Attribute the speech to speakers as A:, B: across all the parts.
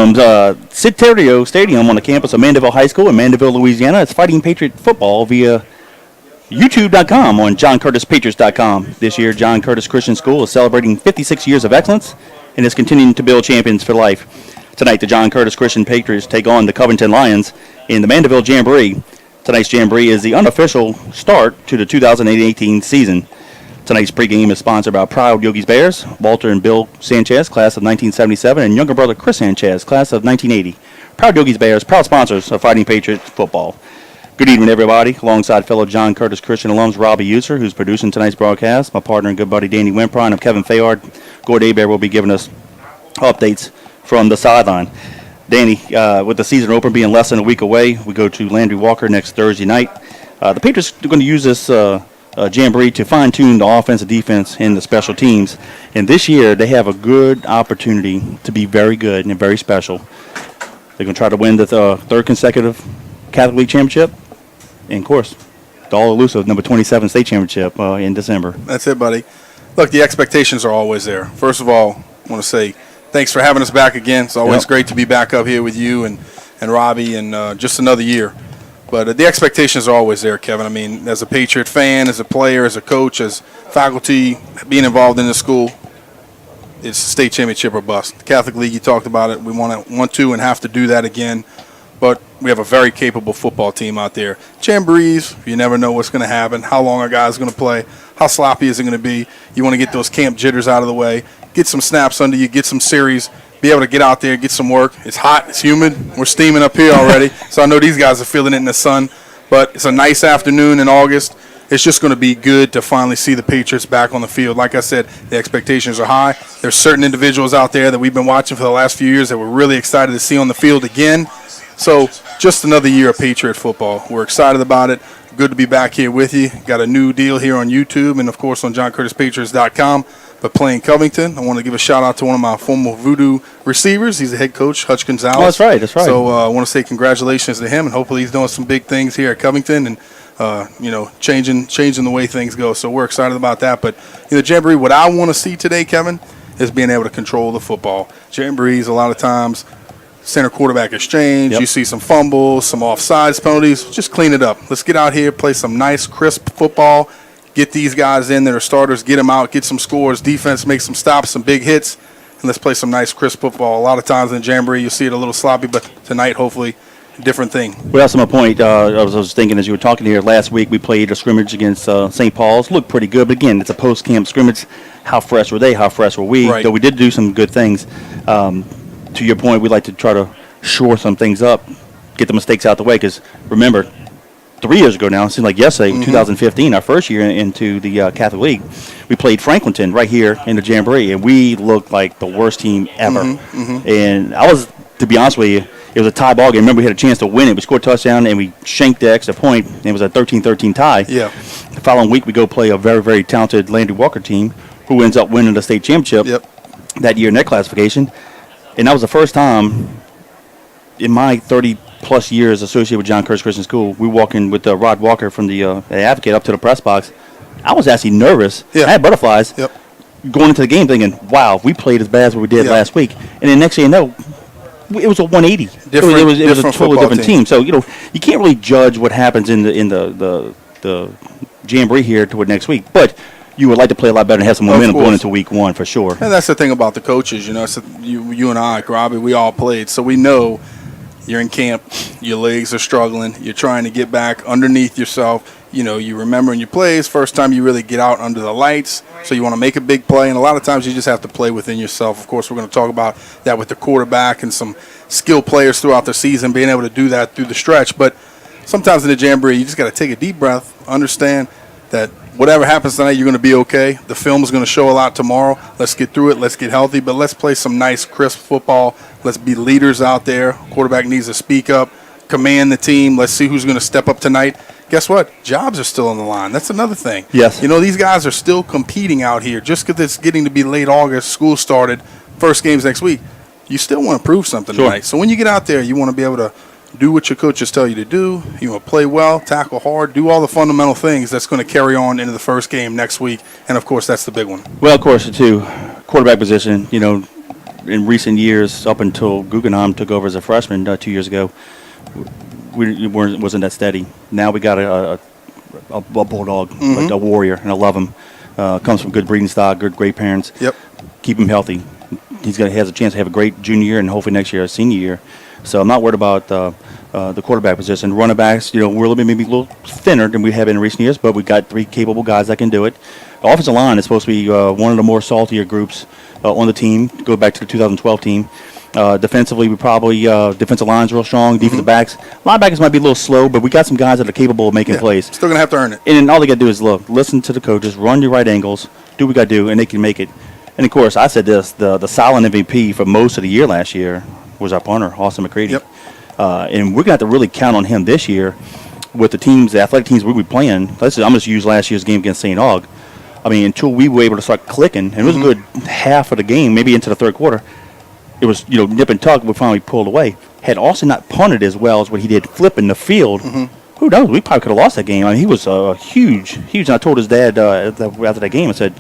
A: From Citerio Stadium on the campus of Mandeville High School in Mandeville, Louisiana, it's Fighting Patriot Football via YouTube.com on JohnCurtisPatriots.com. This year, John Curtis Christian School is celebrating 56 years of excellence and is continuing to build champions for life. Tonight, the John Curtis Christian Patriots take on the Covington Lions in the Mandeville Jamboree. Tonight's Jamboree is the unofficial start to the 2018 season. Tonight's pregame is sponsored by Proud Yogi's Bears, Walter and Bill Sanchez, class of 1977, and younger brother Chris Sanchez, class of 1980. Proud Yogi's Bears, proud sponsors of Fighting Patriot Football. Good evening, everybody. Alongside fellow John Curtis Christian alums Robbie User, who's producing tonight's broadcast, my partner and good buddy Danny Wimpron, and Kevin Fayard. Gord Abear will be giving us updates from the sideline. Danny, with the season opener being less than a week away, we go to Landry Walker next Thursday night. The Patriots are going to use this Jamboree to fine-tune the offense and defense and the special teams. And this year, they have a good opportunity to be very good and very special. They're going to try to win the third consecutive Catholic League championship. And, of course, the all-elusive number 27 state championship in December.
B: That's it, buddy. Look, the expectations are always there. First of all, I want to say thanks for having us back again. It's always great to be back up here with you and Robbie and just another year. But the expectations are always there, Kevin. I mean, as a Patriot fan, as a player, as a coach, as faculty, being involved in the school, it's state championship or bust. The Catholic League, you talked about it. We want to and have to do that again. But we have a very capable football team out there. Jamborees, you never know what's going to happen, how long a guy's going to play, how sloppy is it going to be. You want to get those camp jitters out of the way, get some snaps under you, get some series, be able to get out there, get some work. It's hot, it's humid. We're steaming up here already, so I know these guys are feeling it in the sun. But it's a nice afternoon in August. It's just going to be good to finally see the Patriots back on the field. Like I said, the expectations are high. There's certain individuals out there that we've been watching for the last few years that we're really excited to see on the field again. So just another year of Patriot football. We're excited about it. Good to be back here with you. Got a new deal here on YouTube and, of course, on JohnCurtisPatriots.com. But playing Covington, I want to give a shout-out to one of my former Voodoo receivers. He's the head coach, Hutch Gonzalez.
A: Oh, that's right, that's right.
B: So I want to say congratulations to him, and hopefully he's doing some big things here at Covington and, changing the way things go. So we're excited about that. But, Jamboree, what I want to see today, Kevin, is being able to control the football. Jamborees, a lot of times, center quarterback exchange. Yep. You see some fumbles, some offsides penalties. Just clean it up. Let's get out here, play some nice, crisp football. Get these guys in that are starters, get them out, get some scores, defense, make some stops, some big hits, and let's play some nice, crisp football. A lot of times in Jamboree, you'll see it a little sloppy, but tonight, hopefully, a different thing.
A: Well, that's my point. I was thinking as you were talking here last week, we played a scrimmage against St. Paul's. Looked pretty good, but again, it's a post-camp scrimmage. How fresh were they? How fresh were we?
B: Right.
A: Though we did do some good things. To your point, we like to try to shore some things up, get the mistakes out the way, because remember, 3 years ago now, it seemed like yesterday, 2015, our first year into the Catholic League, we played Franklinton right here in the Jamboree, and we looked like the worst team ever. And I was, to be honest with you, it was a tie ball game. Remember, we had a chance to win it. We scored a touchdown, and we shanked the extra point, and it was a 13-13 tie.
B: Yeah.
A: The following week, we go play a very, very talented Landry Walker team who ends up winning the state championship that year in their classification. And that was the first time in my 30-plus years associated with John Curtis Christian School, we walk in with Rod Walker from the Advocate up to the press box. I was actually nervous. I had butterflies going into the game thinking, wow, we played as bad as we did last week. And then next thing you know, it was a 180. It was a totally different team. So, you can't really judge what happens in the Jamboree here toward next week. But you would like to play a lot better and have some momentum going into week one for sure.
B: And that's the thing about the coaches. You and I, Robbie, we all played. So we know you're in camp, your legs are struggling, you're trying to get back underneath yourself. You remember in your plays, first time you really get out under the lights, so you want to make a big play, and a lot of times you just have to play within yourself. Of course, we're going to talk about that with the quarterback and some skilled players throughout the season being able to do that through the stretch. But sometimes in the Jamboree, you just got to take a deep breath, understand that whatever happens tonight, you're going to be okay. The film is going to show a lot tomorrow. Let's get through it. Let's get healthy. But let's play some nice, crisp football. Let's be leaders out there. Quarterback needs to speak up, command the team. Let's see who's going to step up tonight. Guess what? Jobs are still on the line. That's another thing.
A: Yes.
B: These guys are still competing out here. Just because it's getting to be late August, school started, first game's next week, you still want to prove something tonight. So when you get out there, you want to be able to do what your coaches tell you to do. You want to play well, tackle hard, do all the fundamental things that's going to carry on into the first game next week. And, of course, that's the big one.
A: Well, of course, too, quarterback position, in recent years, up until Guggenheim took over as a freshman 2 years ago, wasn't that steady. Now we got a bulldog, a warrior, and I love him. Comes from good breeding stock, great parents.
B: Yep.
A: Keep him healthy. He has a chance to have a great junior year and hopefully next year a senior year. So I'm not worried about the quarterback position. Running backs, we're maybe a little thinner than we have in recent years, but we've got 3 capable guys that can do it. The offensive line is supposed to be one of the more saltier groups on the team. Go back to the 2012 team. Defensively, we probably defensive line's real strong. Defensive backs, linebackers might be a little slow, but we got some guys that are capable of making plays.
B: Still gonna have to earn it.
A: And all they got to do is listen to the coaches, run your right angles, do what we got to do, and they can make it. And of course, I said this: the silent MVP for most of the year last year was our punter, Austin McCready.
B: Yep.
A: And we're gonna have to really count on him this year with the athletic teams we'll be playing. I'm just use last year's game against St. Aug. I mean, until we were able to start clicking, and it was a good half of the game, maybe into the third quarter. It was, nip and tuck. We finally pulled away. Had Austin not punted as well as what he did flipping the field, who knows? We probably could have lost that game. I mean, he was huge. And I told his dad after that game, I said,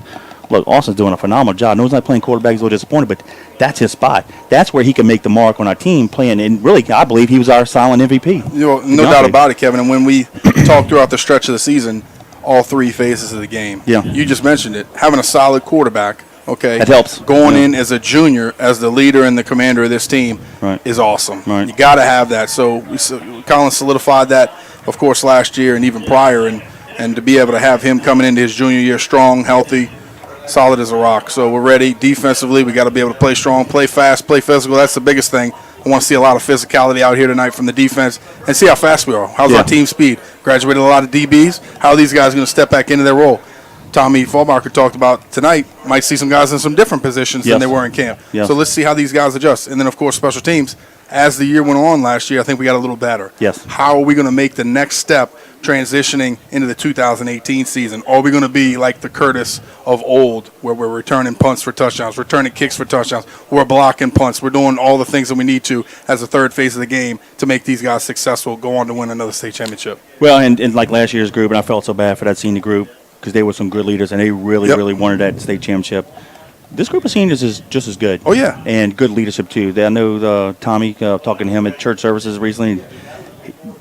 A: look, Austin's doing a phenomenal job. I know he's not playing quarterback. He's a little disappointed, but that's his spot. That's where he can make the mark on our team playing. And really, I believe he was our silent MVP.
B: No doubt about it, Kevin. And when we talk throughout the stretch of the season, all 3 phases of the game.
A: Yeah.
B: You just mentioned it. Having a solid quarterback, okay,
A: that helps.
B: Going in as a junior, as the leader and the commander of this team, is awesome.
A: Right.
B: You got to have that. So Colin solidified that, of course, last year and even prior, and to be able to have him coming into his junior year strong, healthy, solid as a rock. So we're ready. Defensively, we got to be able to play strong, play fast, play physical. That's the biggest thing. I want to see a lot of physicality out here tonight from the defense and see how fast we are. How's our team speed? Graduated a lot of DBs. How are these guys going to step back into their role? Tommy Fallbacher talked about tonight, might see some guys in some different positions than they were in camp.
A: Yes.
B: So let's see how these guys adjust. And then, of course, special teams. As the year went on last year, I think we got a little better.
A: Yes.
B: How are we going to make the next step transitioning into the 2018 season? Are we going to be like the Curtis of old, where we're returning punts for touchdowns, returning kicks for touchdowns, we're blocking punts, we're doing all the things that we need to as the third phase of the game to make these guys successful, go on to win another state championship?
A: Well, and like last year's group, and I felt so bad for that senior group because they were some good leaders, and they really wanted that state championship. This group of seniors is just as good.
B: Oh, yeah.
A: And good leadership, too. I know Tommy, talking to him at church services recently,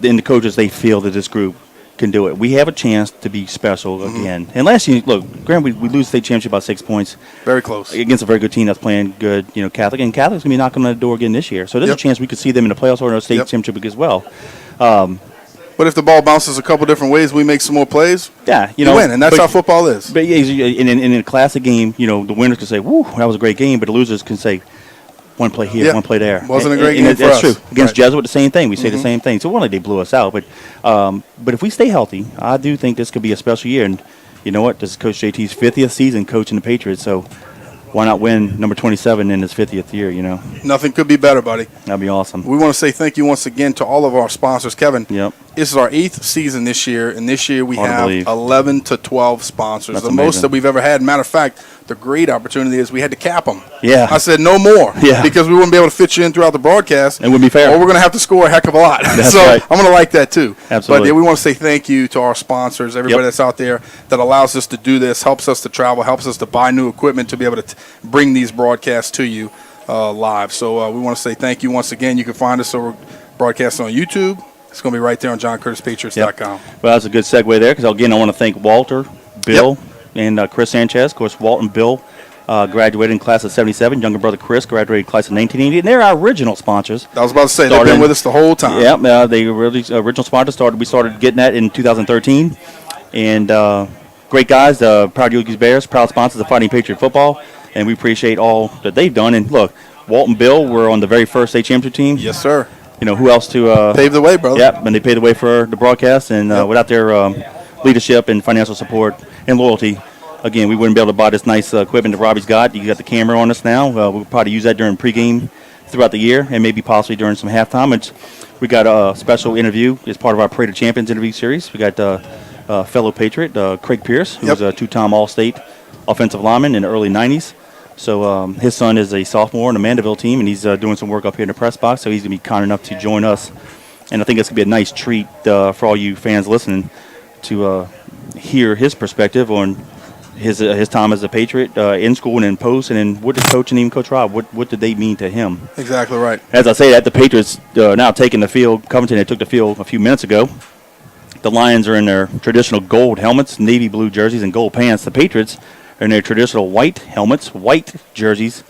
A: and the coaches, they feel that this group can do it. We have a chance to be special again. And last year, look, granted, we lose state championship by 6 points.
B: Very close.
A: Against a very good team that's playing good, Catholic. And Catholic's going to be knocking on the door again this year. So there's a chance we could see them in the playoffs or in a state championship as well.
B: But if the ball bounces a couple different ways, we make some more plays.
A: Yeah,
B: you win, and that's how football is.
A: But in a classic game, the winners can say, "Woo, that was a great game," but the losers can say, "One play here, one play there."
B: Wasn't a great game for
A: That's
B: us.
A: true. Against Jesuit, the same thing. We say the same thing. So one day they blew us out, but if we stay healthy, I do think this could be a special year. And you know what? This is Coach JT's 50th season coaching the Patriots, so why not win number 27 in his 50th year?
B: Nothing could be better, buddy.
A: That'd be awesome.
B: We want to say thank you once again to all of our sponsors, Kevin.
A: Yep.
B: This is our 8th season this year, and this year we have
A: believe.
B: 11 to 12 sponsors,
A: That's
B: the
A: amazing.
B: most that we've ever had. Matter of fact, the great opportunity is we had to cap them.
A: Yeah.
B: I said no more
A: Yeah.
B: because we wouldn't be able to fit you in throughout the broadcast.
A: It wouldn't be fair.
B: Or we're going to have to score a heck of a lot.
A: That's
B: so
A: right.
B: I'm going to like that too.
A: Absolutely.
B: But we want to say thank you to our sponsors, everybody
A: Yep.
B: that's out there that allows us to do this, helps us to travel, helps us to buy new equipment to be able to bring these broadcasts to you live. So we want to say thank you once again. You can find us over broadcasting on YouTube. It's going to be right there on JohnCurtisPatriots.com.
A: Well, that's a good segue there because, again, I want to thank Walter, Bill, and Chris Sanchez. Of course, Walt and Bill graduated in class of 77. Younger brother Chris graduated class of 1980. And they're our original sponsors.
B: I was about to say, they've been with us the whole time.
A: Yeah, they really original sponsors. We started getting that in 2013. And great guys, proud Yogi's Bears, proud sponsors of Fighting Patriot Football. And we appreciate all that they've done. And, look, Walt and Bill were on the very first state championship team.
B: Yes, sir.
A: Who else to
B: pave the way, brother?
A: Yep, and they paved the way for the broadcast. And without their leadership and financial support and loyalty, again, we wouldn't be able to buy this nice equipment that Robbie's got. You got the camera on us now. We'll probably use that during pregame throughout the year and maybe possibly during some halftime. We got a special interview as part of our Parade of Champions interview series. We got fellow Patriot, Craig Pierce, who was a two-time All-State offensive lineman in the early 90s. So his son is a sophomore on the Mandeville team, and he's doing some work up here in the press box, so he's going to be kind enough to join us. And I think it's going to be a nice treat for all you fans listening to hear his perspective on his time as a Patriot in school and in post, and then what did Coach and even Coach Rob, what did they mean to him?
B: Exactly right.
A: As I say that, the Patriots now taking the field. Covington, they took the field a few minutes ago. The Lions are in their traditional gold helmets, navy blue jerseys, and gold pants. The Patriots are in their traditional white helmets, white jerseys,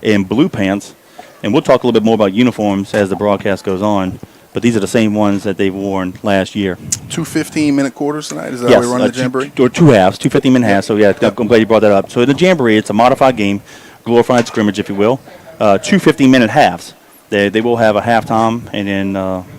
A: and blue pants. And we'll talk a little bit more about uniforms as the broadcast goes on. But these are the same ones that they've worn last year.
B: 2 15-minute quarters tonight? Is that how we run the Jamboree?
A: Two halves, 2 15-minute halves. So, yeah, I'm glad you brought that up. So, in the Jamboree, it's a modified game, glorified scrimmage, if you will. 2 15-minute halves. They will have a halftime and then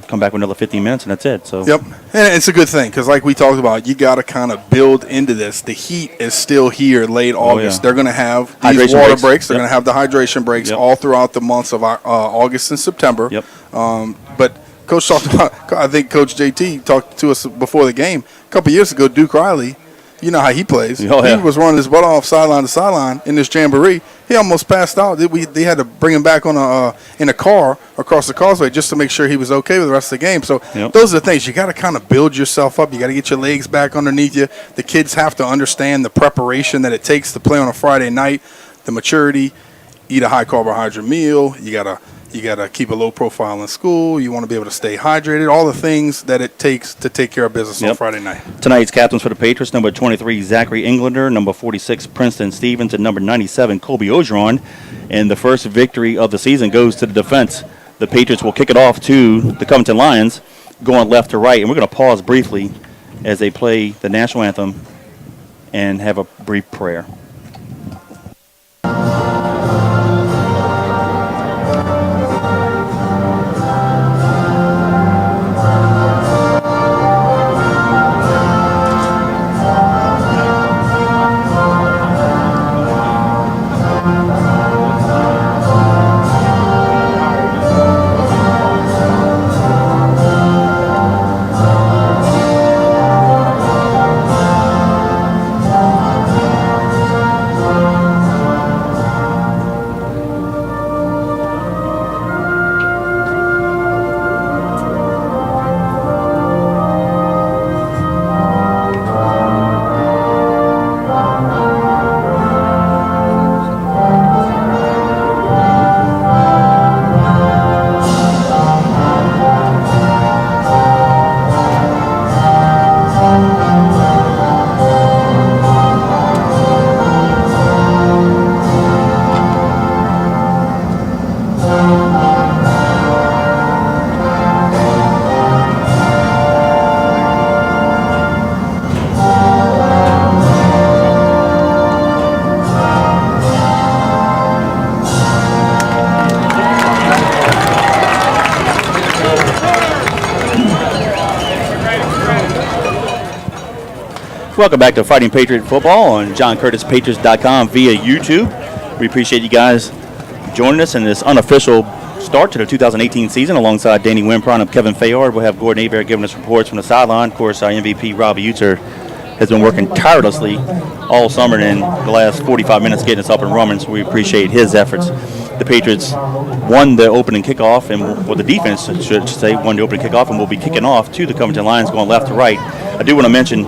A: come back with another 15 minutes, and that's it. So.
B: Yep. And it's a good thing because, like we talked about, you got to kind of build into this. The heat is still here late August.
A: Yeah.
B: They're going to have these
A: hydration
B: water
A: breaks.
B: breaks. They're
A: Yep.
B: going to have the hydration breaks all throughout the months of August and September.
A: Yep.
B: But Coach talked about, I think Coach JT talked to us before the game. A couple years ago, Duke Riley, you know how he plays.
A: Oh, yeah.
B: He was running his butt off sideline to sideline in this Jamboree. He almost passed out. They had to bring him back on in a car across the causeway just to make sure he was okay with the rest of the game. So those are the things. You got to kind of build yourself up. You got to get your legs back underneath you. The kids have to understand the preparation that it takes to play on a Friday night, the maturity, eat a high carbohydrate meal. You got to keep a low profile in school. You want to be able to stay hydrated. All the things that it takes to take care of business on Friday night.
A: Tonight's captains for the Patriots, number 23, Zachary Englander, number 46, Princeton Stevens, and number 97, Colby Ogeron. And the first victory of the season goes to the defense. The Patriots will kick it off to the Covington Lions, going left to right. And we're going to pause briefly as they play the national anthem and have a brief prayer. Welcome back to Fighting Patriot Football on JohnCurtisPatriots.com via YouTube. We appreciate you guys joining us in this unofficial start to the 2018 season alongside Danny Wimpron and Kevin Fayard. We'll have Gordon Aver giving us reports from the sideline. Of course, our MVP, Robbie Utzer, has been working tirelessly all summer and in the last 45 minutes getting us up and running, so we appreciate his efforts. The Patriots won the opening kickoff, and the defense should say won the opening kickoff, and will be kicking off to the Covington Lions going left to right. I do want to mention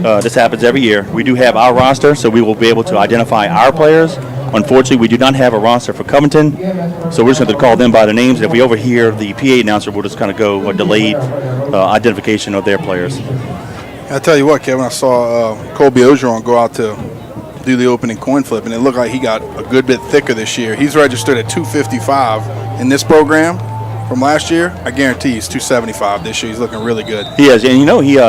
A: this happens every year. We do have our roster, so we will be able to identify our players. Unfortunately, we do not have a roster for Covington, so we're just going to call them by their names. And if we overhear the PA announcer, we'll just kind of go a delayed identification of their players.
B: I tell you what, Kevin, I saw Colby Ogeron go out to do the opening coin flip, and it looked like he got a good bit thicker this year. He's registered at 255 in this program from last year. I guarantee he's 275 this year. He's looking really good.
A: He is, and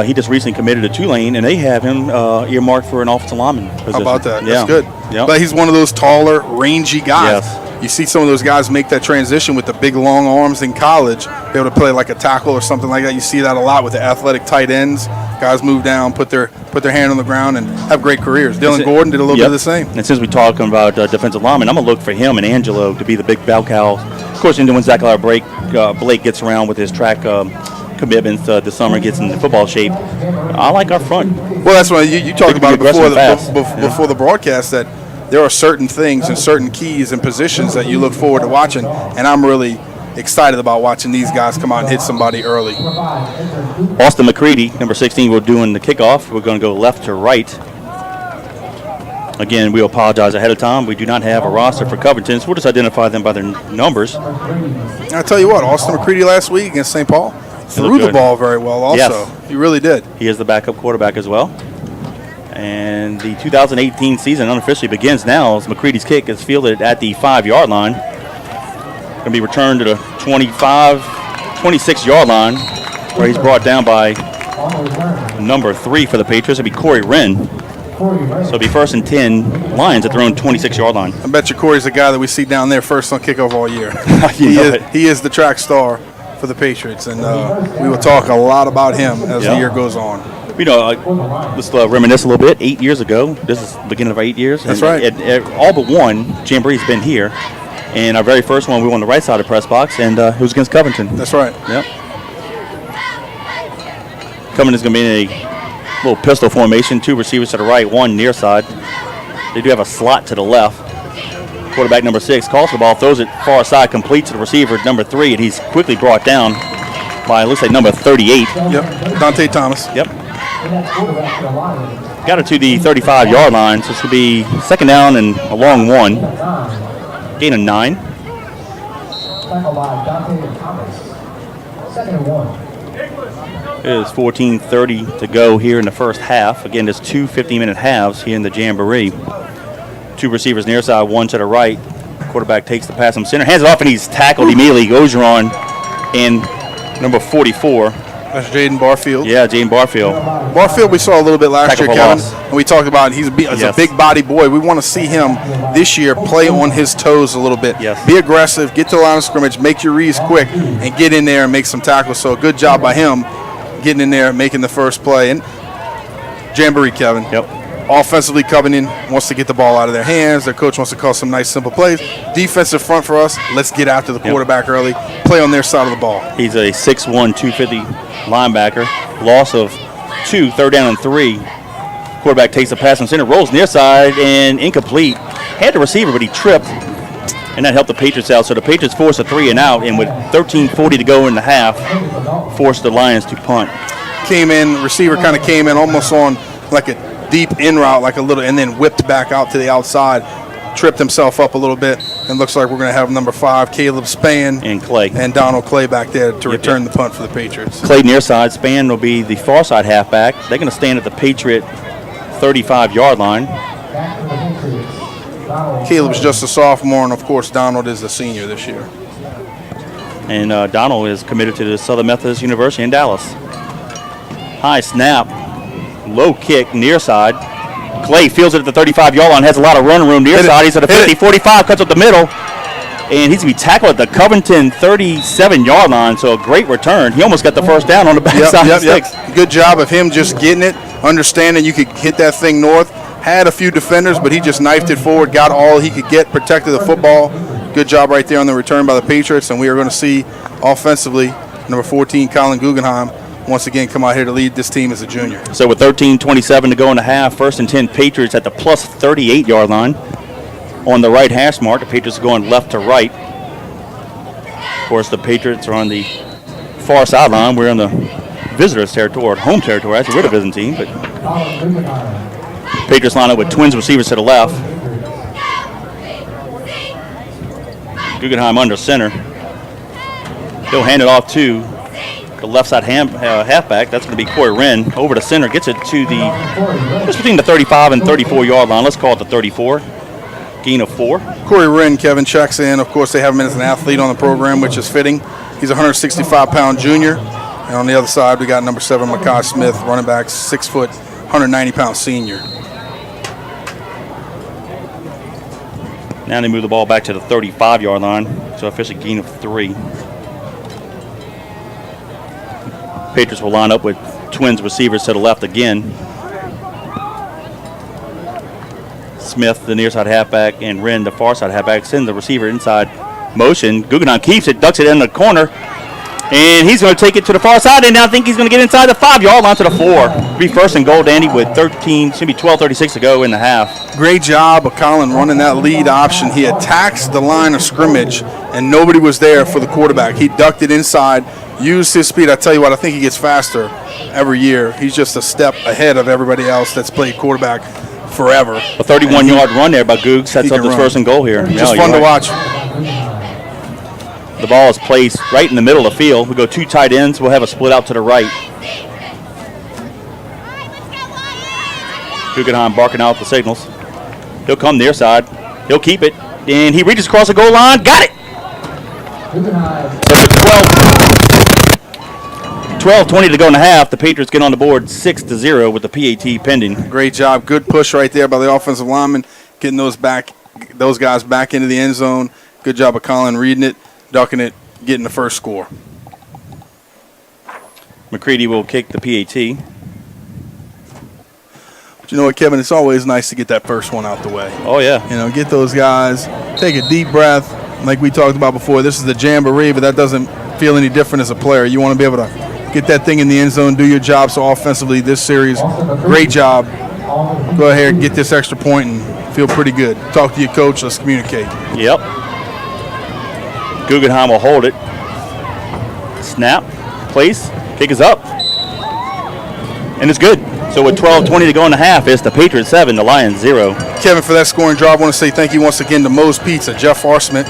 A: he just recently committed to Tulane, and they have him earmarked for an offensive lineman position.
B: How about that?
A: Yeah.
B: That's good.
A: Yep.
B: But he's one of those taller, rangy guys.
A: Yes.
B: You see some of those guys make that transition with the big, long arms in college, be able to play like a tackle or something like that. You see that a lot with the athletic tight ends. Guys move down, put their hand on the ground, and have great careers. Dylan Gordon did a little bit of the same.
A: And since we're talking about defensive linemen, I'm going to look for him and Angelo to be the big bell cows. Of course, when Zachary Blake gets around with his track commitments this summer, gets in football shape, I like our front.
B: Well, that's what you talked about before the broadcast, that there are certain things and certain keys and positions that you look forward to watching, and I'm really excited about watching these guys come out and hit somebody early.
A: Austin McCready, number 16, will doing the kickoff. We're going to go left to right. Again, we apologize ahead of time. We do not have a roster for Covington, so we'll just identify them by their numbers.
B: I'll tell you what, Austin McCready last week against St. Paul threw the ball very well also.
A: Yes.
B: He really did.
A: He is the backup quarterback as well. And the 2018 season unofficially begins now as McCready's kick is fielded at the 5-yard line. Going to be returned to the 26-yard line where he's brought down by number 3 for the Patriots. It'll be Corey Wren. So it'll be 1st and 10 Lions at their own 26-yard line.
B: I bet you Corey's the guy that we see down there first on kickoff all year. He is the track star for the Patriots, and we will talk a lot about him as the year goes on.
A: You know, let's reminisce a little bit. 8 years ago, this is the beginning of our 8 years.
B: That's right.
A: At all but one, Jamboree's been here. And our very first one, we were on the right side of the press box, and it was against Covington.
B: That's right.
A: Yep. Covington's going to be in a little pistol formation, 2 receivers to the right, 1 near side. They do have a slot to the left. Quarterback number 6 calls the ball, throws it far side, complete to the receiver number 3, and he's quickly brought down by, looks like, number 38.
B: Yep, Dante Thomas.
A: Yep. Got it to the 35-yard line, so it's going to be 2nd down and a long 1. Gain of 9. It is 14:30 to go here in the first half. Again, there's 2 15-minute halves here in the Jamboree. 2 receivers near side, 1 to the right. Quarterback takes the pass from center, hands it off, and he's tackled immediately. Ogeron and number 44.
B: That's Jaden Barfield.
A: Yeah, Jaden Barfield.
B: Barfield we saw a little bit last year, Kevin. And we talked about he's a big body boy. We want to see him this year play on his toes a little bit.
A: Yes.
B: Be aggressive, get to the line of scrimmage, make your reads quick, and get in there and make some tackles. So good job by him getting in there, making the first play. And Jamboree, Kevin.
A: Yep.
B: Offensively, Covington wants to get the ball out of their hands. Their coach wants to call some nice, simple plays. Defensive front for us, let's get after the quarterback early, play on their side of the ball.
A: He's a 6'1", 250 linebacker. Loss of 2, 3rd down and 3. Quarterback takes the pass from center, rolls near side, and incomplete. Had the receiver, but he tripped, and that helped the Patriots out. So the Patriots forced a 3 and out, and with 13:40 to go in the half, forced the Lions to punt.
B: Receiver kind of came in almost on like a deep in route, like a little, and then whipped back out to the outside, tripped himself up a little bit, and looks like we're going to have number 5, Caleb Spann,
A: and Clay,
B: and Donald Clay back there to return the punt for the Patriots.
A: Clay near side, Spann will be the far side halfback. They're going to stand at the Patriot 35-yard line.
B: Caleb's just a sophomore, and of course Donald is a senior this year.
A: And Donald is committed to the Southern Methodist University in Dallas. High snap. Low kick, near side. Clay fields it at the 35-yard line, has a lot of run room near side. He's at the 50, 45, cuts up the middle. And he's going to be tackled at the Covington 37-yard line, so a great return. He almost got the first down on the backside of the sticks.
B: Good job of him just getting it, understanding you could hit that thing north. Had a few defenders, but he just knifed it forward, got all he could get, protected the football. Good job right there on the return by the Patriots, and we are going to see offensively number 14, Colin Guggenheim, once again come out here to lead this team as a junior.
A: So with 13:27 to go in the half, 1st and 10 Patriots at the plus 38-yard line. On the right hash mark, the Patriots are going left to right. Of course, the Patriots are on the far sideline. We're on the visitors' territory, or home territory. Actually, we're the visiting team. But Patriots line up with twins receivers to the left. Guggenheim under center. He'll hand it off to the left side halfback. That's going to be Corey Wren. Over to center, gets it to just between the 35 and 34-yard line. Let's call it the 34. Gain of 4.
B: Corey Wren, Kevin, checks in. Of course, they have him as an athlete on the program, which is fitting. He's a 165-pound junior. And on the other side, we got number 7, Makai Smith, running back, 6 foot, 190-pound senior.
A: Now they move the ball back to the 35-yard line. So officially gain of 3. Patriots will line up with twins receivers to the left again. Smith, the near side halfback, and Wren, the far side halfback, send the receiver inside motion. Guggenheim keeps it, ducks it in the corner, and he's going to take it to the far side, and now I think he's going to get inside the 5-yard line to the 4. Be 1st and goal, Danny, with 12:36 to go in the half.
B: Great job of Colin running that lead option. He attacks the line of scrimmage, and nobody was there for the quarterback. He ducked it inside, used his speed. I tell you what, I think he gets faster every year. He's just a step ahead of everybody else that's played quarterback forever.
A: A 31-yard run there by Goog sets up this first and goal here.
B: Just fun to watch.
A: The ball is placed right in the middle of the field. We go 2 tight ends. We'll have a split out to the right. Guggenheim barking out the signals. He'll come near side. He'll keep it. And he reaches across the goal line. Got it! There's a 12-20 to go in the half. The Patriots get on the board 6-0 with the PAT pending.
B: Great job. Good push right there by the offensive lineman, getting those guys back into the end zone. Good job of Colin reading it, ducking it, getting the first score.
A: McCready will kick the PAT.
B: But you know what, Kevin? It's always nice to get that first one out the way.
A: Oh, yeah.
B: You know, get those guys, take a deep breath. Like we talked about before, this is the Jamboree, but that doesn't feel any different as a player. You want to be able to get that thing in the end zone, do your job. So offensively, this series, great job. Go ahead and get this extra point and feel pretty good. Talk to your coach. Let's communicate.
A: Yep. Guggenheim will hold it. Snap. Place. Kick is up. And it's good. So with 12-20 to go in the half, it's the Patriots 7, the Lions 0.
B: Kevin, for that scoring drive, I want to say thank you once again to Moe's Pizza, Jeff Arsmith,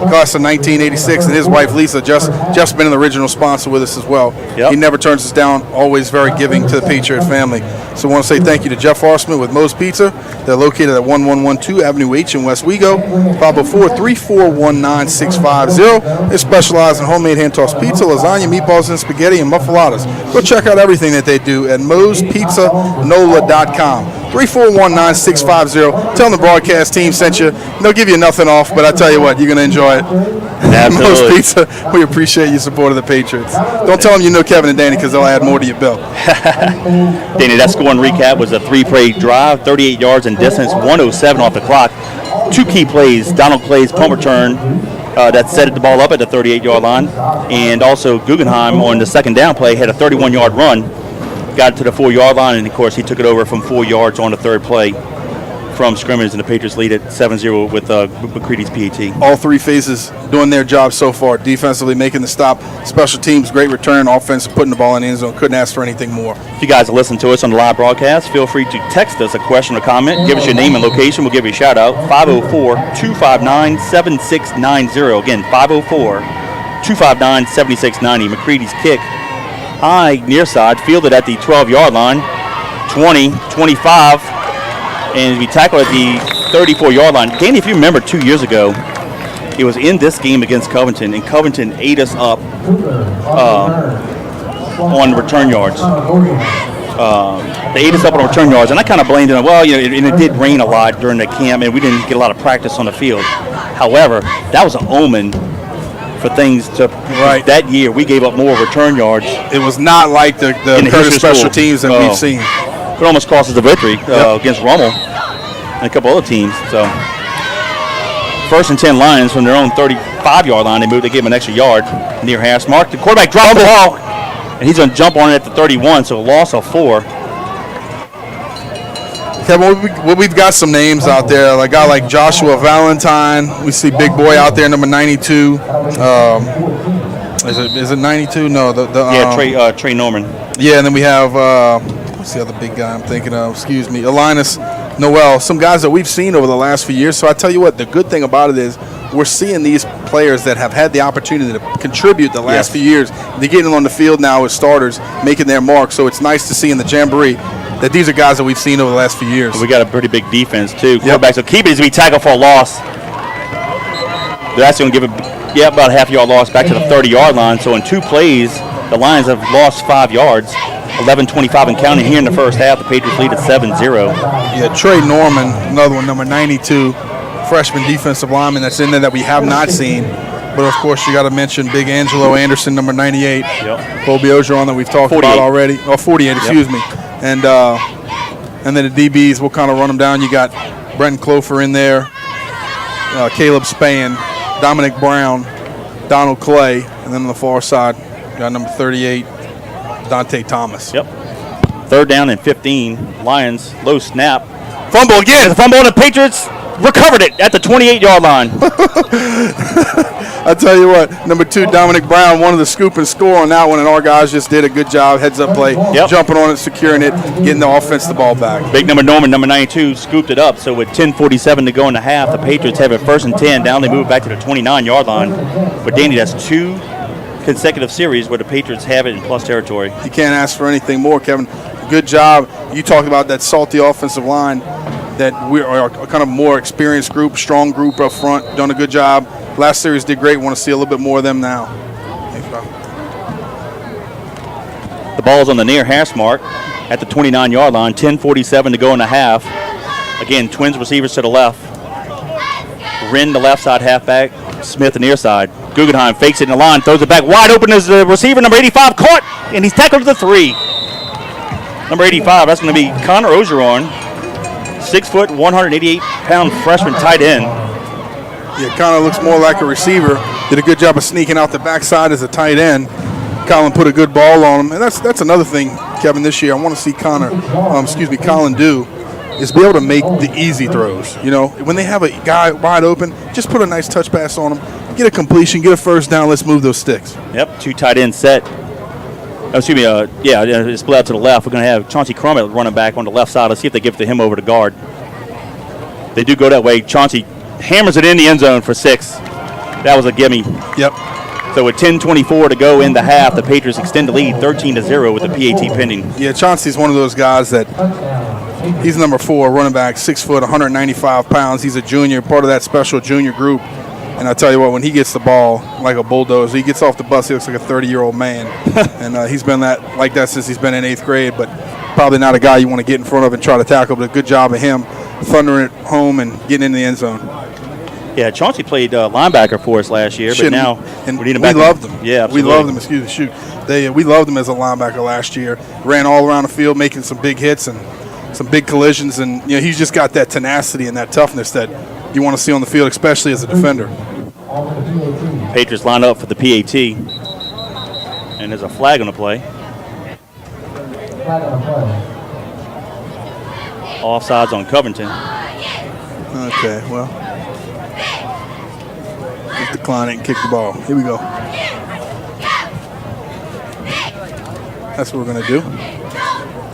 B: class of 1986, and his wife Lisa. Jeff's been an original sponsor with us as well.
A: Yep.
B: He never turns us down, always very giving to the Patriot family. So I want to say thank you to Jeff Arsmith with Moe's Pizza. They're located at 1112 Avenue H in West Wego, 504-341-9650. They specialize in homemade hand-tossed pizza, lasagna, meatballs, and spaghetti, and muffaladas. Go check out everything that they do at moespizzanola.com. 341-9650. Tell them the broadcast team sent you. They'll give you nothing off, but I tell you what, you're going to enjoy it. Moe's Pizza, we appreciate your support of the Patriots. Don't tell them you know Kevin and Danny because they'll add more to your bill.
A: Danny, that scoring recap was a 3-play drive, 38 yards in distance, 1:07 off the clock. 2 key plays, Donald Clay's punt return that set the ball up at the 38-yard line, and also Guggenheim on the second down play had a 31-yard run, got to the 4-yard line, and of course he took it over from 4 yards on the third play from scrimmage, and the Patriots lead at 7-0 with McCready's PAT.
B: All 3 phases doing their job so far. Defensively making the stop, special teams, great return, offense putting the ball in the end zone. Couldn't ask for anything more.
A: If you guys listen to us on the live broadcast, feel free to text us a question or comment. Give us your name and location. We'll give you a shout out. 504-259-7690. Again, 504-259-7690. McCready's kick high near side, fielded at the 12-yard line. 20, 25. And we tackle at the 34-yard line. Danny, if you remember 2 years ago, it was in this game against Covington, and Covington ate us up on return yards. They ate us up on return yards, and I kind of blamed them. Well, and it did rain a lot during the camp, and we didn't get a lot of practice on the field. However, that was an omen for things to
B: right.
A: That year, we gave up more return yards.
B: It was not like the Curtis special teams that we've seen.
A: It almost cost us the victory against Rummel and a couple other teams. So, 1st and 10 Lions from their own 35-yard line. They gave them an extra yard near half mark. The quarterback dropped the ball, and he's going to jump on it at the 31, so a loss of 4.
B: Kevin, we've got some names out there. Like a guy like Joshua Valentine. We see Big Boy out there, number 92. Is it 92? No.
A: Trey Norman.
B: Yeah, and then we have what's the other big guy I'm thinking of? Excuse me, Linus Noel. Some guys that we've seen over the last few years. So I tell you what, the good thing about it is we're seeing these players that have had the opportunity to contribute the last few years. They're getting on the field now as starters, making their mark. So it's nice to see in the Jamboree that these are guys that we've seen over the last few years.
A: We got a pretty big defense too. Quarterbacks will keep it as we tackle for a loss. They're actually going to give it about a half-yard loss back to the 30-yard line. So in 2 plays, the Lions have lost 5 yards. 11:25 and counting here in the first half. The Patriots lead at 7-0.
B: Yeah, Trey Norman, another one, number 92, freshman defensive lineman that's in there that we have not seen. But, of course, you got to mention Big Angelo Anderson, number 98.
A: Yep.
B: Colby Ogeron that we've talked about already. Oh, 48, excuse me. And then the DBs, we'll kind of run them down. You got Brenton Clofer in there, Caleb Spann, Dominic Brown, Donald Clay, and then on the far side, you got number 38, Dante Thomas.
A: Yep. 3rd down and 15. Lions, low snap.
B: Fumble again.
A: The fumble, and the Patriots recovered it at the 28-yard line.
B: I tell you what, number 2, Dominic Brown, wanted the scoop and score on that one, and our guys just did a good job, heads-up play, jumping on it, securing it, getting the offense the ball back.
A: Big number Norman, number 92, scooped it up. So with 10:47 to go in the half, the Patriots have it 1st and 10. Down they move it back to the 29-yard line. But, Danny, that's 2 consecutive series where the Patriots have it in plus territory.
B: You can't ask for anything more, Kevin. Good job. You talked about that salty offensive line, that we are a kind of more experienced group, strong group up front, done a good job. Last series did great. Want to see a little bit more of them now.
A: The ball's on the near hash mark at the 29-yard line. 10:47 to go in the half. Again, Twins receivers to the left. Wren, the left side halfback. Smith, the near side. Guggenheim fakes it in the line, throws it back wide open as the receiver, number 85, caught, and he's tackled to the 3. Number 85, that's going to be Connor Ogeron, 6 foot, 188-pound freshman tight end.
B: Yeah, Connor looks more like a receiver. Did a good job of sneaking out the backside as a tight end. Colin put a good ball on him, and that's another thing, Kevin. This year, I want to see Colin do is be able to make the easy throws. You know, when they have a guy wide open, just put a nice touch pass on him, get a completion, get a first down. Let's move those sticks.
A: Yep, 2 tight end set. It's split out to the left. We're going to have Chauncey Crummett running back on the left side. Let's see if they give it to him over to guard. They do go that way. Chauncey hammers it in the end zone for 6. That was a gimme.
B: Yep.
A: So with 10:24 to go in the half, the Patriots extend the lead 13-0 with the PAT pending.
B: Yeah, Chauncey's one of those guys that he's number 4, running back, 6 foot, 195 pounds. He's a junior, part of that special junior group. And I tell you what, when he gets the ball like a bulldozer, he gets off the bus, he looks like a 30-year-old man. And he's been like that since he's been in 8th grade, but probably not a guy you want to get in front of and try to tackle, but a good job of him thundering it home and getting into the end zone.
A: Yeah, Chauncey played linebacker for us last year, but now
B: and
A: we need him
B: we
A: back.
B: loved him.
A: Yeah, absolutely.
B: We loved him. We loved him as a linebacker last year. Ran all around the field, making some big hits and some big collisions, and he's just got that tenacity and that toughness that you want to see on the field, especially as a defender.
A: Patriots line up for the PAT, and there's a flag on the play. Offsides on Covington.
B: Okay, well, let's decline it and kick the ball. Here we go. That's what we're going to do.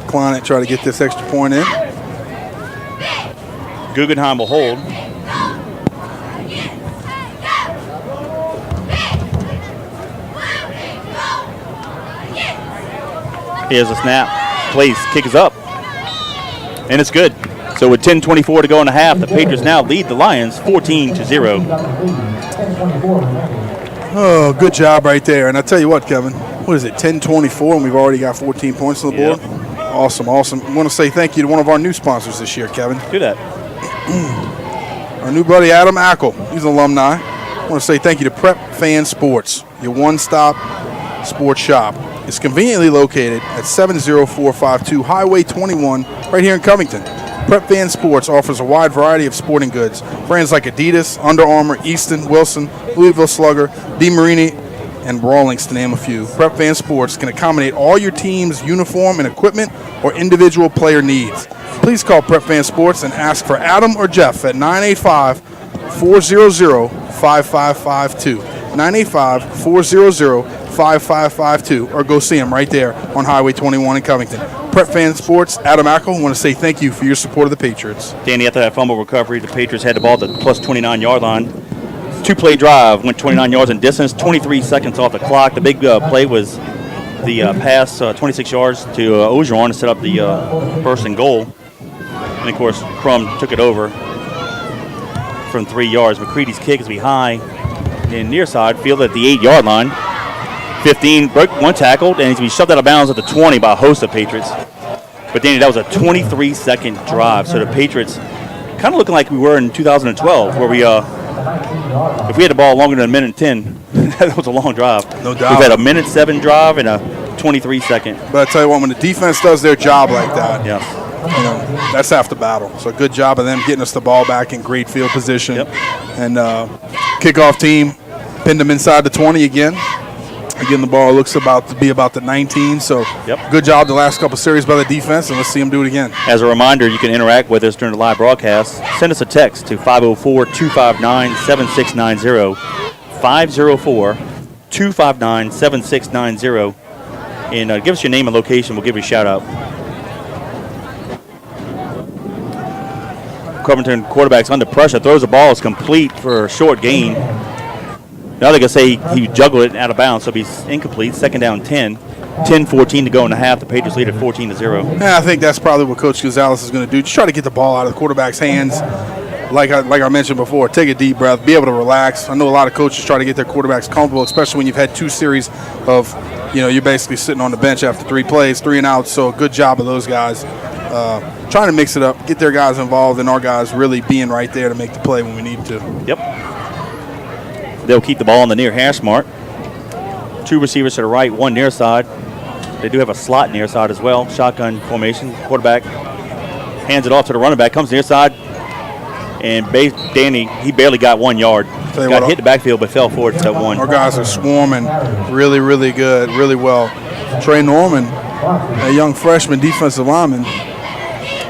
B: Decline it, try to get this extra point in.
A: Guggenheim will hold. Here's a snap. Plays, kick is up. And it's good. So with 10:24 to go in the half, the Patriots now lead the Lions 14-0.
B: Oh, good job right there. And I tell you what, Kevin, what is it, 10:24, and we've already got 14 points on the board?
A: Yep.
B: Awesome. I want to say thank you to one of our new sponsors this year, Kevin.
A: Do that.
B: Our new buddy, Adam Ackle. He's an alumni. I want to say thank you to Prep Fan Sports, your one-stop sports shop. It's conveniently located at 70452 Highway 21 right here in Covington. Prep Fan Sports offers a wide variety of sporting goods. Brands like Adidas, Under Armour, Easton, Wilson, Louisville Slugger, DeMarini, and Rawlings, to name a few. Prep Fan Sports can accommodate all your team's uniform and equipment or individual player needs. Please call Prep Fan Sports and ask for Adam or Jeff at 985-400-5552. 985-400-5552, or go see them right there on Highway 21 in Covington. Prep Fan Sports, Adam Ackle, want to say thank you for your support of the Patriots.
A: Danny, after that fumble recovery, the Patriots had the ball at the plus 29-yard line. 2-play drive, went 29 yards in distance, 23 seconds off the clock. The big play was the pass 26 yards to Ogeron to set up the first and goal. And, of course, Crum took it over from 3 yards. McCready's kick is behind in near side, fielded at the 8-yard line. 15, broke one tackle, and he's been shoved out of bounds at the 20 by a host of Patriots. But, Danny, that was a 23-second drive. So the Patriots kind of looking like we were in 2012, where we, if we had the ball longer than a minute 10, that was a long drive.
B: No doubt.
A: We've had a minute 7 drive and a 23-second.
B: But I tell you what, when the defense does their job like that,
A: Yeah.
B: That's half the battle. So good job of them getting us the ball back in great field position.
A: Yep.
B: And kickoff team pinned them inside the 20 again. Again, the ball looks about to be about the 19. So good job the last couple series by the defense, and let's see them do it again.
A: As a reminder, you can interact with us during the live broadcast. Send us a text to 504-259-7690. 504-259-7690. And give us your name and location. We'll give you a shout out. Covington quarterback's under pressure. Throws the ball. Is complete for a short gain. Now they're going to say he juggled it out of bounds, so it'll be incomplete. Second down 10. 10-14 to go in the half. The Patriots lead at 14-0.
B: Yeah, I think that's probably what Coach Gonzalez is going to do. Just try to get the ball out of the quarterback's hands. Like I mentioned before, take a deep breath, be able to relax. I know a lot of coaches try to get their quarterbacks comfortable, especially when you've had 2 series of, you're basically sitting on the bench after 3 plays, 3 and outs. So good job of those guys trying to mix it up, get their guys involved, and our guys really being right there to make the play when we need to.
A: Yep. They'll keep the ball on the near hash mark. 2 receivers to the right, 1 near side. They do have a slot near side as well. Shotgun formation. Quarterback hands it off to the running back. Comes near side. And Danny, he barely got 1 yard. Got hit the backfield, but fell forward to 1.
B: Our guys are swarming really, really good, really well. Trey Norman, a young freshman defensive lineman,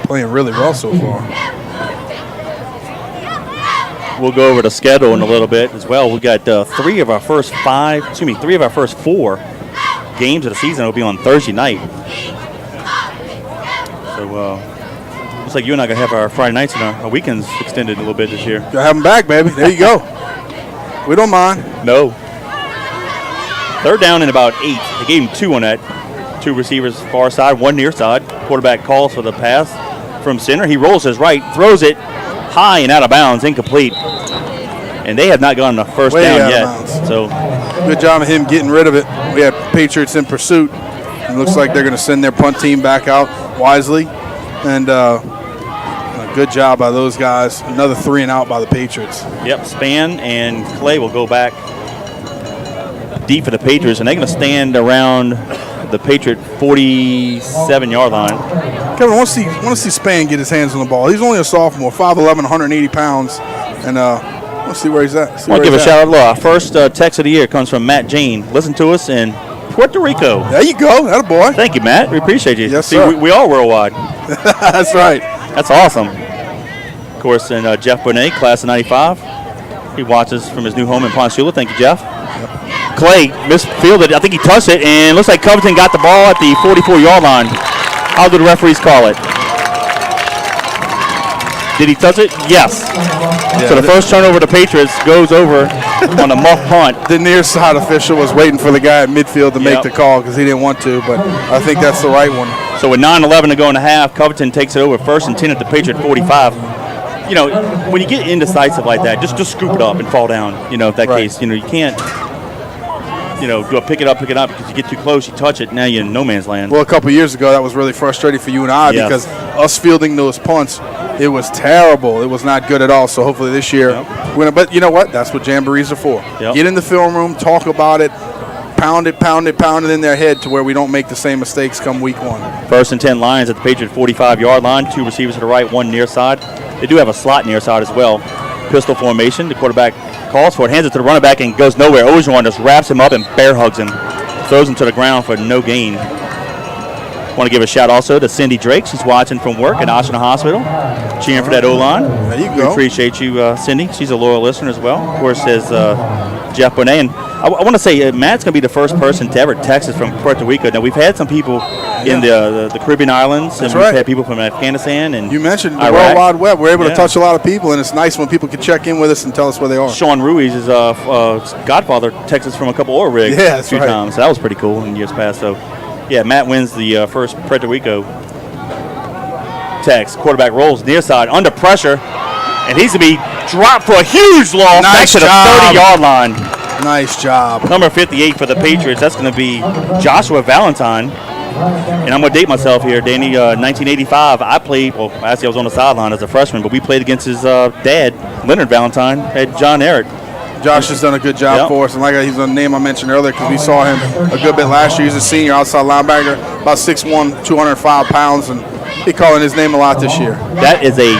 B: playing really well so far.
A: We'll go over the schedule in a little bit as well. We got 3 of our first 4 games of the season will be on Thursday night. So looks like you and I are going to have our Friday nights and our weekends extended a little bit this year.
B: Gotta have them back, baby. There you go. We don't mind.
A: No. 3rd down and about 8. They gave him 2 on that. 2 receivers far side, 1 near side. Quarterback calls for the pass from center. He rolls his right, throws it high and out of bounds, incomplete. And they have not gone the first down yet. So
B: good job of him getting rid of it. We have Patriots in pursuit. It looks like they're going to send their punt team back out wisely. And a good job by those guys. Another 3 and out by the Patriots.
A: Yep, Span and Clay will go back deep for the Patriots, and they're going to stand around the Patriot 47-yard line.
B: Kevin, I want to see Span get his hands on the ball. He's only a sophomore, 5'11", 180 pounds, and let's see where he's at.
A: I want to give a shout out. Our first text of the year comes from Matt Jane. Listen to us in Puerto Rico.
B: There you go. That a boy.
A: Thank you, Matt. We appreciate you.
B: Yes,
A: see,
B: sir.
A: We are worldwide.
B: That's right.
A: That's awesome. Of course, and Jeff Bonet, class of 95. He watches from his new home in Ponchula. Thank you, Jeff. Clay misfielded. I think he touched it, and looks like Covington got the ball at the 44-yard line. How do the referees call it? Did he touch it? Yes. Yeah, so the first turnover to Patriots goes over on a muff punt.
B: The near side official was waiting for the guy at midfield to make the call because he didn't want to, but I think that's the right one.
A: So with 9:11 to go in the half, Covington takes it over 1st and 10 at the Patriot 45. When you get indecisive like that, just scoop it up and fall down. In that case, you can't. Do a pick it up because you get too close, you touch it, now you're in no man's land.
B: Well, a couple of years ago, that was really frustrating for you and I because us fielding those punts, it was terrible. It was not good at all. So hopefully this year, but you know what? That's what Jamborees are for.
A: Yep.
B: Get in the film room, talk about it, pound it in their head to where we don't make the same mistakes come week 1.
A: 1st and 10 Lions at the Patriot 45-yard line. 2 receivers to the right, 1 near side. They do have a slot near side as well. Pistol formation. The quarterback calls for it, hands it to the running back, and goes nowhere. Ogeron just wraps him up and bear hugs him. Throws him to the ground for no gain. Want to give a shout also to Cindy Drake. She's watching from work at Oshner Hospital, cheering for that O-line.
B: There you go.
A: We appreciate you, Cindy. She's a loyal listener as well. Of course, as Jeff Bonet. And I want to say Matt's going to be the first person to ever text us from Puerto Rico. Now, we've had some people in the Caribbean islands, and we've had people from Afghanistan and
B: you mentioned the
A: Iraq.
B: World Wide Web. We're able to touch a lot of people, and it's nice when people can check in with us and tell us where they are.
A: Sean Ruiz, his godfather, texted us from a couple oil rigs a few times. So that was pretty cool in years past. So, yeah, Matt wins the first Puerto Rico text. Quarterback rolls near side under pressure, and he's going to be dropped for a huge loss back to the 30-yard line.
B: Nice job.
A: Number 58 for the Patriots. That's going to be Joshua Valentine. And I'm going to date myself here, Danny. 1985, I played, well, actually I was on the sideline as a freshman, but we played against his dad, Leonard Valentine, at John Ehret.
B: Josh has done a good job for us, and like he's a name I mentioned earlier because we saw him a good bit last year. He's a senior outside linebacker, about 6'1", 205 pounds, and he's calling his name a lot this year.
A: That is a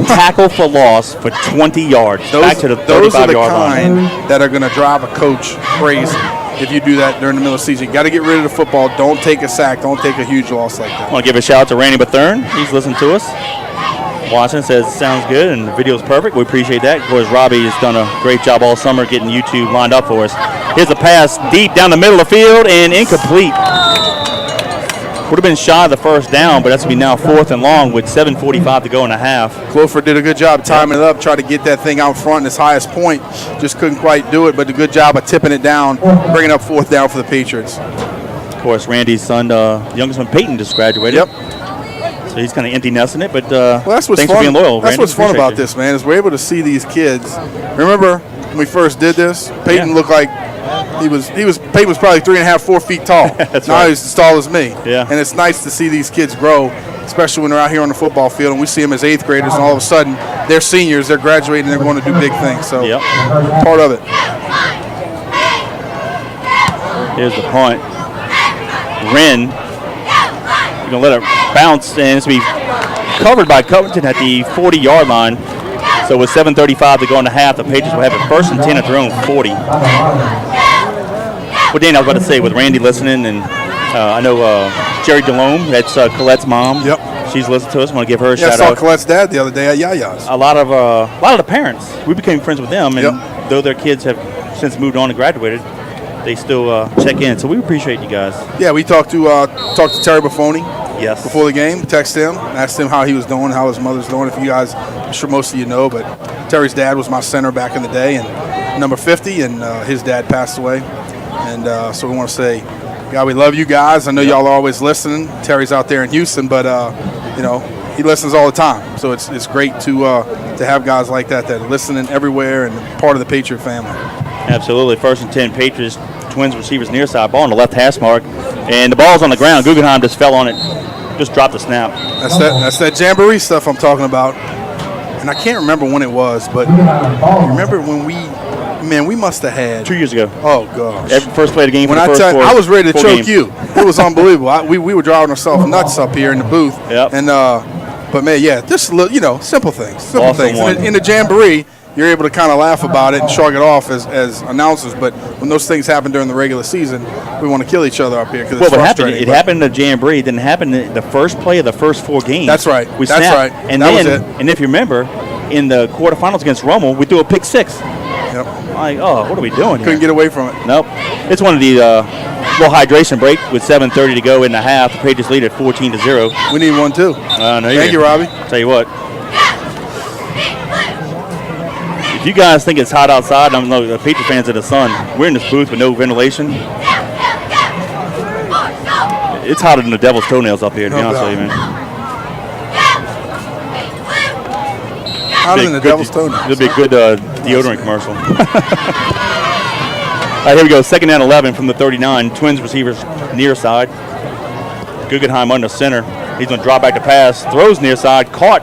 A: tackle for loss for 20 yards, back to the 35-yard line.
B: Those are the kind that are going to drive a coach crazy if you do that during the middle of the season. You got to get rid of the football. Don't take a sack. Don't take a huge loss like that.
A: I want to give a shout out to Randy Bethurn. He's listening to us. Watson says sounds good and the video's perfect. We appreciate that. Of course, Robbie has done a great job all summer getting YouTube lined up for us. Here's a pass deep down the middle of the field and incomplete. Would have been shy of the first down, but that's going to be now 4th and long with 7:45 to go in the half.
B: Clofer did a good job timing it up, tried to get that thing out front in his highest point. Just couldn't quite do it, but a good job of tipping it down, bringing up 4th down for the Patriots.
A: Of course, Randy's son, youngest one, Peyton, just graduated.
B: Yep.
A: So he's kind of empty nesting it, but
B: that's what's
A: thanks
B: fun.
A: for being loyal,
B: That's
A: Randy.
B: what's fun
A: Appreciate
B: about this, man, is we're able to see these kids. Remember when we first did this? Peyton looked like Peyton was probably 3.5, 4 feet tall.
A: That's
B: now
A: right.
B: he's as tall as me.
A: Yeah.
B: And it's nice to see these kids grow, especially when they're out here on the football field and we see them as 8th graders and all of a sudden they're seniors, they're graduating, they're going to do big things. So part of it.
A: Here's the punt. Wren, you're going to let it bounce, and it's going to be covered by Covington at the 40-yard line. So with 7:35 to go in the half, the Patriots will have it 1st and 10 at their own 40. Well, Dan, I was about to say, with Randy listening, and I know Jerry DeLome, that's Colette's mom.
B: Yep.
A: She's listened to us. I want to give her a
B: Yeah, I
A: shout
B: saw
A: out.
B: Colette's dad the other day at Yaya's.
A: A lot of the parents, we became friends with them, and though their kids have since moved on and graduated, they still check in. So we appreciate you guys.
B: Yeah, we talked to Terry Buffoni.
A: Yes.
B: Before the game, text him, asked him how he was doing, how his mother's doing. If you guys, I'm sure most of you know, but Terry's dad was my center back in the day, and number 50, and his dad passed away. And so we want to say, God, we love you guys. I know y'all are always listening. Terry's out there in Houston, but he listens all the time. So it's great to have guys like that are listening everywhere and part of the Patriot family.
A: Absolutely. 1st and 10 Patriots, Twins receivers near side, ball on the left hash mark, and the ball's on the ground. Guggenheim just fell on it, just dropped the snap.
B: That's that Jamboree stuff I'm talking about. And I can't remember when it was, but remember when we must have had
A: 2 years ago.
B: Oh gosh!
A: First play of the game.
B: When
A: for the first
B: I was ready to choke
A: games.
B: you. It was unbelievable. We were driving ourselves nuts up here in the booth.
A: Yep.
B: And but man, just simple things. Simple
A: Awesome
B: things.
A: one.
B: In the Jamboree, you're able to kind of laugh about it and shrug it off as announcers. But when those things happen during the regular season, we want to kill each other up here because it's frustrating.
A: It happened in the Jamboree. It didn't happen in the first play of the first 4 games.
B: That's right.
A: We
B: That's
A: snapped.
B: right.
A: And
B: that
A: then,
B: was it.
A: and if you remember, in the quarterfinals against Rommel, we threw a pick 6.
B: Yep.
A: Like, what are we doing
B: Couldn't
A: here?
B: get away from it.
A: Nope. It's one of the little hydration break with 7:30 to go in the half. The Patriots lead at 14-0.
B: We need one too. Thank you, Robbie.
A: Tell you what. If you guys think it's hot outside, I'm no the Patriot fans of the sun. We're in this booth with no ventilation. It's hotter than the devil's toenails up here, to be honest with you, man.
B: Hotter than the devil's toenails.
A: It'll be a good deodorant commercial. All right, here we go. 2nd and 11 from the 39. Twins receivers near side. Guggenheim under center. He's going to drop back to pass. Throws near side. Caught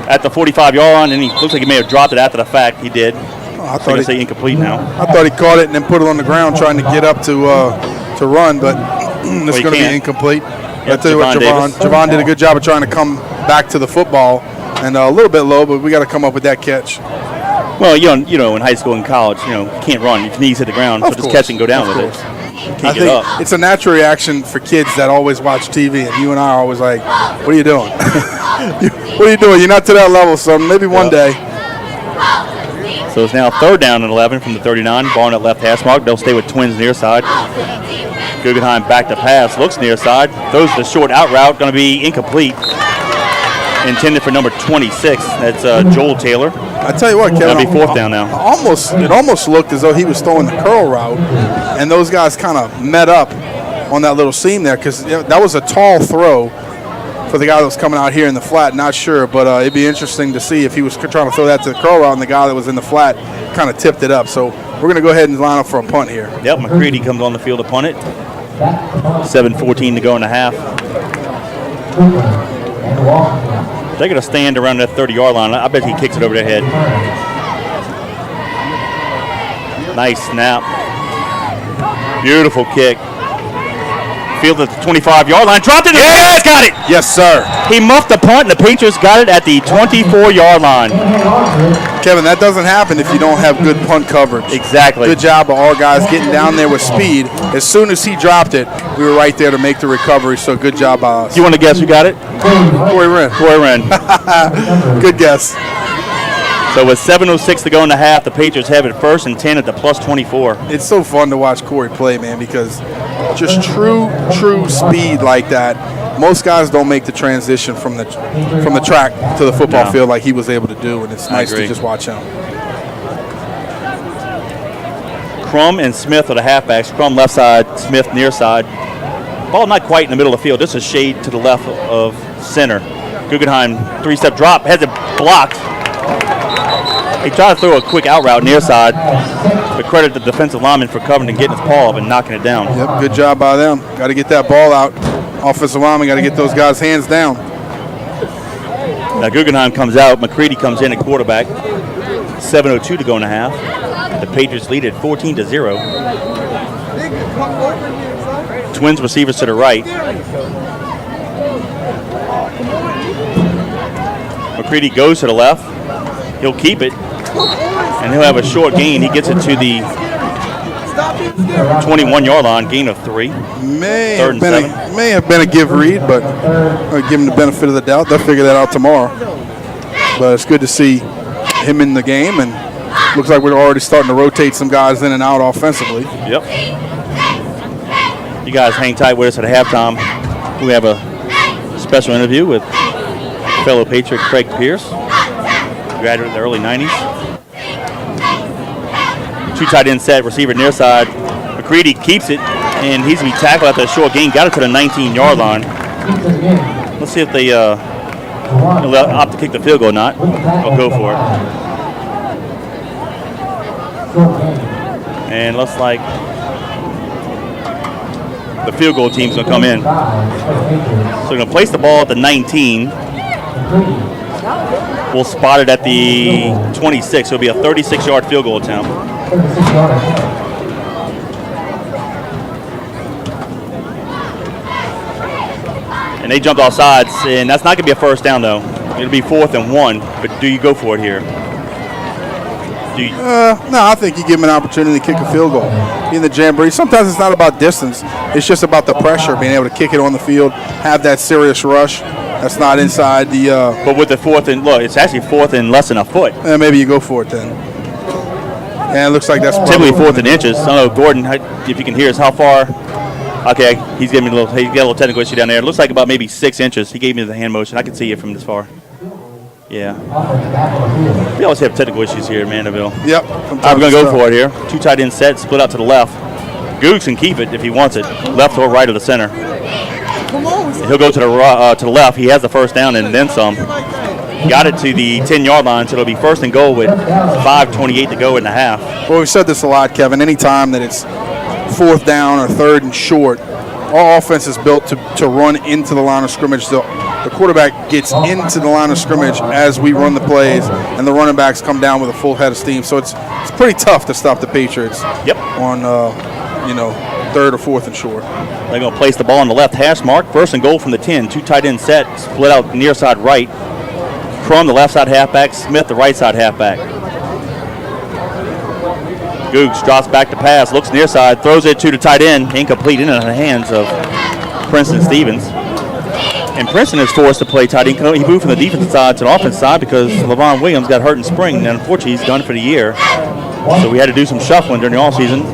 A: at the 45-yard line, and he looks like he may have dropped it after the fact. He did.
B: I
A: thought he'd say incomplete now.
B: I thought he caught it and then put it on the ground trying to get up to run, but it's going to be incomplete. I tell you what, Javon did a good job of trying to come back to the football, and a little bit low, but we got to come up with that catch.
A: Well, you know, in high school and college, you can't run. Your knees hit the ground, so just catch and go down with it.
B: I think it's a natural reaction for kids that always watch TV, and you and I are always like, what are you doing? What are you doing? You're not to that level, so maybe one day.
A: So it's now 3rd down and 11 from the 39. Ball on that left hash mark. They'll stay with Twins near side. Guggenheim back to pass. Looks near side. Throws the short out route. Going to be incomplete. Intended for number 26. That's Joel Taylor.
B: I tell you what, Kevin.
A: That'll be 4th down now.
B: It almost looked as though he was throwing the curl route, and those guys kind of met up on that little seam there because that was a tall throw for the guy that was coming out here in the flat. Not sure, but it'd be interesting to see if he was trying to throw that to the curl route and the guy that was in the flat kind of tipped it up. So we're going to go ahead and line up for a punt here.
A: Yep, McCready comes on the field to punt it. 7:14 to go in the half. They're going to stand around that 30-yard line. I bet he kicks it over their head. Nice snap. Beautiful kick. Field at the 25-yard line. Dropped it. Yes, got it.
B: Yes, sir.
A: He muffed the punt, and the Patriots got it at the 24-yard line.
B: Kevin, that doesn't happen if you don't have good punt coverage.
A: Exactly.
B: Good job of all guys getting down there with speed. As soon as he dropped it, we were right there to make the recovery, so good job by us.
A: You want to guess who got it?
B: Corey Wren.
A: Corey Wren.
B: Good guess.
A: So with 7:06 to go in the half, the Patriots have it 1st and 10 at the plus 24.
B: It's so fun to watch Corey play, man, because just true speed like that. Most guys don't make the transition from the track to the football field like he was able to do, and it's nice to just watch him.
A: Crum and Smith are the halfbacks. Crum left side, Smith near side. Ball not quite in the middle of the field, just a shade to the left of center. Guggenheim 3-step drop, has it blocked. He tried to throw a quick out route near side, but credit the defensive lineman for Covington getting his paw up and knocking it down.
B: Yep, good job by them. Got to get that ball out. Offensive lineman got to get those guys' hands down.
A: Now Guggenheim comes out, McCready comes in at quarterback. 7:02 to go in the half. The Patriots lead at 14-0. Twins receivers to the right. McCready goes to the left. He'll keep it, and he'll have a short gain. He gets it to the 21-yard line, gain of 3.
B: May
A: 3rd and 7.
B: May have been a give read, but I'll give him the benefit of the doubt. They'll figure that out tomorrow. But it's good to see him in the game, and looks like we're already starting to rotate some guys in and out offensively.
A: Yep. You guys hang tight with us at halftime. We have a special interview with fellow Patriot Craig Pierce, graduate in the early 90s. 2 tight end set, receiver near side. McCready keeps it, and he's going to be tackled after a short gain. Got it to the 19-yard line. Let's see if they opt to kick the field goal or not. I'll go for it. And looks like the field goal team's going to come in. So they're going to place the ball at the 19. We'll spot it at the 26. So it'll be a 36-yard field goal attempt. And they jumped off sides, and that's not going to be a first down, though. It'll be 4th and 1, but do you go for it here?
B: No, I think you give him an opportunity to kick a field goal. In the Jamboree, sometimes it's not about distance. It's just about the pressure, being able to kick it on the field, have that serious rush. That's not inside the.
A: But with the 4th and look, it's actually 4th and less than a foot.
B: Maybe you go for it then. And it looks like that's
A: typically 4th in inches. I don't know, Gordon, if you can hear us, how far? Okay, he's giving me he got a little technical issue down there. It looks like about maybe 6 inches. He gave me the hand motion. I can see it from this far. Yeah. We always have technical issues here in Mandeville.
B: Yep.
A: I'm going to go for it here. 2 tight end set, split out to the left. Googs can keep it if he wants it, left or right of the center. And he'll go to the left. He has the first down and then some. Got it to the 10-yard line, so it'll be 1st and goal with 5:28 to go in the half.
B: Well, we've said this a lot, Kevin. Any time that it's 4th down or 3rd and short, our offense is built to run into the line of scrimmage. The quarterback gets into the line of scrimmage as we run the plays, and the running backs come down with a full head of steam. So it's pretty tough to stop the Patriots.
A: Yep.
B: On 3rd or 4th and short.
A: They're going to place the ball on the left hash mark. 1st and goal from the 10. 2 tight end set, split out near side right. Crum, the left side halfback. Smith, the right side halfback. Googs drops back to pass, looks near side, throws it to the tight end, incomplete, into the hands of Princeton Stevens. And Princeton is forced to play tight end. He moved from the defensive side to the offensive side because LaVon Williams got hurt in spring, and unfortunately he's done for the year. So we had to do some shuffling during the offseason.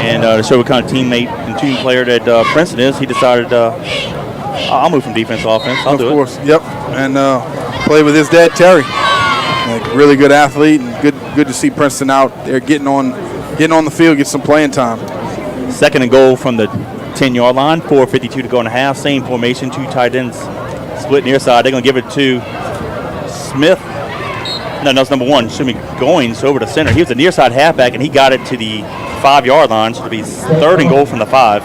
A: And to show what kind of teammate and team player that Princeton is, he decided, I'll move from defense to offense. I'll do it. Of course,
B: yep. And play with his dad, Terry. Like, really good athlete, and good to see Princeton out there getting on the field, get some playing time.
A: 2nd and goal from the 10-yard line, 4:52 to go in the half. Same formation, 2 tight ends split near side. They're going to give it to Smith. No, that's number 1. Should be Goins over to center. He was a near side halfback, and he got it to the 5-yard line. So it'll be 3rd and goal from the 5.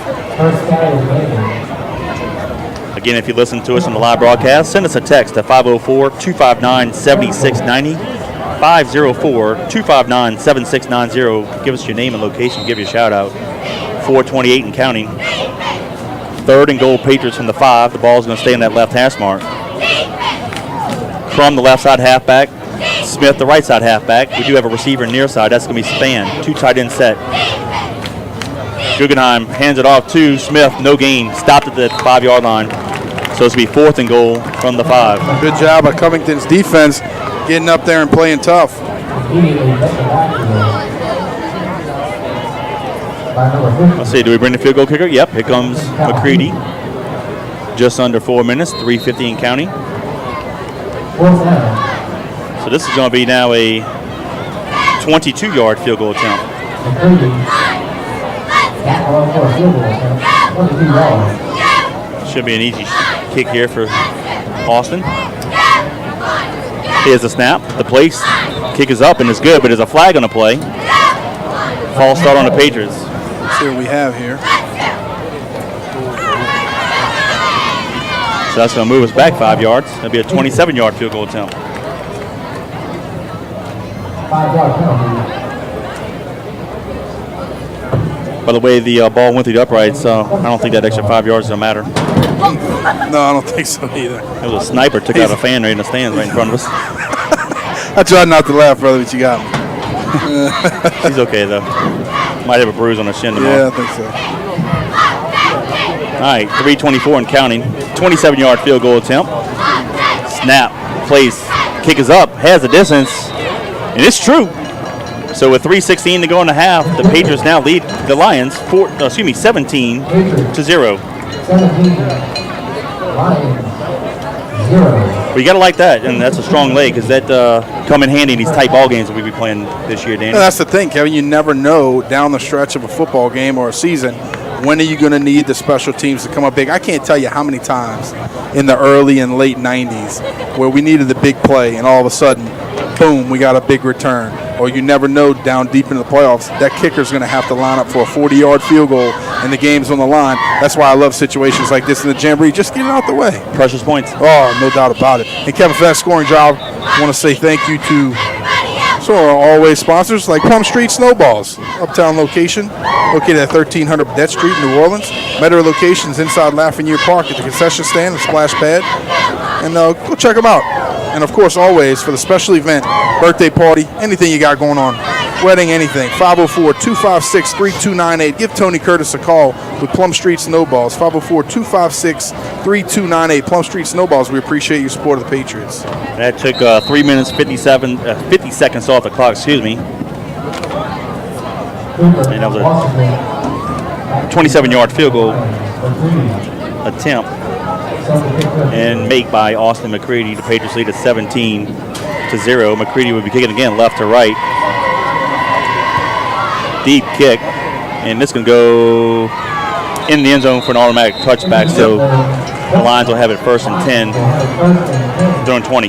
A: Again, if you listen to us on the live broadcast, send us a text at 504-259-7690. 504-259-7690. Give us your name and location. Give you a shout out. 428 and counting. 3rd and goal, Patriots from the 5. The ball's going to stay in that left hash mark. Crum, the left side halfback. Smith, the right side halfback. We do have a receiver near side. That's going to be Span. 2 tight end set. Guggenheim hands it off to Smith. No gain. Stopped at the 5-yard line. So it's going to be 4th and goal from the 5.
B: Good job by Covington's defense getting up there and playing tough.
A: Let's see, do we bring the field goal kicker? Yep, here comes McCready. Just under 4 minutes, 3:50 and counting. So this is going to be now a 22-yard field goal attempt. Should be an easy kick here for Austin. Here's the snap. The place kick is up and it's good, but there's a flag on the play. False start on the Patriots.
B: Let's see what we have here.
A: So that's going to move us back 5 yards. That'll be a 27-yard field goal attempt.
B: 5-yard penalty.
A: By the way, the ball went through the uprights, so I don't think that extra 5 yards is going to matter.
B: No, I don't think so either.
A: It was a sniper, took out a fan right in the stands right in front of us.
B: I tried not to laugh, brother, but you got me.
A: He's okay, though. Might have a bruise on his shin tomorrow.
B: Yeah, I think so.
A: All right, 3:24 and counting. 27-yard field goal attempt. Snap, place, kick is up, has the distance, and it's true. So with 3:16 to go in the half, the Patriots now lead the Lions 17-0.
C: 17, Lions, 0.
A: But you got to like that, and that's a strong leg because that come in handy in these tight ball games that we'll be playing this year, Danny.
B: And that's the thing, Kevin. You never know down the stretch of a football game or a season when are you going to need the special teams to come up big. I can't tell you how many times in the early and late 90s where we needed the big play, and all of a sudden, boom, we got a big return. Or you never know down deep into the playoffs, that kicker's going to have to line up for a 40-yard field goal and the game's on the line. That's why I love situations like this in the Jamboree. Just get it out the way.
A: Precious points.
B: Oh, no doubt about it. And Kevin, for that scoring job, I want to say thank you to some of our always sponsors like Plum Street Snowballs, uptown location, located at 1300 Badette Street in New Orleans. Metro locations inside Lafayette Park at the concession stand, the splash pad. And go check them out. And, of course, always for the special event, birthday party, anything you got going on, wedding, anything, 504-256-3298. Give Tony Curtis a call with Plum Street Snowballs, 504-256-3298. Plum Street Snowballs, we appreciate your support of the Patriots.
A: That took 3 minutes, 50 seconds off the clock, excuse me. And that was a 27-yard field goal attempt. And made by Austin McCready. The Patriots lead at 17-0. McCready would be kicking again left to right. Deep kick. And this can go in the end zone for an automatic touchback. So the Lions will have it 1st and 10. Throwing 20.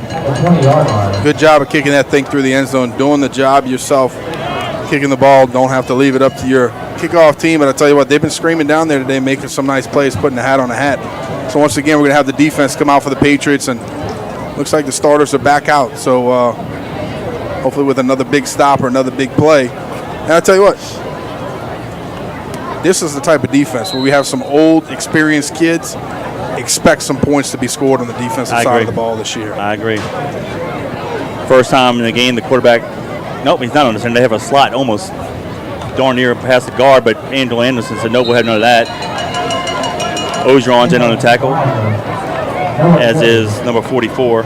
B: Good job of kicking that thing through the end zone. Doing the job yourself. Kicking the ball. Don't have to leave it up to your kickoff team. But I tell you what, they've been screaming down there today, making some nice plays, putting the hat on the hat. So once again, we're going to have the defense come out for the Patriots, and looks like the starters are back out. So hopefully with another big stop or another big play. And I tell you what, this is the type of defense where we have some old, experienced kids. Expect some points to be scored on the defensive side of the ball this year.
A: I agree. First time in the game, the quarterback, nope, he's not on the center. They have a slot almost darn near past the guard, but Angel Anderson said, nope, we'll have none of that. Ogeron's in on the tackle, as is number 44.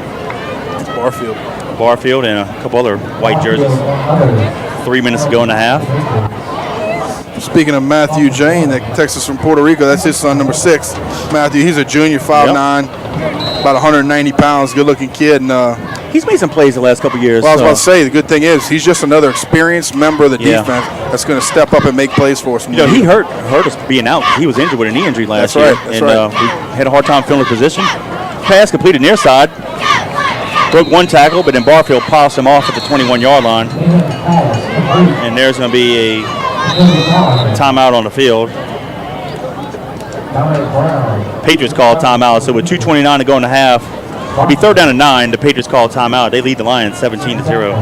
A: Barfield and a couple other white jerseys. 3 minutes to go in the half.
B: Speaking of Matthew Jane, that Texas from Puerto Rico, that's his son, number 6. Matthew, he's a junior, 5'9", about 190 pounds, good-looking kid. And
A: he's made some plays the last couple of years.
B: Well, I was about to say, the good thing is he's just another experienced member of the defense that's going to step up and make plays for us.
A: You know, he hurt us being out. He was injured with a knee injury last year.
B: That's
A: right. We had a hard time filling his position. Pass completed near side. Broke one tackle, but then Barfield polished him off at the 21-yard line. And there's going to be a timeout on the field. Patriots call timeout. So with 2:29 to go in the half, it'll be 3rd down and 9. The Patriots call timeout. They lead the Lions 17-0.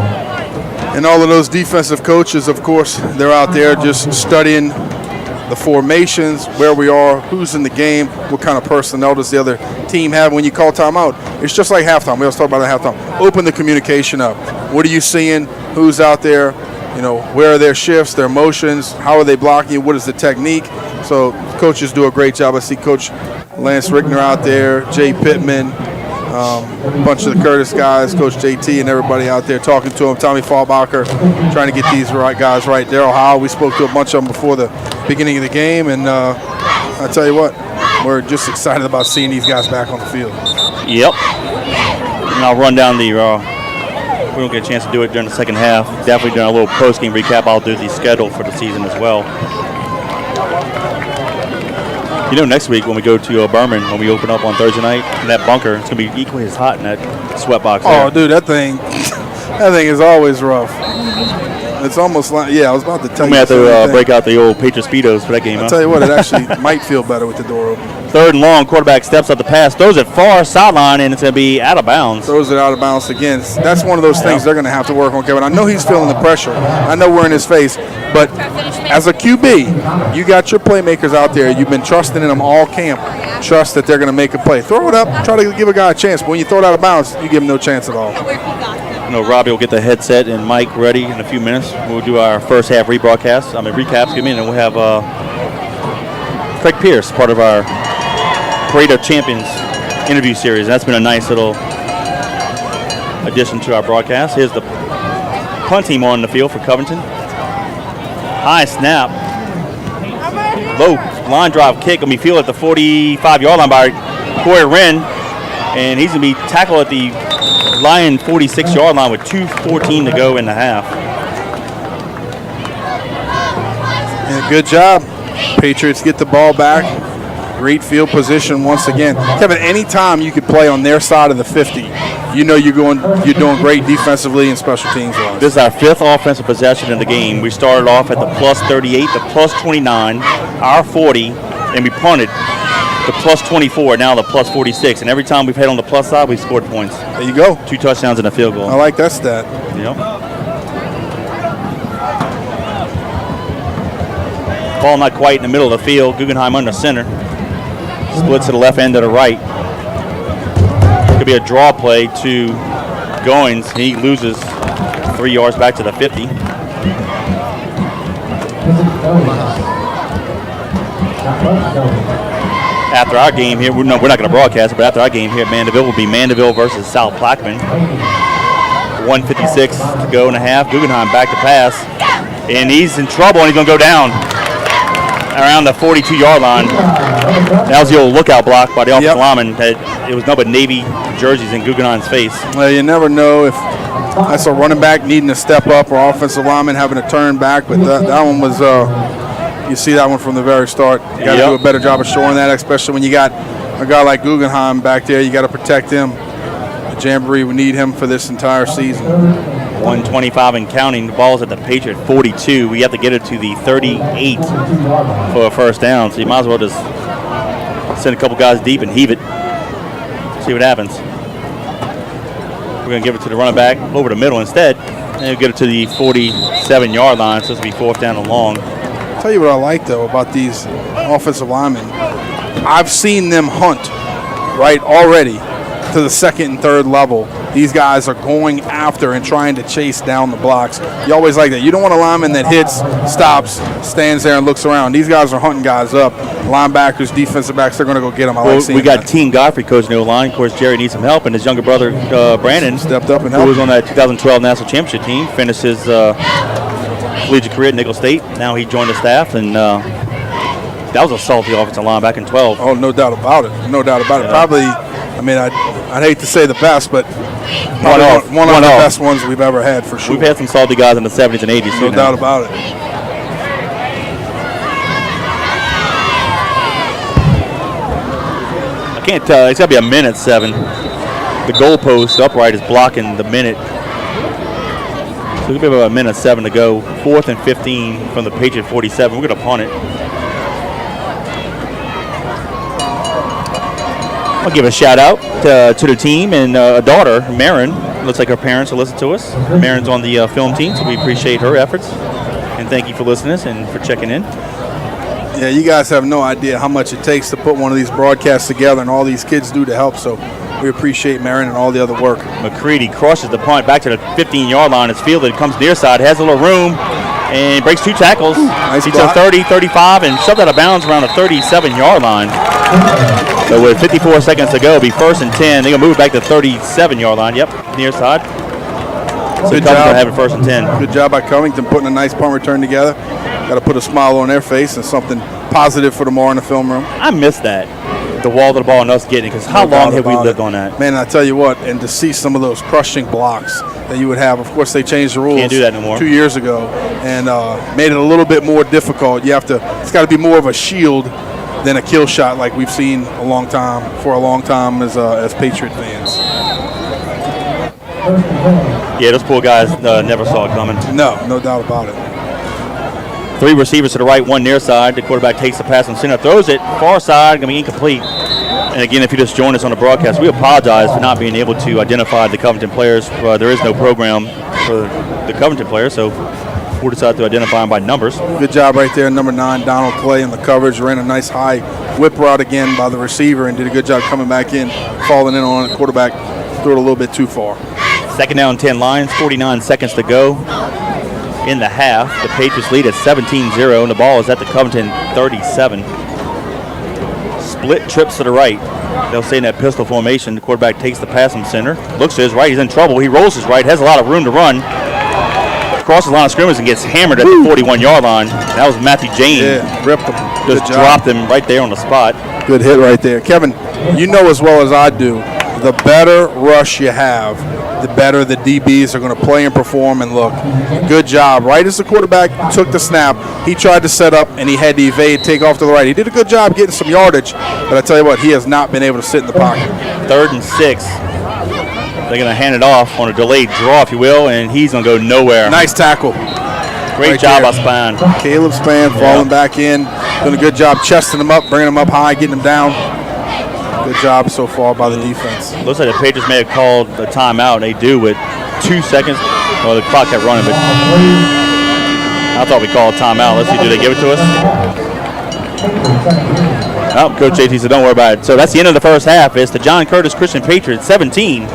B: And all of those defensive coaches, of course, they're out there just studying the formations, where we are, who's in the game, what kind of personnel does the other team have when you call timeout. It's just like halftime. We always talk about it at halftime. Open the communication up. What are you seeing? Who's out there? Where are their shifts, their motions? How are they blocking? What is the technique? So coaches do a great job. I see Coach Lance Rickner out there, Jay Pittman, a bunch of the Curtis guys, Coach JT and everybody out there talking to him. Tommy Fallbacher trying to get these guys right. Daryl Howell, we spoke to a bunch of them before the beginning of the game. And I tell you what, we're just excited about seeing these guys back on the field.
A: Yep. And I'll run down the we don't get a chance to do it during the second half. Definitely during a little post-game recap, I'll do the schedule for the season as well. Next week when we go to Berman, when we open up on Thursday night, in that bunker, it's going to be equally as hot in that sweat box there.
B: Oh, dude, that thing is always rough. It's almost like, I was about to tell you.
A: We have to break out the old Patriot Speedos for that game.
B: I'll tell you what, it actually might feel better with the door open.
A: 3rd and long, quarterback steps up the pass, throws it far sideline, and it's going to be out of bounds.
B: Throws it out of bounds again. That's one of those things they're going to have to work on, Kevin. I know he's feeling the pressure. I know we're in his face. But as a QB, you got your playmakers out there. You've been trusting in them all camp. Trust that they're going to make a play. Throw it up. Try to give a guy a chance. But when you throw it out of bounds, you give him no chance at all.
A: Robbie will get the headset and mic ready in a few minutes. We'll do our first half recaps, and we'll have Craig Pierce, part of our Parade of Champions interview series. That's been a nice little addition to our broadcast. Here's the punt team on the field for Covington. High snap. Low line drive kick going to be fielded at the 45-yard line by Corey Wren, and he's going to be tackled at the Lion 46-yard line with 2:14 to go in the half.
B: And good job. Patriots get the ball back. Great field position once again. Kevin, anytime you could play on their side of the 50, you're doing great defensively and special teams wise.
A: This is our 5th offensive possession in the game. We started off at the plus 38, the plus 29, our 40, and we punted the plus 24, now the plus 46. And every time we've hit on the plus side, we've scored points.
B: There you go.
A: 2 touchdowns and a field goal.
B: I like that stat.
A: Yep. Ball not quite in the middle of the field. Guggenheim under center. Splits to the left end to the right. Could be a draw play to Goins. He loses 3 yards back to the 50. After our game here, we're not going to broadcast it, but after our game here at Mandeville will be Mandeville versus South Plaquemine. 1:56 to go in the half. Guggenheim back to pass, and he's in trouble, and he's going to go down around the 42-yard line. That was the old lookout block by the offensive lineman. It was nothing but Navy jerseys in Guggenheim's face.
B: Well, you never know if that's a running back needing to step up or offensive lineman having to turn back, but that one was you see that one from the very start. You got to do a better job of showing that, especially when you got a guy like Guggenheim back there. You got to protect him. The Jamboree would need him for this entire season.
A: 1:25 and counting. The ball's at the Patriot 42. We have to get it to the 38 for a first down. So you might as well just send a couple guys deep and heave it. See what happens. We're going to give it to the running back over the middle instead. And we'll get it to the 47-yard line. So this will be 4th down and long.
B: I'll tell you what I like, though, about these offensive linemen. I've seen them hunt, right, already to the 2nd and 3rd level. These guys are going after and trying to chase down the blocks. You always like that. You don't want a lineman that hits, stops, stands there and looks around. These guys are hunting guys up. Linebackers, defensive backs, they're going to go get them.
A: We got Team Godfrey coaching the line. Of course, Jerry needs some help, and his younger brother, Brandon,
B: stepped up and helped.
A: Who was on that 2012 National Championship team, finished his collegiate career at Nicholls State. Now he joined the staff, and that was a salty offensive line back in 12.
B: Oh, no doubt about it. No doubt about it. Probably, I mean, I'd hate to say the best, but one of the best ones we've ever had for sure.
A: We've had some salty guys in the 70s and 80s.
B: No doubt about it.
A: I can't tell. It's got to be a minute 7. The goalpost upright is blocking the minute. So it'll be about a minute 7 to go. 4th and 15 from the Patriot 47. We're going to punt it. I'll give a shout out to the team and a daughter, Marin. Looks like her parents will listen to us. Marin's on the film team, so we appreciate her efforts. And thank you for listening and for checking in.
B: Yeah, you guys have no idea how much it takes to put one of these broadcasts together, and all these kids do to help. So we appreciate Marion and all the other work.
A: McCready crushes the punt back to the 15-yard line. It's fielded. It comes near side, has a little room, and breaks 2 tackles.
B: Nice
A: He's
B: block.
A: a 30, 35, and shoved out of bounds around the 37-yard line. So with 54 seconds to go, it'll be 1st and 10. They're going to move it back to the 37-yard line. Yep, near side. So
B: Good
A: Covington
B: job.
A: have it 1st and 10.
B: Good job by Covington putting a nice punt return together. Got to put a smile on their face and something positive for tomorrow in the film room.
A: I miss that, the wall to the ball and us getting it, because how long have we lived on that?
B: Man, I tell you what, and to see some of those crushing blocks that you would have. Of course, they changed the rules.
A: Can't do that no more.
B: 2 years ago, and made it a little bit more difficult. It's got to be more of a shield than a kill shot like we've seen for a long time as Patriot fans.
A: Yeah, those poor guys never saw it coming.
B: No doubt about it.
A: 3 receivers to the right, 1 near side. The quarterback takes the pass and center, throws it far side, going to be incomplete. And again, if you just joined us on the broadcast, we apologize for not being able to identify the Covington players. There is no program for the Covington players, so we'll decide to identify them by numbers.
B: Good job right there, number 9, Donald Clay, in the coverage. Ran a nice high whip route again by the receiver and did a good job coming back in, falling in on the quarterback. Threw it a little bit too far.
A: 2nd down, 10 Lions, 49 seconds to go in the half. The Patriots lead at 17-0, and the ball is at the Covington 37. Split trips to the right. They'll stay in that pistol formation. The quarterback takes the pass from center. Looks to his right. He's in trouble. He rolls his right. Has a lot of room to run. Crosses the line of scrimmage and gets hammered at the 41-yard line. That was Matthew James.
B: Yeah, ripped him.
A: Just dropped him right there on the spot.
B: Good hit right there. Kevin, you know as well as I do, the better rush you have, the better the DBs are going to play and perform and look. Good job. Right as the quarterback took the snap, he tried to set up and he had to evade, take off to the right. He did a good job getting some yardage, but I tell you what, he has not been able to sit in the pocket.
A: 3rd and 6. They're going to hand it off on a delayed draw, if you will, and he's going to go nowhere.
B: Nice tackle.
A: Great
B: right
A: job
B: there.
A: by Spine.
B: Caleb Spann falling back in, doing a good job chesting him up, bringing him up high, getting him down. Good job so far by the defense.
A: Looks like the Patriots may have called a timeout. They do with 2 seconds. Well, the clock kept running, but I thought we called a timeout. Let's see, do they give it to us? Oh, Coach JT said don't worry about it. So that's the end of the first half. It's the John Curtis Christian Patriots 17,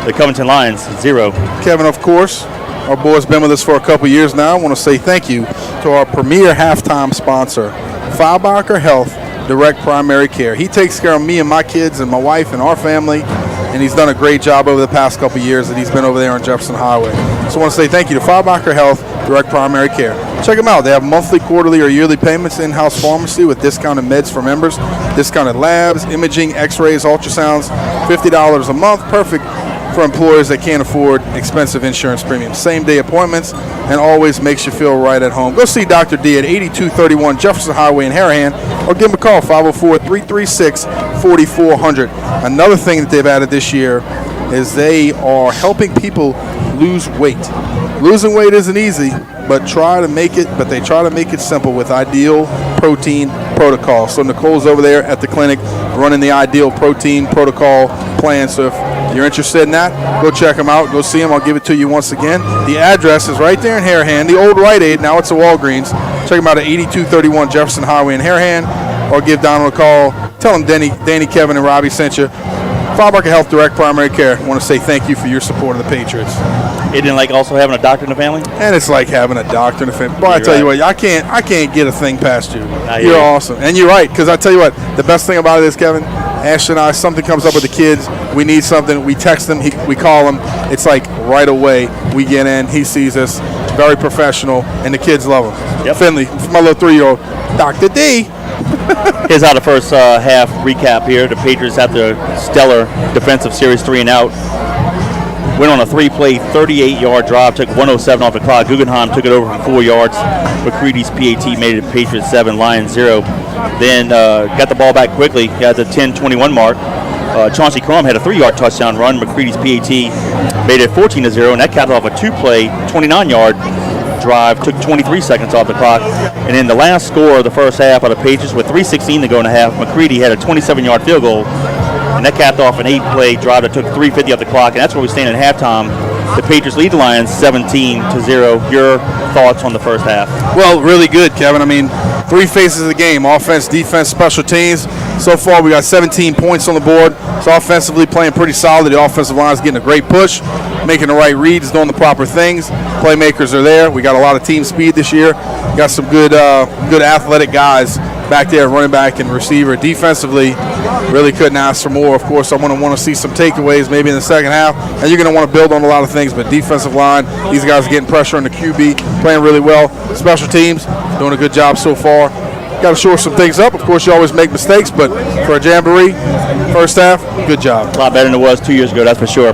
A: the Covington Lions 0.
B: Kevin, of course, our boy's been with us for a couple years now. I want to say thank you to our premier halftime sponsor, Fabacher Health Direct Primary Care. He takes care of me and my kids and my wife and our family, and he's done a great job over the past couple years that he's been over there on Jefferson Highway. So I want to say thank you to Fabacher Health Direct Primary Care. Check them out. They have monthly, quarterly, or yearly payments, in-house pharmacy with discounted meds for members, discounted labs, imaging, x-rays, ultrasounds, $50 a month. Perfect for employers that can't afford expensive insurance premiums. Same-day appointments, and always makes you feel right at home. Go see Dr. D at 8231 Jefferson Highway in Harahan, or give him a call, 504-336-4400. Another thing that they've added this year is they are helping people lose weight. Losing weight isn't easy, but they try to make it simple with Ideal Protein Protocol. So Nicole's over there at the clinic running the Ideal Protein Protocol plan. So if you're interested in that, go check them out. Go see them. I'll give it to you once again. The address is right there in Harahan, the old Rite Aid. Now it's a Walgreens. Check them out at 8231 Jefferson Highway in Harahan, or give Donald a call. Tell them Danny, Kevin, and Robbie sent you. Fabacher Health Direct Primary Care. I want to say thank you for your support of the Patriots.
A: Isn't it like also having a doctor in the family?
B: And it's like having a doctor in the family. Boy, I tell you what, I can't get a thing past you.
A: You're
B: You're awesome. And you're right, because I tell you what, the best thing about it is, Kevin, Ash and I, something comes up with the kids, we need something, we text them, we call him, it's like right away, we get in, he sees us, very professional, and the kids love him.
A: Yep.
B: Finley, my little 3-year-old, Dr. D.
A: Here's how the first half recap here. The Patriots, after a stellar defensive series 3 and out, went on a 3-play, 38-yard drive, took 107 off the clock. Guggenheim took it over for 4 yards. McCready's PAT made it Patriots 7, Lions 0. Then got the ball back quickly at the 10-21 mark. Chauncey Crum had a 3-yard touchdown run. McCready's PAT made it 14-0, and that capped off a 2-play, 29-yard drive, took 23 seconds off the clock. And in the last score of the first half of the Patriots, with 3:16 to go in the half, McCready had a 27-yard field goal, and that capped off an 8-play drive that took 3:50 off the clock, and that's where we stand at halftime. The Patriots lead the Lions 17-0. Your thoughts on the first half?
B: Well, really good, Kevin. I mean, three phases of the game: offense, defense, special teams. So far, we got 17 points on the board. So offensively playing pretty solid. The offensive line is getting a great push, making the right reads, doing the proper things. Playmakers are there. We got a lot of team speed this year. Got some good athletic guys back there, running back and receiver. Defensively, really couldn't ask for more. Of course, I'm going to want to see some takeaways maybe in the second half, and you're going to want to build on a lot of things. But defensive line, these guys are getting pressure on the QB, playing really well. Special teams, doing a good job so far. Got to shore some things up. Of course, you always make mistakes, but for a Jamboree, first half, good job.
A: A lot better than it was 2 years ago, that's for sure.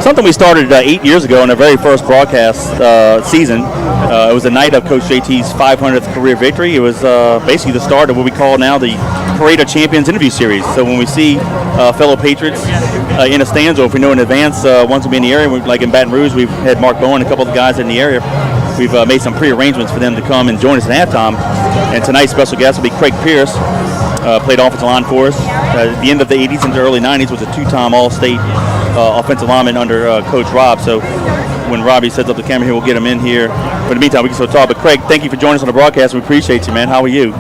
A: Something we started 8 years ago in our very first broadcast season. It was the night of Coach JT's 500th career victory. It was basically the start of what we call now the Parade of Champions interview series. So when we see fellow Patriots in the stands, or if we know in advance, once we'll be in the area, like in Baton Rouge, we've had Mark Bowen, a couple of the guys in the area. We've made some pre-arrangements for them to come and join us at halftime. And tonight's special guest will be Craig Pierce. Played offensive line for us. At the end of the 80s into early 90s was a two-time All-State offensive lineman under Coach Rob. So when Robbie sets up the camera here, we'll get him in here. But in the meantime, we can still talk. But Craig, thank you for joining us on the broadcast. We appreciate you, man. How are you?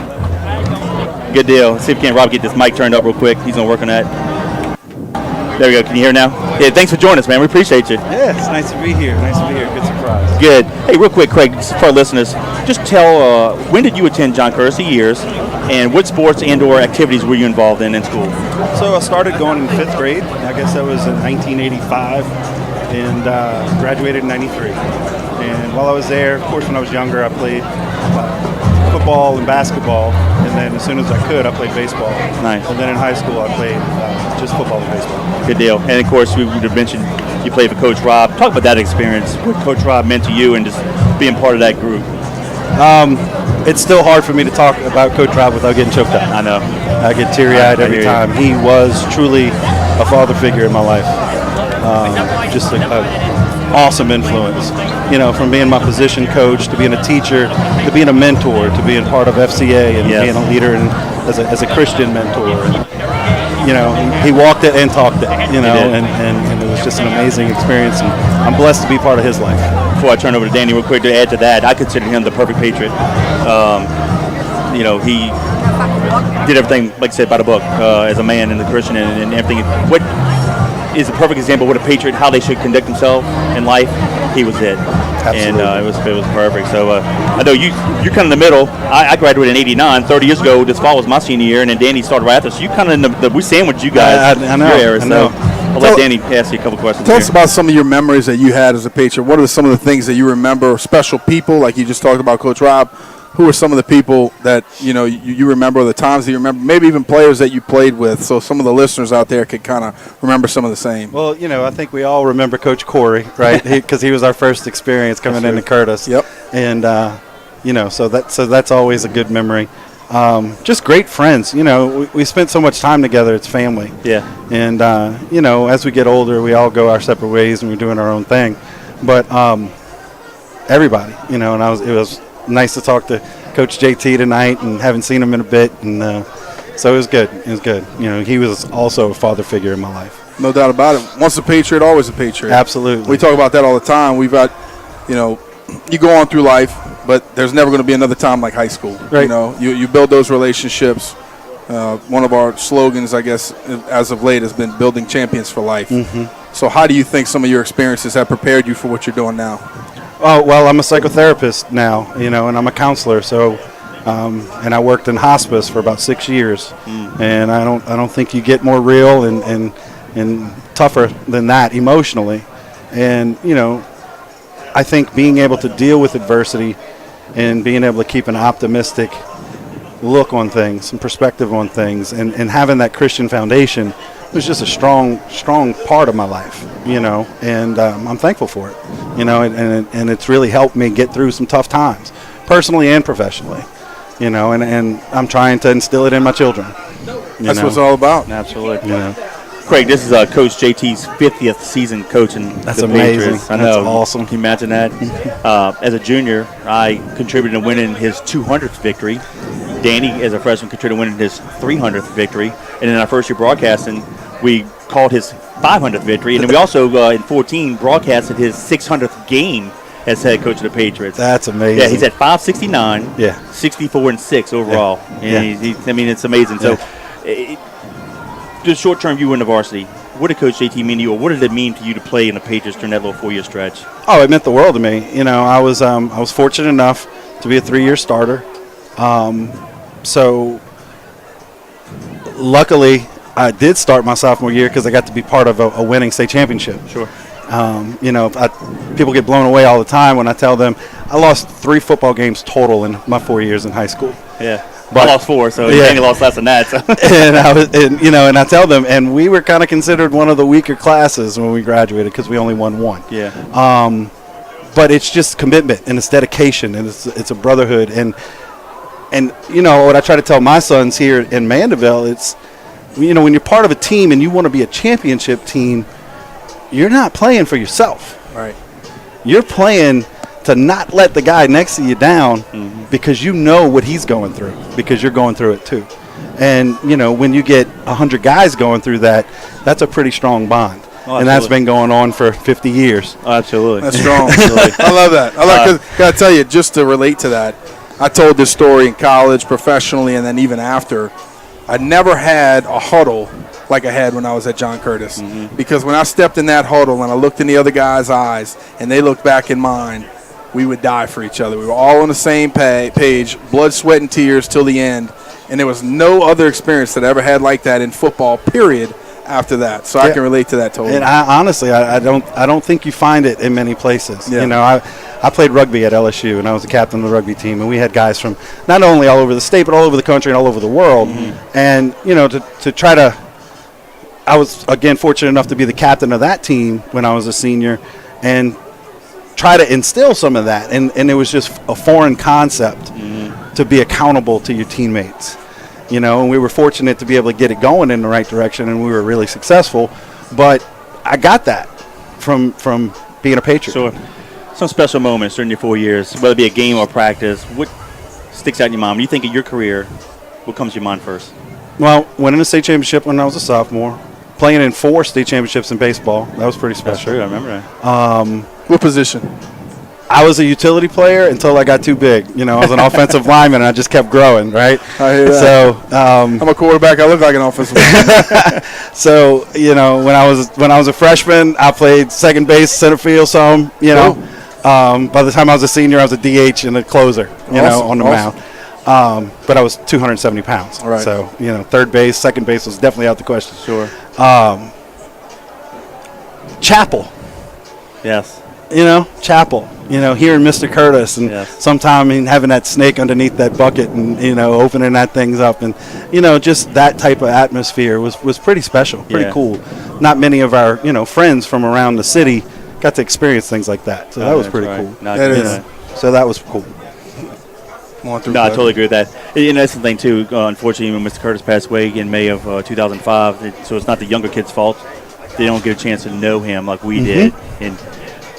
A: Good deal. Let's see if we can Rob get this mic turned up real quick. He's going to work on that. There we go. Can you hear now? Yeah, thanks for joining us, man. We appreciate you.
D: Yeah, it's nice to be here. Nice to be here. Good surprise.
A: Good. Hey, real quick, Craig, for our listeners, just tell, when did you attend John Curtis, the years, and what sports and/or activities were you involved in school?
D: So I started going in 5th grade. I guess that was in 1985, and graduated in 93. And while I was there, of course, when I was younger, I played football and basketball, and then as soon as I could, I played baseball.
A: Nice.
D: And then in high school, I played just football and baseball.
A: Good deal. And, of course, we would have mentioned you played for Coach Rob. Talk about that experience, what Coach Rob meant to you and just being part of that group.
D: It's still hard for me to talk about Coach Rob without getting choked up.
A: I know.
D: I get teary-eyed every time. He was truly a father figure in my life. Just an awesome influence. You know, from being my position coach to being a teacher to being a mentor to being part of FCA and being a leader and as a Christian mentor. And, you know, he walked it and talked it, you know, and it was just an amazing experience. And I'm blessed to be part of his life.
A: Before I turn over to Danny real quick to add to that, I consider him the perfect Patriot. You know, he did everything, like I said, by the book as a man and a Christian and everything. What is a perfect example of what a Patriot, how they should conduct themselves in life. He was it.
D: Absolutely.
A: And it was perfect. So I know you're kind of in the middle. I graduated in 89. 30 years ago, this fall was my senior year, and then Danny started right after. So you kind of in the we sandwiched you guys.
D: I know.
A: Your era,
D: I know.
A: So I'll let Danny ask you a couple questions.
B: Tell
A: here.
B: us about some of your memories that you had as a Patriot. What are some of the things that you remember? Special people, like you just talked about, Coach Rob. Who are some of the people that you remember, the times that you remember, maybe even players that you played with, so some of the listeners out there could kind of remember some of the same?
D: Well, you know, I think we all remember Coach Corey, right? Because he was our first experience coming into Curtis.
B: Yep.
D: And you know, so that's always a good memory. Just great friends. You know, we spent so much time together. It's family.
A: Yeah.
D: And you know, as we get older, we all go our separate ways and we're doing our own thing. But everybody, you know, and it was nice to talk to Coach JT tonight and haven't seen him in a bit, and so it was good. It was good. You know, he was also a father figure in my life.
B: No doubt about it. Once a Patriot, always a Patriot.
D: Absolutely.
B: We talk about that all the time. We've got, you know, you go on through life, but there's never going to be another time like high school.
D: Right.
B: You know, you build those relationships. One of our slogans, I guess, as of late has been building champions for life. Mm-hmm. So how do you think some of your experiences have prepared you for what you're doing now?
D: Oh, well, I'm a psychotherapist now, you know, and I'm a counselor. So, and I worked in hospice for about 6 years, and I don't think you get more real and tougher than that emotionally. And you know, I think being able to deal with adversity and being able to keep an optimistic look on things, some perspective on things, and having that Christian foundation was just a strong part of my life, you know, and I'm thankful for it, you know, and it's really helped me get through some tough times, personally and professionally, you know, and I'm trying to instill it in my children.
B: That's what it's all about.
A: Absolutely.
D: You know.
A: Craig, this is Coach JT's 50th season coaching
D: That's
A: the
D: amazing.
A: Patriots. I know.
D: That's awesome.
A: Can you imagine that? As a junior, I contributed to winning his 200th victory. Danny, as a freshman, contributed to winning his 300th victory. And in our first year broadcasting, we called his 500th victory. And then we also, in 14, broadcasted his 600th game as head coach of the Patriots.
D: That's amazing.
A: Yeah, he's at 569,
D: Yeah.
A: 64-6 overall.
D: Yeah.
A: And I mean, it's amazing. So, just short-term view in the varsity, what did Coach JT mean to you, or what did it mean to you to play in the Patriots during that little 4-year stretch?
D: Oh, it meant the world to me. You know, I was fortunate enough to be a 3-year starter. So, luckily, I did start my sophomore year because I got to be part of a winning state championship.
A: Sure.
D: You know, people get blown away all the time when I tell them I lost 3 football games total in my 4 years in high school.
A: Yeah.
D: But
A: I lost 4, so
D: yeah.
A: you lost less than that. So.
D: and I tell them, and we were kind of considered one of the weaker classes when we graduated because we only won 1.
A: Yeah.
D: But it's just commitment and it's dedication and it's a brotherhood and you know what I try to tell my sons here in Mandeville, it's, you know, when you're part of a team and you want to be a championship team, you're not playing for yourself.
B: Right.
D: You're playing to not let the guy next to you down because you know what he's going through because you're going through it too. And, you know, when you get 100 guys going through that, that's a pretty strong bond.
A: Oh,
D: and that's been going on for 50 years.
A: Oh, absolutely.
B: That's strong. I love that. Gotta tell you, just to relate to that, I told this story in college, professionally, and then even after. I never had a huddle like I had when I was at John Curtis. Because when I stepped in that huddle and I looked in the other guy's eyes and they looked back in mine, we would die for each other. We were all on the same page, blood, sweat, and tears till the end. And there was no other experience that I ever had like that in football, period, after that. So I can relate to that totally.
D: And honestly, I don't think you find it in many places.
B: Yeah.
D: You know, I played rugby at LSU, and I was the captain of the rugby team, and we had guys from not only all over the state, but all over the country and all over the world. And, you know, to try to – I was, again, fortunate enough to be the captain of that team when I was a senior and try to instill some of that. And it was just a foreign concept to be accountable to your teammates. You know, and we were fortunate to be able to get it going in the right direction, and we were really successful. But I got that from being a Patriot.
A: So, some special moments during your 4 years, whether it be a game or practice, what sticks out in your mind? When you think of your career, what comes to your mind first?
D: Well, winning a state championship when I was a sophomore, playing in 4 state championships in baseball. That was pretty special.
A: That's true. I remember that.
B: What position?
D: I was a utility player until I got too big. You know, I was an offensive lineman, and I just kept growing, right?
B: I hear that.
D: So
B: I'm a quarterback. I look like an offensive lineman.
D: So, you know, when I was a freshman, I played second base, center field, some. You know, by the time I was a senior, I was a DH and a closer. You know, on the mound. But I was 270 pounds.
B: Right.
D: So, you know, third base, second base was definitely out the question.
A: Sure.
D: Chapel.
A: Yes.
D: You know, Chapel. You know, hearing Mr. Curtis and sometime having that snake underneath that bucket and, you know, opening that things up. And, you know, just that type of atmosphere was pretty special, pretty cool. Not many of our, you know, friends from around the city got to experience things like that. So that was pretty cool.
B: That is.
D: So that was cool.
A: No, I totally agree with that. And that's the thing, too. Unfortunately, when Mr. Curtis passed away in May of 2005, so it's not the younger kids' fault. They don't get a chance to know him like we did. And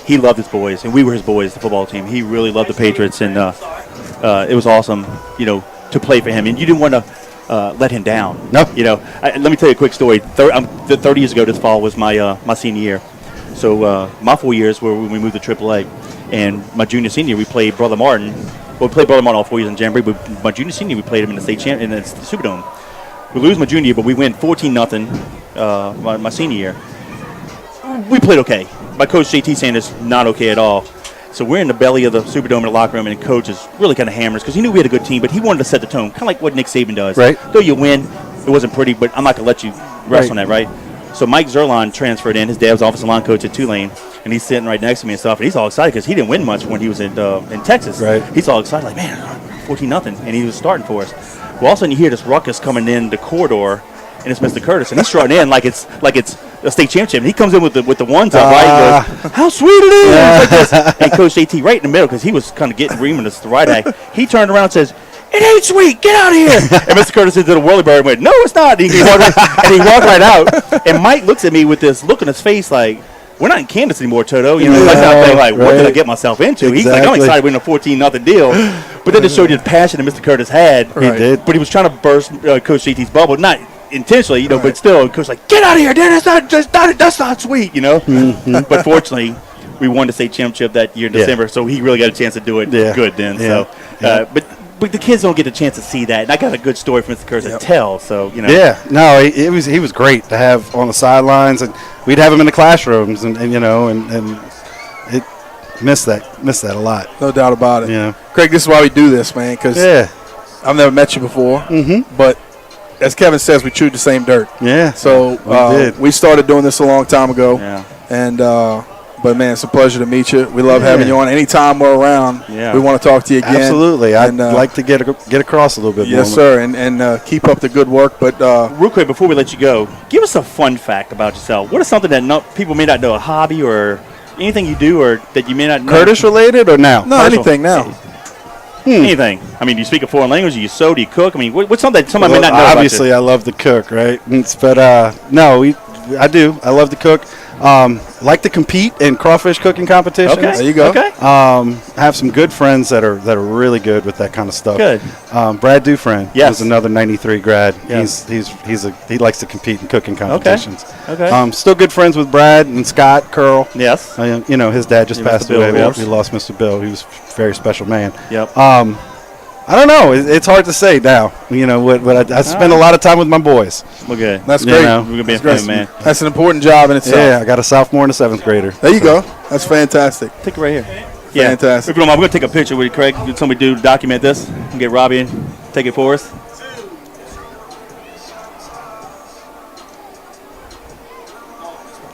A: he loved his boys, and we were his boys, the football team. He really loved the Patriots, and it was awesome, you know, to play for him. And you didn't want to let him down.
D: No.
A: You know, let me tell you a quick story. 30 years ago this fall was my senior year. So my 4 years were when we moved to AAA. And my junior, senior, we played Brother Martin. Well, we played Brother Martin all 4 years in Jamboree, but my junior, senior, we played him in the state in the Superdome. We lose my junior year, but we win 14-0 my senior year. We played okay. My coach, JT, saying it's not okay at all. So we're in the belly of the Superdome in the locker room, and the coach is really kind of hammering us because he knew we had a good team, but he wanted to set the tone, kind of like what Nick Saban does.
D: Right.
A: Though you win, it wasn't pretty, but I'm not going to let you rest on that, right? So Mike Zerline transferred in. His dad was offensive line coach at Tulane, and he's sitting right next to me and stuff, and he's all excited because he didn't win much when he was in Texas.
D: Right.
A: He's all excited, like, man, 14-0, and he was starting for us. Well, all of a sudden you hear this ruckus coming in the corridor, and it's Mr. Curtis, and he's strutting in like it's a state championship. And he comes in with the ones up, right? He goes, how sweet it is! Like this. And Coach JT right in the middle, because he was kind of getting reaming us the right act. He turned around and says, it ain't sweet, get out of here. And Mr. Curtis did a whirly bird and went, no, it's not. And he walked right out. And Mike looks at me with this look on his face like, we're not in Kansas anymore, Toto. You know, like, what did I get myself into?
D: Exactly.
A: He's like, I'm excited we're in a 14-0 deal. But then to show you the passion that Mr. Curtis had.
D: He did.
A: But he was trying to burst Coach JT's bubble. Not intentionally, but still, coach like, get out of here, Dad. That's not sweet, But fortunately, we won the state championship that year in December, so he really got a chance to do it good then.
D: Yeah.
A: So, but the kids don't get a chance to see that, and I got a good story from Mr. Kurtz to tell. So
D: Yeah, no, he was great to have on the sidelines, and we'd have him in the classrooms, and it missed that a lot.
B: No doubt about it.
D: Yeah,
B: Craig, this is why we do this, man, because I've never met you before, but as Kevin says, we chewed the same dirt.
D: Yeah.
B: So we started doing this a long time ago.
A: Yeah.
B: And but man, it's a pleasure to meet you. We love having you on. Anytime we're around, we want to talk to you again.
D: Absolutely. I'd like to get across a little bit more.
B: Yes, sir. And keep up the good work. But
A: real quick before we let you go, give us a fun fact about yourself. What is something that people may not know, a hobby or anything you do or that you may not know?
D: Curtis related or now?
B: No, anything now.
A: Anything. I mean, do you speak a foreign language? Do you sew? Do you cook? I mean, what's something that somebody may not know
D: obviously,
A: about
D: I love to cook, right? But no, I do. I love to cook. Like to compete in crawfish cooking competitions.
A: Okay.
B: There you go.
A: Okay.
D: I have some good friends that are really good with that kind of stuff.
A: Good.
D: Brad Dufresne
A: Yes.
D: is another 93 grad.
A: Yes.
D: He likes to compete in cooking competitions.
A: Okay.
D: Still good friends with Brad and Scott Curl.
A: Yes.
D: His dad just passed
A: Mr. Bill,
D: away.
A: yes.
D: We lost Mr. Bill. He was a very special man.
A: Yep.
D: I don't know. It's hard to say now. What I spend a lot of time with my boys.
A: Well, good.
B: That's great.
A: We're going to be a fan, man.
B: That's an important job in itself.
D: Yeah, I got a sophomore and a 7th grader.
B: There you go. That's fantastic.
A: Take it right here. Yeah.
B: Fantastic.
A: If you don't mind, I'm going to take a picture with you, Craig. Get somebody to document this and get Robbie in. Take it for us.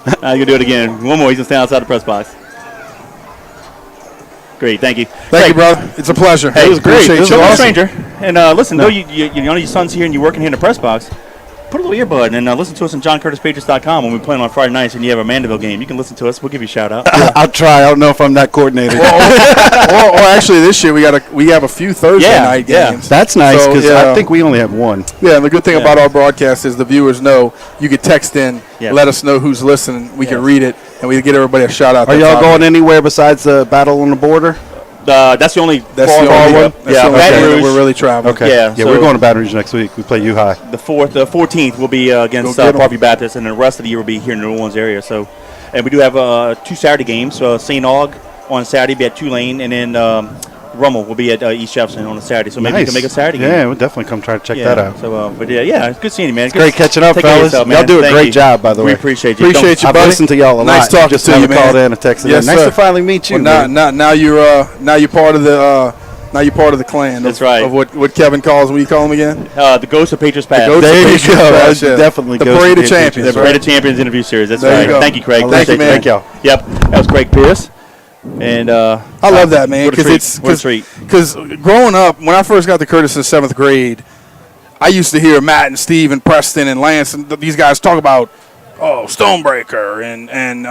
A: You can do it again. One more. He's going to stand outside the press box. Great. Thank you.
B: Thank you, brother. It's a pleasure.
A: Hey, it was great.
B: Appreciate
A: It was
B: you.
A: a
B: Awesome.
A: stranger. And listen, know you know your son's here and you're working here in the press box. Put a little earbud and listen to us on JohnCurtisPatriots.com when we play on Friday nights and you have a Mandeville game. You can listen to us. We'll give you a shout out.
D: I'll try. I don't know if I'm that coordinated.
B: or actually, this year we have a few Thursday night games.
D: That's nice
B: So,
D: because I think we only have one.
B: Yeah, and the good thing about our broadcast is the viewers know you can text in,
A: Yes.
B: let us know who's listening. We can read it, and we get everybody a shout out.
D: Are y'all going anywhere besides the Battle on the Border?
A: That's the only
B: That's
A: far
B: the only
A: one.
B: one. That's
A: Yeah,
B: the only
A: Baton
B: thing that
A: Rouge.
B: we're really traveling.
D: Okay.
A: Yeah,
D: Yeah,
A: so-
D: we're going to Baton Rouge next week. We play U-High.
A: The 14th will be against
B: Go get 'em.
A: Parkview Baptist, and the rest of the year will be here in the New Orleans area. So, and we do have 2 Saturday games. So St. Aug on Saturday be at Tulane, and then Rummel will be at East Jefferson on a Saturday. So maybe you can make a Saturday game.
D: Yeah, we'll definitely come try to check that out.
A: So, but it's good seeing you, man.
D: It's great catching up,
A: Take care of
D: fellas.
A: yourself,
D: Y'all
A: man.
D: do a
A: Thank
D: great
A: you.
D: job, by the way.
A: We appreciate you.
B: Appreciate you,
D: I've
B: buddy.
D: listened to y'all a lot.
B: Nice talking
D: Just
B: to you,
D: never
B: man.
D: called in and texted
B: Yes,
D: in. Nice
B: sir.
D: to finally meet you.
B: Well,
D: man.
B: now you're part of the clan.
A: That's
B: of,
A: right.
B: Of what Kevin calls. What do you call him again?
A: The Ghost of Patriots Past.
B: Ghost
D: There
B: of
D: you
B: Patriots
D: go.
B: Past,
D: That's definitely
B: the
D: Ghost
B: Parade
D: of
B: of
D: Patriots.
B: Champions.
A: The
B: right?
A: Parade of Champions interview series. That's
B: There you
A: right.
B: go.
A: Thank you, Craig.
B: Thank you, man.
D: Thank y'all.
A: Yep, that was Craig Pierce. And
B: I love that, man,
A: what a
B: because
A: treat.
B: because growing up, when I first got to Curtis in 7th grade, I used to hear Matt and Steve and Preston and Lance and these guys talk about Stonebreaker and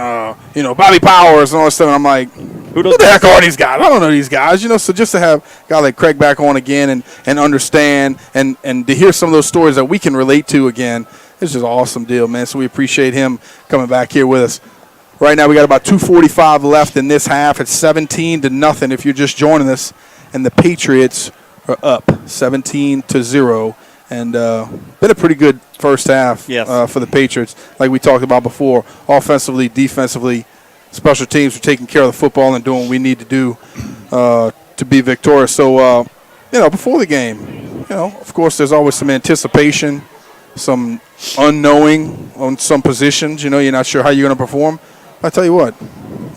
B: Bobby Powers and all that stuff. And I'm like, who the heck are these guys? I don't know these guys, So just to have a guy like Craig back on again and understand and to hear some of those stories that we can relate to again, it's just an awesome deal, man. So we appreciate him coming back here with us. Right now we got about 2:45 left in this half. It's 17-0 if you're just joining us, and the Patriots are up 17-0. And been a pretty good first half for the Patriots, like we talked about before. Offensively, defensively, special teams are taking care of the football and doing what we need to do to be victorious. So, before the game, of course, there's always some anticipation, some unknowing on some positions. You're not sure how you're going to perform. I tell you what,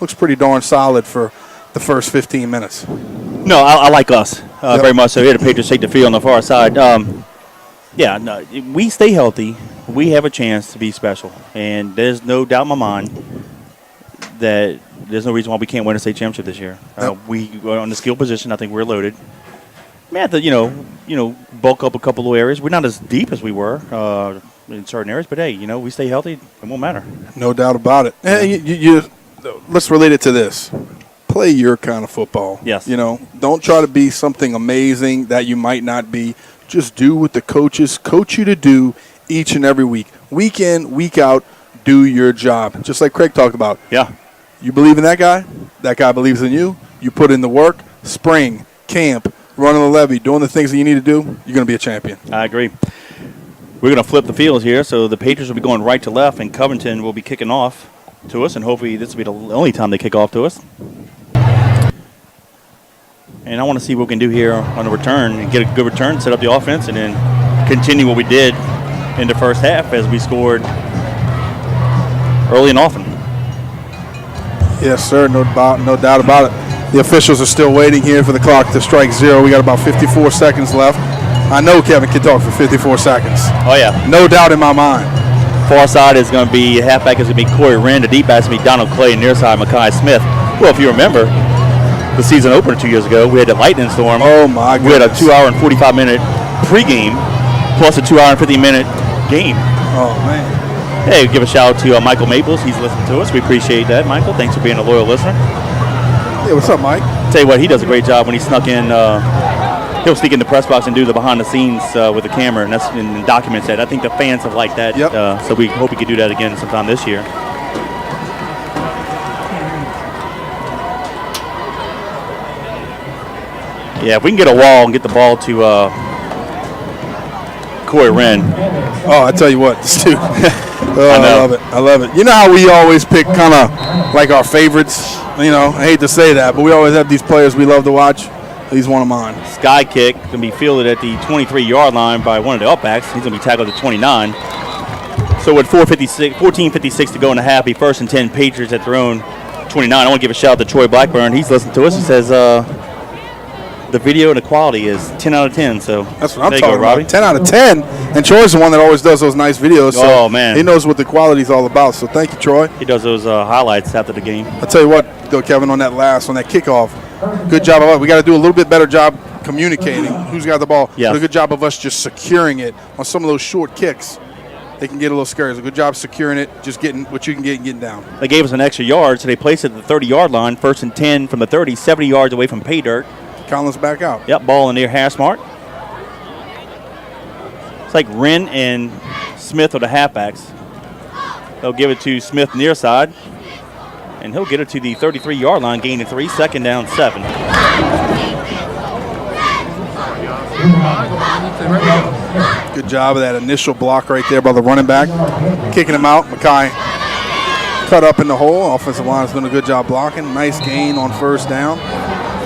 B: looks pretty darn solid for the first 15 minutes.
A: No, I like us very much. So here, the Patriots take the field on the far side. We stay healthy. We have a chance to be special, and there's no doubt in my mind that there's no reason why we can't win a state championship this year. We are on the skill position. I think we're loaded. We have to, bulk up a couple of areas. We're not as deep as we were in certain areas, but hey, we stay healthy. It won't matter.
B: No doubt about it. And let's relate it to this. Play your kind of football.
A: Yes.
B: Don't try to be something amazing that you might not be. Just do what the coaches coach you to do each and every week. Week in, week out, do your job. Just like Craig talked about.
A: Yeah.
B: You believe in that guy believes in you. You put in the work, spring, camp, running the levee, doing the things that you need to do, you're going to be a champion.
A: I agree. We're going to flip the fields here, so the Patriots will be going right to left, and Covington will be kicking off to us, and hopefully this will be the only time they kick off to us. And I want to see what we can do here on the return and get a good return, set up the offense, and then continue what we did in the first half as we scored early and often.
B: Yes, sir. No doubt about it. The officials are still waiting here for the clock to strike 0. We got about 54 seconds left. I know Kevin can talk for 54 seconds.
A: Oh, yeah.
B: No doubt in my mind.
A: Far side is going to be, halfback is going to be Corey Wren. The deep back is going to be Donald Clay, and near side, Mekhi Smith. Well, if you remember, the season opener 2 years ago, we had the lightning storm.
B: Oh, my goodness.
A: We had a 2-hour and 45-minute pregame plus a 2-hour and 50-minute game.
B: Oh, man.
A: Hey, give a shout out to Michael Maples. He's listening to us. We appreciate that, Michael. Thanks for being a loyal listener.
B: Hey, what's up, Mike?
A: Tell you what, he does a great job when he snuck in. He'll sneak in the press box and do the behind-the-scenes with the camera, and documents that. I think the fans have liked that.
B: Yep.
A: So we hope we can do that again sometime this year. Yeah, if we can get a wall and get the ball to Corey Wren.
B: Oh, I tell you what, this dude. I love it. You know how we always pick kind of like our favorites? You know, I hate to say that, but we always have these players we love to watch. He's one of mine.
A: Sky kick going to be fielded at the 23-yard line by one of the upbacks. He's going to be tackled at 29. So with 14:56 to go in the half, be 1st and 10 Patriots at their own 29. I want to give a shout out to Troy Blackburn. He's listening to us. He says the video and the quality is 10 out of 10. So
B: that's what I'm
A: there
B: talking
A: you go, Robbie.
B: about. 10 out of 10. And Troy's the one that always does those nice videos. So
A: oh, man.
B: He knows what the quality's all about. So thank you, Troy.
A: He does those highlights after the game.
B: I'll tell you what, though, Kevin, on that kickoff, good job of us. We got to do a little bit better job communicating who's got the ball.
A: Yes.
B: But a good job of us just securing it on some of those short kicks. They can get a little scary. It's a good job securing it, just getting what you can get and getting down.
A: They gave us an extra yard, so they placed it at the 30-yard line, 1st and 10 from the 30, 70 yards away from pay dirt.
B: Collins back out.
A: Yep, ball in near Hassmart. It's like Wren and Smith are the halfbacks. They'll give it to Smith near side, and he'll get it to the 33-yard line, gain of 3, 2nd down, 7.
B: Good job of that initial block right there by the running back. Kicking him out. Mekhi cut up in the hole. Offensive line is doing a good job blocking. Nice gain on 1st down.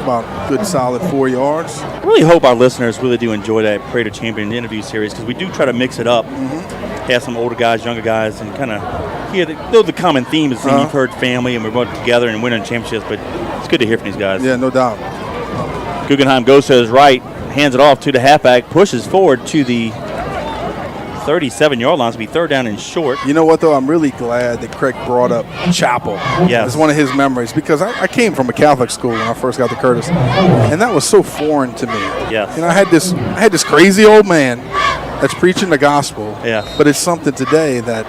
B: About a good solid 4 yards.
A: I really hope our listeners really do enjoy that Parade of Champions interview series, because we do try to mix it up. Have some older guys, younger guys, and kind of hear the common theme is you've heard family and we're both together and winning championships, but it's good to hear from these guys.
B: Yeah, no doubt.
A: Guggenheim goes to his right, hands it off to the halfback, pushes forward to the 37-yard line to be 3rd down and short.
B: You know what, though? I'm really glad that Craig brought up Chapel.
A: Yes.
B: It's one of his memories, because I came from a Catholic school when I first got to Curtis, and that was so foreign to me.
A: Yes.
B: You know, I had this crazy old man that's preaching the gospel.
A: Yeah.
B: But it's something today that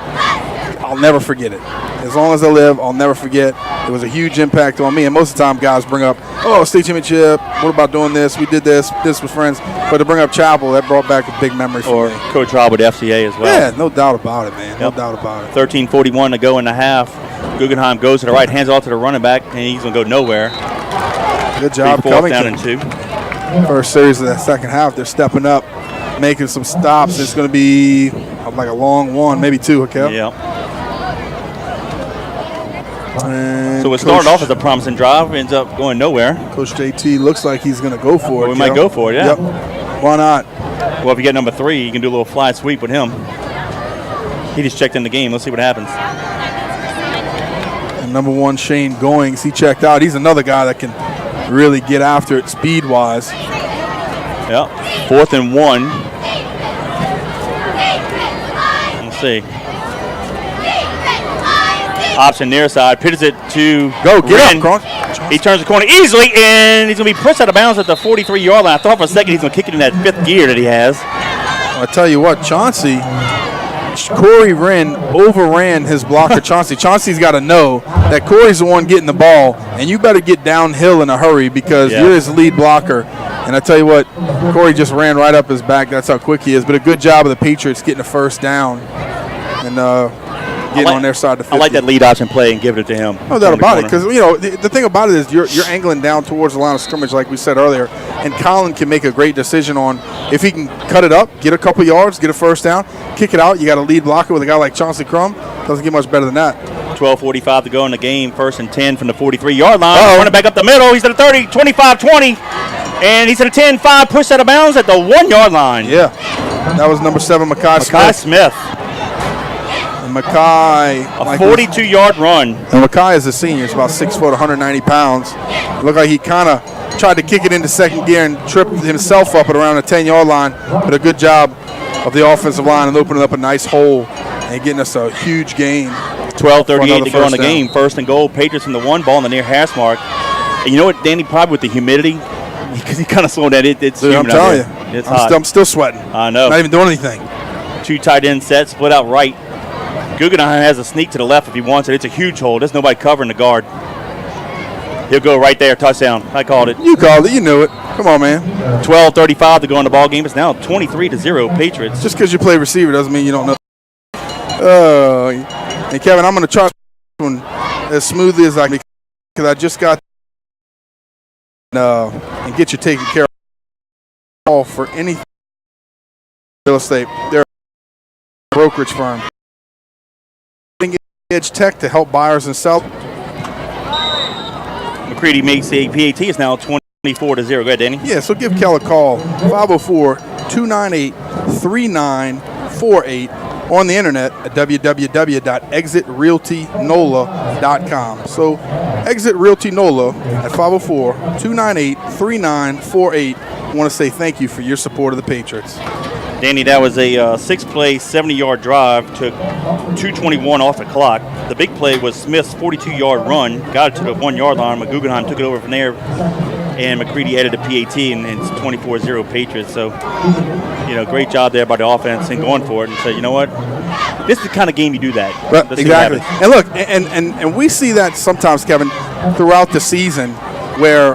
B: I'll never forget it. As long as I live, I'll never forget. It was a huge impact on me. And most of the time, guys bring up, state championship, what about doing this? We did this with friends. But to bring up Chapel, that brought back a big memory for me.
A: Coach Rob with FCA as well.
B: Yeah, no doubt about it, man. No doubt about it.
A: 13:41 to go in the half. Guggenheim goes to the right, hands off to the running back, and he's going to go nowhere.
B: Good job,
A: 4th down and 2.
B: First series of that second half, they're stepping up, making some stops. It's going to be like a long 1, maybe 2, okay?
A: Yeah.
B: And
A: so it started off as a promising drive, ends up going nowhere.
B: Coach JT looks like he's going to go for it.
A: We might go for it, yeah.
B: Yep. Why not?
A: Well, if you get number 3, you can do a little fly sweep with him. He just checked in the game. Let's see what happens.
B: And number 1, Shane Goings, he checked out. He's another guy that can really get after it speed-wise.
A: Yep. 4th and 1. Let's see. Option near side, pitches it to
B: Wren.
A: He turns the corner easily, and he's going to be pushed out of bounds at the 43-yard line. I thought for a second he's going to kick it in that 5th gear that he has.
B: I tell you what, Corey Wren overran his blocker, Chauncey. Chauncey's got to know that Corey's the one getting the ball, and you better get downhill in a hurry, because you're his lead blocker. And I tell you what, Corey just ran right up his back. That's how quick he is. But a good job of the Patriots getting the 1st down. And getting on their side of the 50.
A: I like that lead option play and giving it to him.
B: No doubt about it, because the thing about it is you're angling down towards the line of scrimmage, like we said earlier, and Colin can make a great decision on if he can cut it up, get a couple yards, get a first down, kick it out. You got a lead blocker with a guy like Chauncey Crum. Doesn't get much better than that.
A: 12:45 to go in the game. 1st and 10 from the 43-yard line. Running back up the middle. He's at the 30, 25, 20, and he's at a 10-5 push out of bounds at the 1-yard line.
B: Yeah, that was number 7, Makai
A: Smith.
B: And Makai,
A: a 42-yard run.
B: And Makai is a senior. He's about 6 foot, 190 pounds. Looked like he kind of tried to kick it into second gear and tripped himself up at around the 10-yard line. But a good job of the offensive line and opening up a nice hole and getting us a huge gain.
A: 12:38 to go in the game. 1st and goal. Patriots in the 1 ball in the near hash mark. And you know what, Danny, probably with the humidity, because he kind of slowed that. It's
B: Dude, I'm
A: humid out
B: telling
A: there.
B: you.
A: It's hot.
B: I'm still sweating.
A: I know.
B: Not even doing anything.
A: 2 tight end sets, split out right. Guggenheim has a sneak to the left if he wants it. It's a huge hole. There's nobody covering the guard. He'll go right there. Touchdown. I called it.
B: You called it. You knew it. Come on, man.
A: 12:35 to go in the ball game. It's now 23-0 Patriots.
B: Just because you play receiver doesn't mean you don't know. And Kevin, I'm going to try this one as smoothly as I can because I just got and get you taken care of for anything real estate. They're a brokerage firm. Edge Tech to help buyers and sellers.
A: McCready makes a PAT. It's now 24-0. Go ahead, Danny.
B: Yeah, so give Kel a call, 504-298-3948, on the internet at www.exitrealtynola.com. So Exit Realty Nola at 504-298-3948. I want to say thank you for your support of the Patriots.
A: Danny, that was a 6-play, 70-yard drive. Took 2:21 off the clock. The big play was Smith's 42-yard run. Got it to the 1-yard line. Guggenheim took it over from there, and McCready added a PAT, and it's 24-0 Patriots. So, great job there by the offense and going for it. And said, you know what? This is the kind of game you do that.
B: Right, exactly. And look, and we see that sometimes, Kevin, throughout the season, where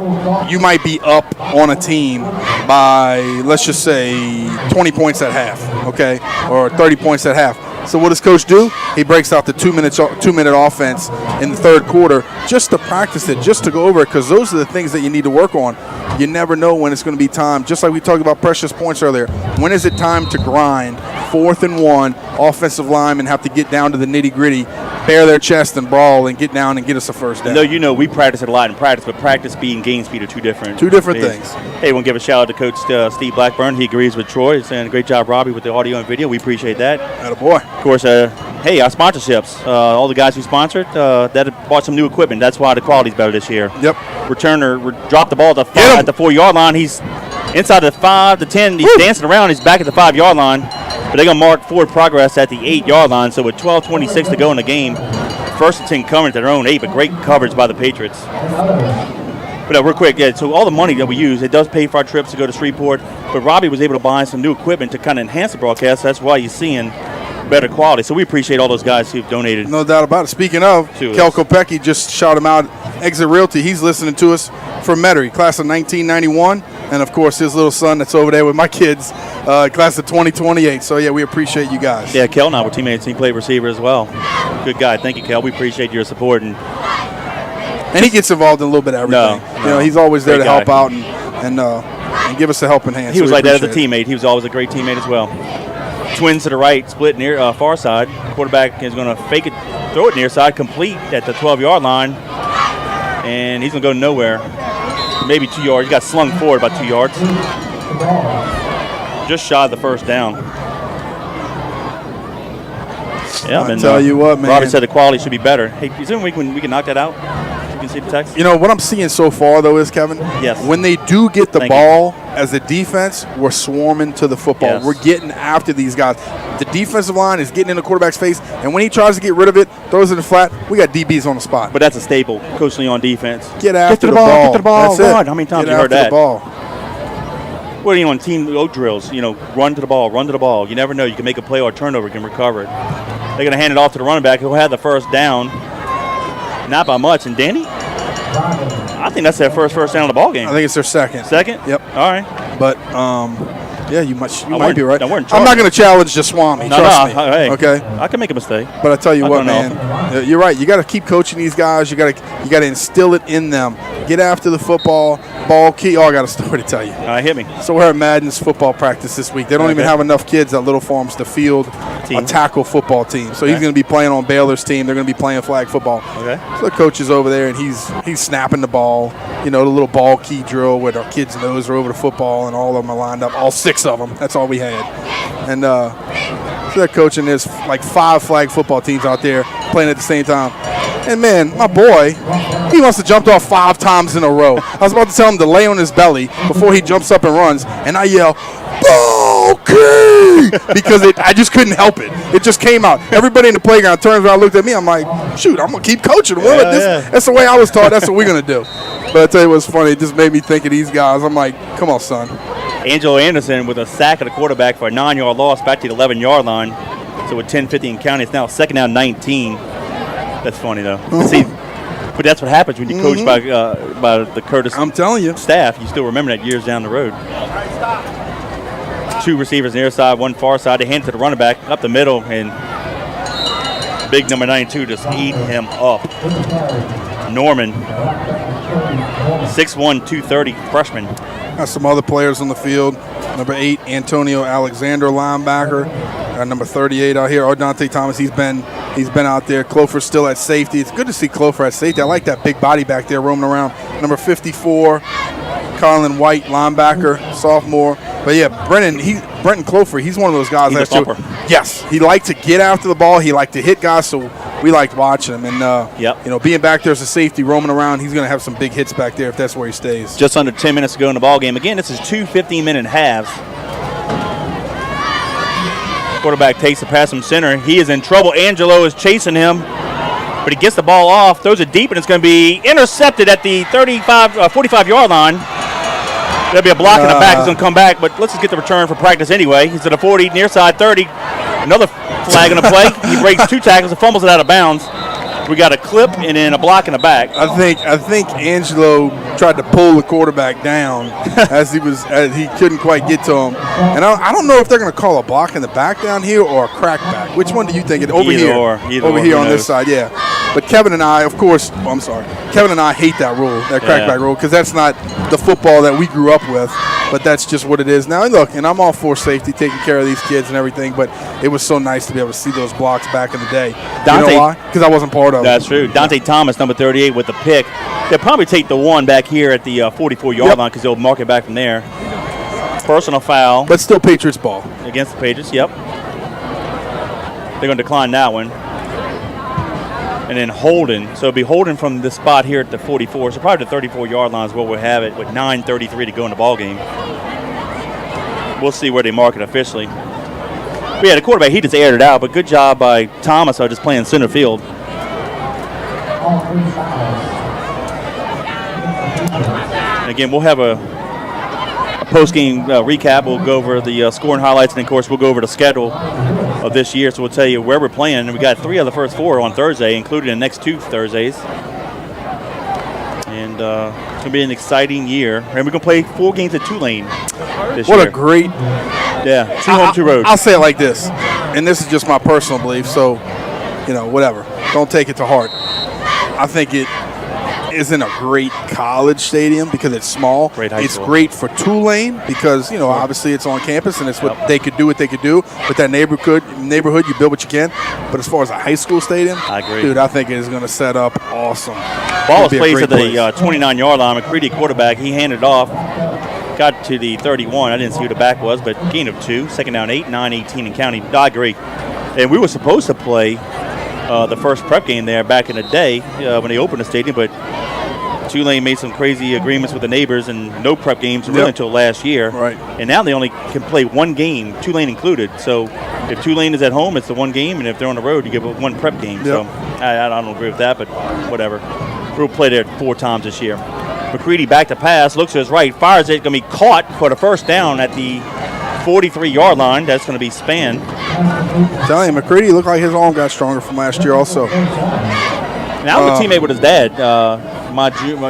B: you might be up on a team by, let's just say, 20 points at half, okay, or 30 points at half. So what does Coach do? He breaks out the 2-minute offense in the third quarter just to practice it, just to go over it, because those are the things that you need to work on. You never know when it's going to be time. Just like we talked about precious points earlier. When is it time to grind? 4th and 1, offensive linemen have to get down to the nitty-gritty, bare their chest and brawl and get down and get us a first down.
A: No, we practice it a lot in practice, but practice speed and game speed are two different
B: things.
A: Hey, we'll give a shout out to Coach Steve Blackburn. He agrees with Troy. He's saying a great job, Robbie, with the audio and video. We appreciate that.
B: Attaboy.
A: Of course, hey, our sponsorships, all the guys who sponsored, that have bought some new equipment. That's why the quality's better this year.
B: Yep.
A: Returner dropped the ball at the 4-yard line. He's inside the 5 to 10. He's dancing around. He's back at the 5-yard line. But they're going to mark forward progress at the 8-yard line. So with 12:26 to go in the game, 1st and 10 coming to their own 8, but great coverage by the Patriots. But real quick, so all the money that we use, it does pay for our trips to go to Shreveport. But Robbie was able to buy some new equipment to kind of enhance the broadcast. That's why you're seeing better quality. So we appreciate all those guys who've donated.
B: No doubt about it. Speaking of, Kel Kopecky just shouted him out. Exit Realty, he's listening to us from Metairie, class of 1991. And, of course, his little son that's over there with my kids, class of 2028. So, yeah, we appreciate you guys.
A: Yeah, Kel and I were teammates. He played receiver as well. Good guy. Thank you, Kel. We appreciate your support. And
B: he gets involved in a little bit of everything.
A: No,
B: he's always there to help out and give us a helping hand.
A: He was like that as a teammate. He was always a great teammate as well. Twins to the right, split near far side. Quarterback is going to fake it, throw it near side, complete at the 12-yard line. And he's going to go nowhere. Maybe 2 yards. He got slung forward about 2 yards. Just shy of the first down. Yeah,
B: I'll tell you what, man.
A: Robbie said the quality should be better. Hey, is there a week when we can knock that out? You can see the text.
B: You know, what I'm seeing so far, though, is, Kevin,
A: yes,
B: when they do get the ball as a defense, we're swarming to the football.
A: Yes.
B: We're getting after these guys. The defensive line is getting in the quarterback's face, and when he tries to get rid of it, throws it in the flat, we got DBs on the spot.
A: But that's a staple, Coach Lee on defense.
B: Get after the ball.
A: Get to the ball.
B: That's
A: Run.
B: it.
A: How many times
B: get
A: you heard that?
B: The ball.
A: Well, on team oat drills, run to the ball, run to the ball. You never know. You can make a play or a turnover, you can recover it. They're going to hand it off to the running back who had the first down. Not by much. And Danny, I think that's their first down of the ball game.
B: I think it's their second.
A: Second?
B: Yep.
A: All right.
B: But Yeah, you might be right.
A: I weren't
B: I'm not going to challenge Swami. Trust me.
A: Hey,
B: okay.
A: I can make a mistake.
B: But I tell you what, man, you're right. You got to keep coaching these guys. You got to instill it in them. Get after the football, ball key. Oh, I got a story to tell you.
A: Hit me.
B: So we're at Madden's football practice this week. They don't even have enough kids at Little Farms to field a tackle football team. So he's going to be playing on Baylor's team. They're going to be playing flag football.
A: Okay.
B: So the coach is over there, and he's snapping the ball. You know, the little ball key drill where our kids' nose are over the football, and all of them are lined up. All 6 of them. That's all we had. And so they're coaching. There's like 5 flag football teams out there playing at the same time. And, man, my boy, he must have jumped off 5 times in a row. I was about to tell him to lay on his belly before he jumps up and runs, and I yell, ball key! Because I just couldn't help it. It just came out. Everybody in the playground turns around and looked at me. I'm like, shoot, I'm going to keep coaching. That's the way I was taught. That's what we're going to do. But I tell you what's funny. It just made me think of these guys. I'm like, come on, son.
A: Angelo Anderson with a sack of the quarterback for a 9-yard loss back to the 11-yard line. So with 10:50 in county, it's now 2nd down 19. That's funny, though. See, but that's what happens when you coach by the Curtis
B: I'm telling you.
A: staff. You still remember that years down the road. 2 receivers near side, 1 far side. They hand it to the running back up the middle, and big number 92 just eat him up. Norman, 6'1", 230, freshman.
B: Got some other players on the field. Number 8, Antonio Alexander, linebacker. Got number 38 out here, Dante Thomas. He's been out there. Clofer's still at safety. It's good to see Clofer at safety. I like that big body back there roaming around. Number 54, Colin White, linebacker, sophomore. But yeah, Brenton Clofer, he's one of those guys.
A: He's a thumper.
B: Yes, he liked to get after the ball. He liked to hit guys, so we liked watching him. And you know, being back there as a safety, roaming around, he's going to have some big hits back there if that's where he stays.
A: Just under 10 minutes to go in the ball game. Again, this is 2 15-minute halves. Quarterback takes the pass from center. He is in trouble. Angelo is chasing him, but he gets the ball off, throws it deep, and it's going to be intercepted at the 45-yard line. There'll be a block in the back. He's going to come back, but let's just get the return for practice anyway. He's at the 40, near side 30. Another flag on the play. He breaks 2 tackles and fumbles it out of bounds. We got a clip and then a block in the back.
B: I think Angelo tried to pull the quarterback down as he couldn't quite get to him. And I don't know if they're going to call a block in the back down here or a crack back. Which one do you think? Over here on this side, yeah. But Kevin and I, of course, Kevin and I hate that rule, that crackback rule, because that's not the football that we grew up with. But that's just what it is now. And look, and I'm all for safety, taking care of these kids and everything, but it was so nice to be able to see those blocks back in the day.
A: Dante,
B: you know why? Because I wasn't part of it.
A: That's true. Dante Thomas, number 38, with the pick. They'll probably take the one back here at the 44-yard line because they'll mark it back from there. Personal foul.
B: But still Patriots ball.
A: Against the Patriots, yep. They're going to decline that one. And then holding. So it'll be holding from the spot here at the 44. So probably the 34-yard line is where we'll have it with 9:33 to go in the ball game. We'll see where they mark it officially. But yeah, the quarterback, he just aired it out, but good job by Thomas just playing center field. And again, we'll have a post-game recap. We'll go over the scoring highlights, and of course, we'll go over the schedule of this year. So we'll tell you where we're playing. And we got 3 of the first 4 on Thursday, including the next 2 Thursdays. And it's going to be an exciting year. And we're going to play 4 games at Tulane this year.
B: What a great...
A: Yeah, 2 home, 2 road.
B: I'll say it like this, and this is just my personal belief, so, you know, whatever. Don't take it to heart. I think it isn't a great college stadium because it's small.
A: Great high
B: it's
A: school.
B: great for Tulane because, you know, obviously it's on campus and it's what they could do with that neighborhood, you build what you can. But as far as a high school stadium,
A: I agree.
B: Dude, I think it is going to set up awesome.
A: Ball was placed at the 29-yard line. McCready, quarterback, he handed it off. Got to the 31. I didn't see who the back was, but gain of 2. 2nd down 8, 9-18 in county. I agree. And we were supposed to play the first prep game there back in the day when they opened the stadium, but Tulane made some crazy agreements with the neighbors and no prep games really until last year.
B: Right. And
A: now they only can play 1 game, Tulane included. So if Tulane is at home, it's the 1 game, and if they're on the road, you give 1 prep game. So I don't agree with that, but whatever. We'll play there 4 times this year. McCready back to pass, looks to his right, fires it, going to be caught for the first down at the 43-yard line. That's going to be Spann.
B: I'm telling you, McCready looked like his arm got stronger from last year also.
A: Now I'm a teammate with his dad.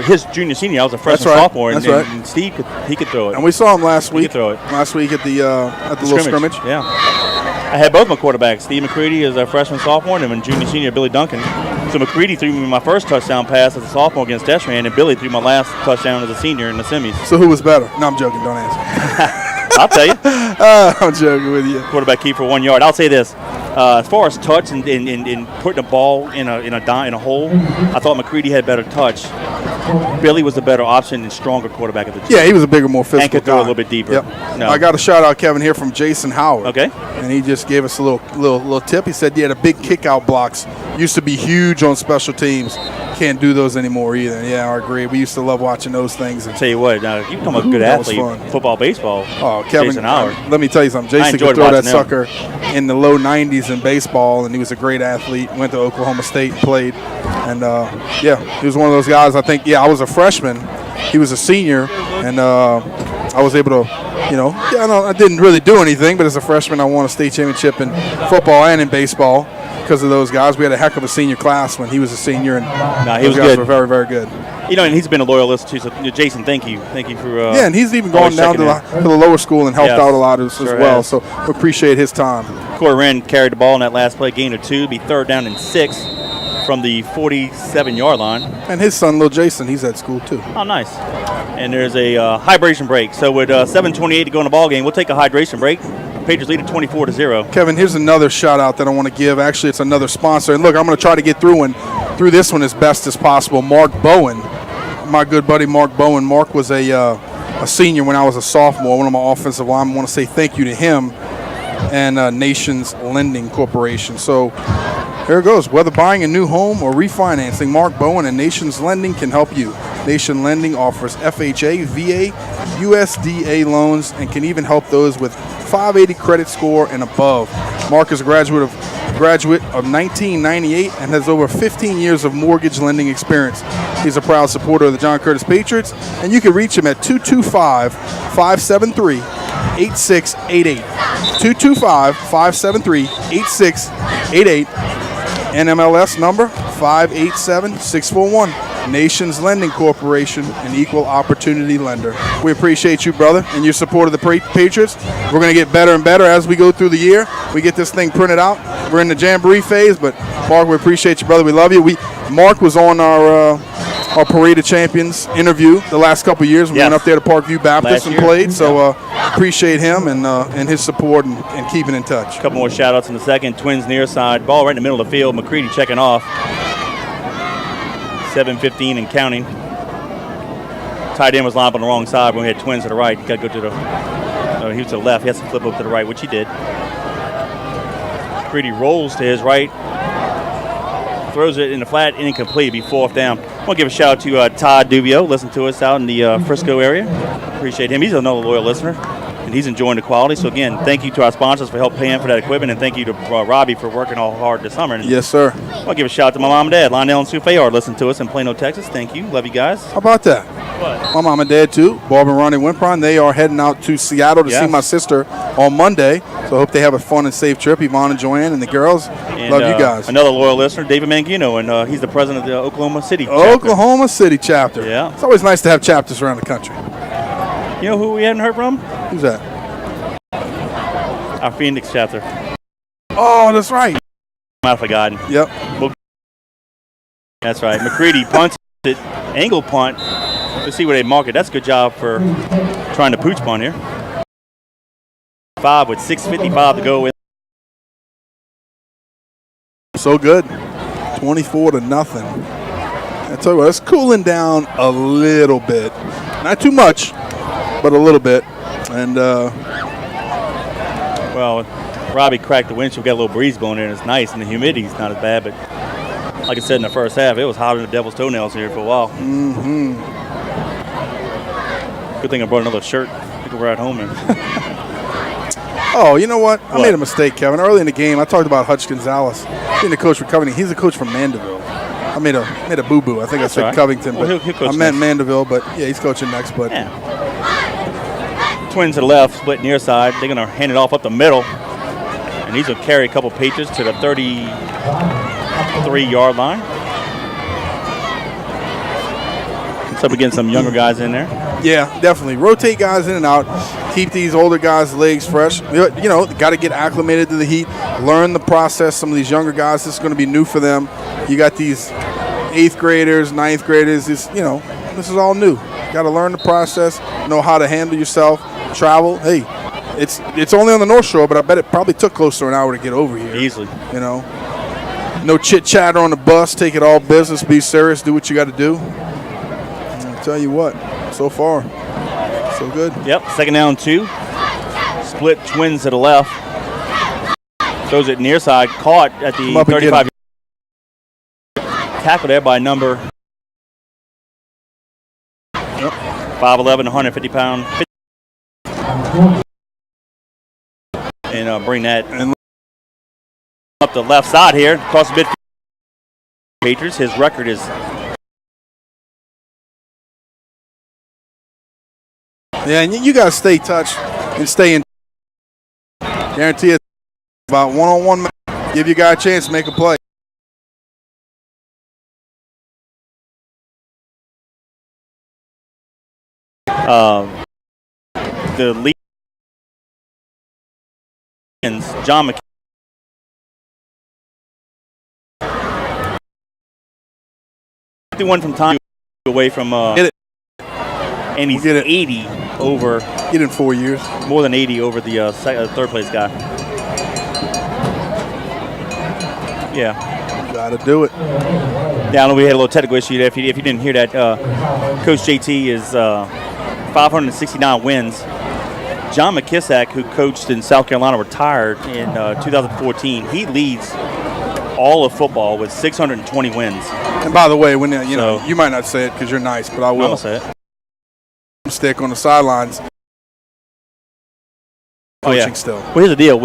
A: his junior senior. I was a freshman, sophomore, and Steve could throw it.
B: And we saw him last week.
A: He could throw it
B: last week at the little scrimmage.
A: Yeah, I had both my quarterbacks. Steve McCready as a freshman, sophomore, and then junior senior Billy Duncan. So McCready threw me my first touchdown pass as a sophomore against Destran, and Billy threw my last touchdown as a senior in the semis.
B: So who was better? No, I'm joking. Don't answer.
A: I'll tell you.
B: I'm joking with you.
A: Quarterback keep for 1 yard. I'll say this: as far as touch and putting the ball in a hole, I thought McCready had better touch. Billy was the better option and stronger quarterback at the time.
B: Yeah, he was a bigger, more physical
A: and could throw
B: guy.
A: a little bit deeper.
B: Yep.
A: No.
B: I got a shout out, Kevin, here from Jason Howard.
A: Okay.
B: And he just gave us a little tip. He said, yeah, the big kick out blocks used to be huge on special teams. Can't do those anymore either. And yeah, I agree. We used to love watching those things. And
A: I'll tell you what, you become a good athlete, football, baseball.
B: Oh, Kevin,
A: Jason Howard.
B: Let me tell you something. Jason could throw that sucker in the low 90s in baseball, and he was a great athlete. Went to Oklahoma State and played. And, he was one of those guys. I think, I was a freshman. He was a senior, and I was able to, I didn't really do anything, but as a freshman, I won a state championship in football and in baseball because of those guys. We had a heck of a senior class when he was a senior, and
A: he was
B: guys
A: good.
B: were very, very good.
A: And he's been a loyal listener too. So, Jason, thank you for.
B: And he's even gone down to the lower school and helped out a lot as well. Has. So we appreciate his time.
A: Corey Wren carried the ball in that last play, gain of 2, be 3rd down and 6 from the 47-yard line.
B: And his son, Lil Jason, he's at school too.
A: Oh, nice. And there's a hydration break. So with 7:28 to go in the ball game, we'll take a hydration break. Patriots lead at 24-0.
B: Kevin, here's another shout out that I want to give. Actually, it's another sponsor. And look, I'm going to try to get through this one as best as possible. Mark Bowen, my good buddy Mark Bowen. Mark was a senior when I was a sophomore, one of my offensive linemen. I want to say thank you to him and Nations Lending Corporation. So here it goes. Whether buying a new home or refinancing, Mark Bowen and Nations Lending can help you. Nation Lending offers FHA, VA, USDA loans, and can even help those with 580 credit score and above. Mark is a graduate of 1998 and has over 15 years of mortgage lending experience. He's a proud supporter of the John Curtis Patriots, and you can reach him at 225-573-8688. 225-573-8688. NMLS number 587641. Nations Lending Corporation, an equal opportunity lender. We appreciate you, brother, and your support of the Patriots. We're going to get better and better as we go through the year. We get this thing printed out. We're in the Jamboree phase, but Mark, we appreciate you, brother. We love you. Mark was on our Parade of Champions interview the last couple of years. We went up there to Parkview Baptist and played, so appreciate him and his support and keeping in touch.
A: A couple more shout-outs in the second. Twins near side. Ball right in the middle of the field. McCready checking off. 7:15 and counting. Tight end was lined up on the wrong side when we had Twins to the right. He got to go to the he was to the left. He has to flip over to the right, which he did. McCready rolls to his right. Throws it in the flat, incomplete, be 4th down. I want to give a shout out to Todd Dubio, listen to us out in the Frisco area. Appreciate him. He's another loyal listener, and he's enjoying the quality. So, again, thank you to our sponsors for help paying for that equipment, and thank you to Robbie for working all hard this summer. And
B: yes, sir.
A: I want to give a shout out to my mom and dad, Lionel and Sue Fayard, listen to us in Plano, Texas. Thank you. Love you guys.
B: How about that?
A: What?
B: My mom and dad, too. Bob and Ronnie Wimpron. They are heading out to Seattle to see my sister on Monday. So I hope they have a fun and safe trip. Yvonne and Joanne and the girls.
A: And,
B: love you guys.
A: Another loyal listener, David Mangino, and he's the president of the Oklahoma City chapter.
B: Oklahoma City chapter.
A: Yeah.
B: It's always nice to have chapters around the country.
A: You know who we hadn't heard from?
B: Who's that?
A: Our Phoenix chapter.
B: Oh, that's right.
A: Might have forgotten.
B: Yep.
A: That's right. McCready punts it, angle punt. Let's see where they mark it. That's a good job for trying to pooch punt here. 5 with 6:55 to go with.
B: So good. 24-0. I tell you what, it's cooling down a little bit. Not too much, but a little bit. And
A: well, Robbie cracked the windshield. Got a little breeze blowing in. It's nice, and the humidity's not as bad. But like I said in the first half, it was hotter than the devil's toenails here for a while.
B: Mm-hmm.
A: Good thing I brought another shirt. I think we're at home.
B: Oh, you know what? I made a mistake, Kevin. Early in the game, I talked about Hutch Gonzalez being the coach for Covington. He's the coach from Mandeville. I made a boo-boo. I think I said right. Covington, but I meant Mandeville. But yeah, he's coaching next. But
A: Twins to the left, split near side. They're gonna hand it off up the middle, and he's gonna carry a couple Patriots to the 33-yard line. So we're getting some younger guys in there.
B: Yeah, definitely. Rotate guys in and out. Keep these older guys' legs fresh. You know, got to get acclimated to the heat. Learn the process. Some of these younger guys, this is going to be new for them. You got these 8th graders, 9th graders. This is all new. Got to learn the process. Know how to handle yourself. Travel. Hey, it's only on the North Shore, but I bet it probably took close to an hour to get over here.
A: Easily.
B: You know, no chit chatter on the bus. Take it all business. Be serious. Do what you got to do. I'll tell you what. So far, so good.
A: Yep, 2nd down 2. Split twins to the left. Throws it near side. Caught at the 35. Tackled there by number 5'11", 150-pound. And bring that up the left side here. Across the midfield. Patriots, his record is...
B: Yeah, and you got to stay touched and stay in. Guarantee it about one-on-one. Give your guy a chance to make a play.
A: The lead John McKay. One from time away from
B: Get it.
A: And he's
B: We'll get it.
A: 80 over.
B: Get in 4 years.
A: More than 80 over the third place guy. Yeah.
B: Got to do it.
A: Yeah, I know we had a little technical issue there. If you didn't hear that, Coach JT is 569 wins. John McKissack, who coached in South Carolina, retired in 2014. He leads all of football with 620 wins.
B: And by the way, when you might not say it because you're nice, but I will.
A: I'm gonna say it.
B: Stick on the sidelines.
A: Oh yeah.
B: Coaching still.
A: Well, here's the deal.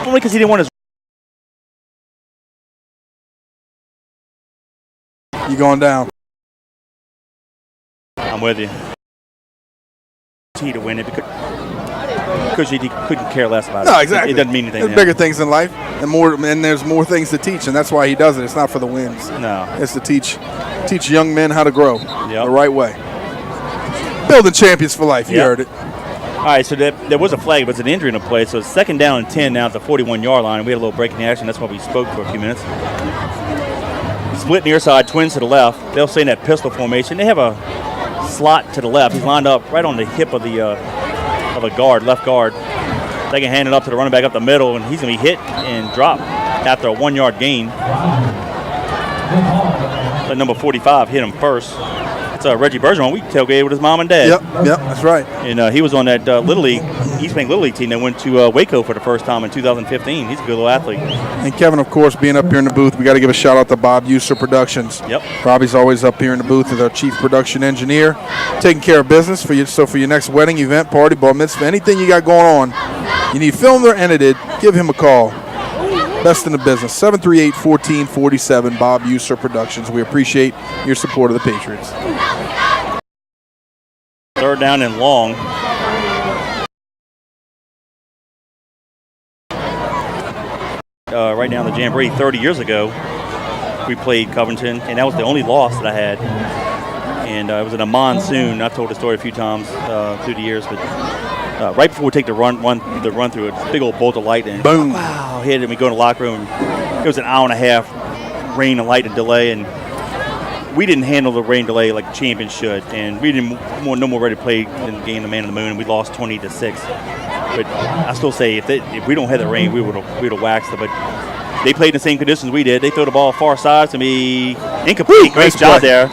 A: Only because he didn't want his.
B: You going down?
A: I'm with you. To win it because he couldn't care less about it.
B: No, exactly.
A: It doesn't mean anything.
B: There's bigger things in life, and there's more things to teach, and that's why he does it. It's not for the wins.
A: No.
B: It's to teach young men how to grow the right way. Building champions for life. You heard it.
A: All right, so there was a flag, but it's an injury in the play. So it's 2nd down and 10 now at the 41-yard line. We had a little break in the action. That's why we spoke for a few minutes. Split near side, twins to the left. They'll stay in that pistol formation. They have a slot to the left. He's lined up right on the hip of the guard, left guard. They can hand it up to the running back up the middle, and he's going to be hit and drop after a 1-yard gain. But number 45 hit him first. It's Reggie Bergeron. We tailgated with his mom and dad.
B: Yep, that's right.
A: And he was on that Little League, East Bank Little League team that went to Waco for the first time in 2015. He's a good little athlete.
B: And Kevin, of course, being up here in the booth, we got to give a shout out to Bob User Productions.
A: Yep.
B: Robbie's always up here in the booth as our chief production engineer, taking care of business for you. So for your next wedding, event, party, bar mitzvah, anything you got going on, you need filmed or edited, give him a call. Best in the business, 738-1447, Bob User Productions. We appreciate your support of the Patriots.
A: 3rd down and long. Right now in the Jamboree, 30 years ago, we played Covington, and that was the only loss that I had. And it was in a monsoon. I've told the story a few times through the years, but right before we take the run through it, big old bolt of lightning.
B: Boom.
A: Wow, hit it, and we go in the locker room. It was an hour and a half rain and lightning delay, and we didn't handle the rain delay like the champions should, and we didn't no more ready to play in the game, the Man of the Moon, and we lost 20-6. But I still say if we don't have the rain, we would have waxed it. But they played in the same conditions we did. They throw the ball far side to be incomplete. Great job there. Is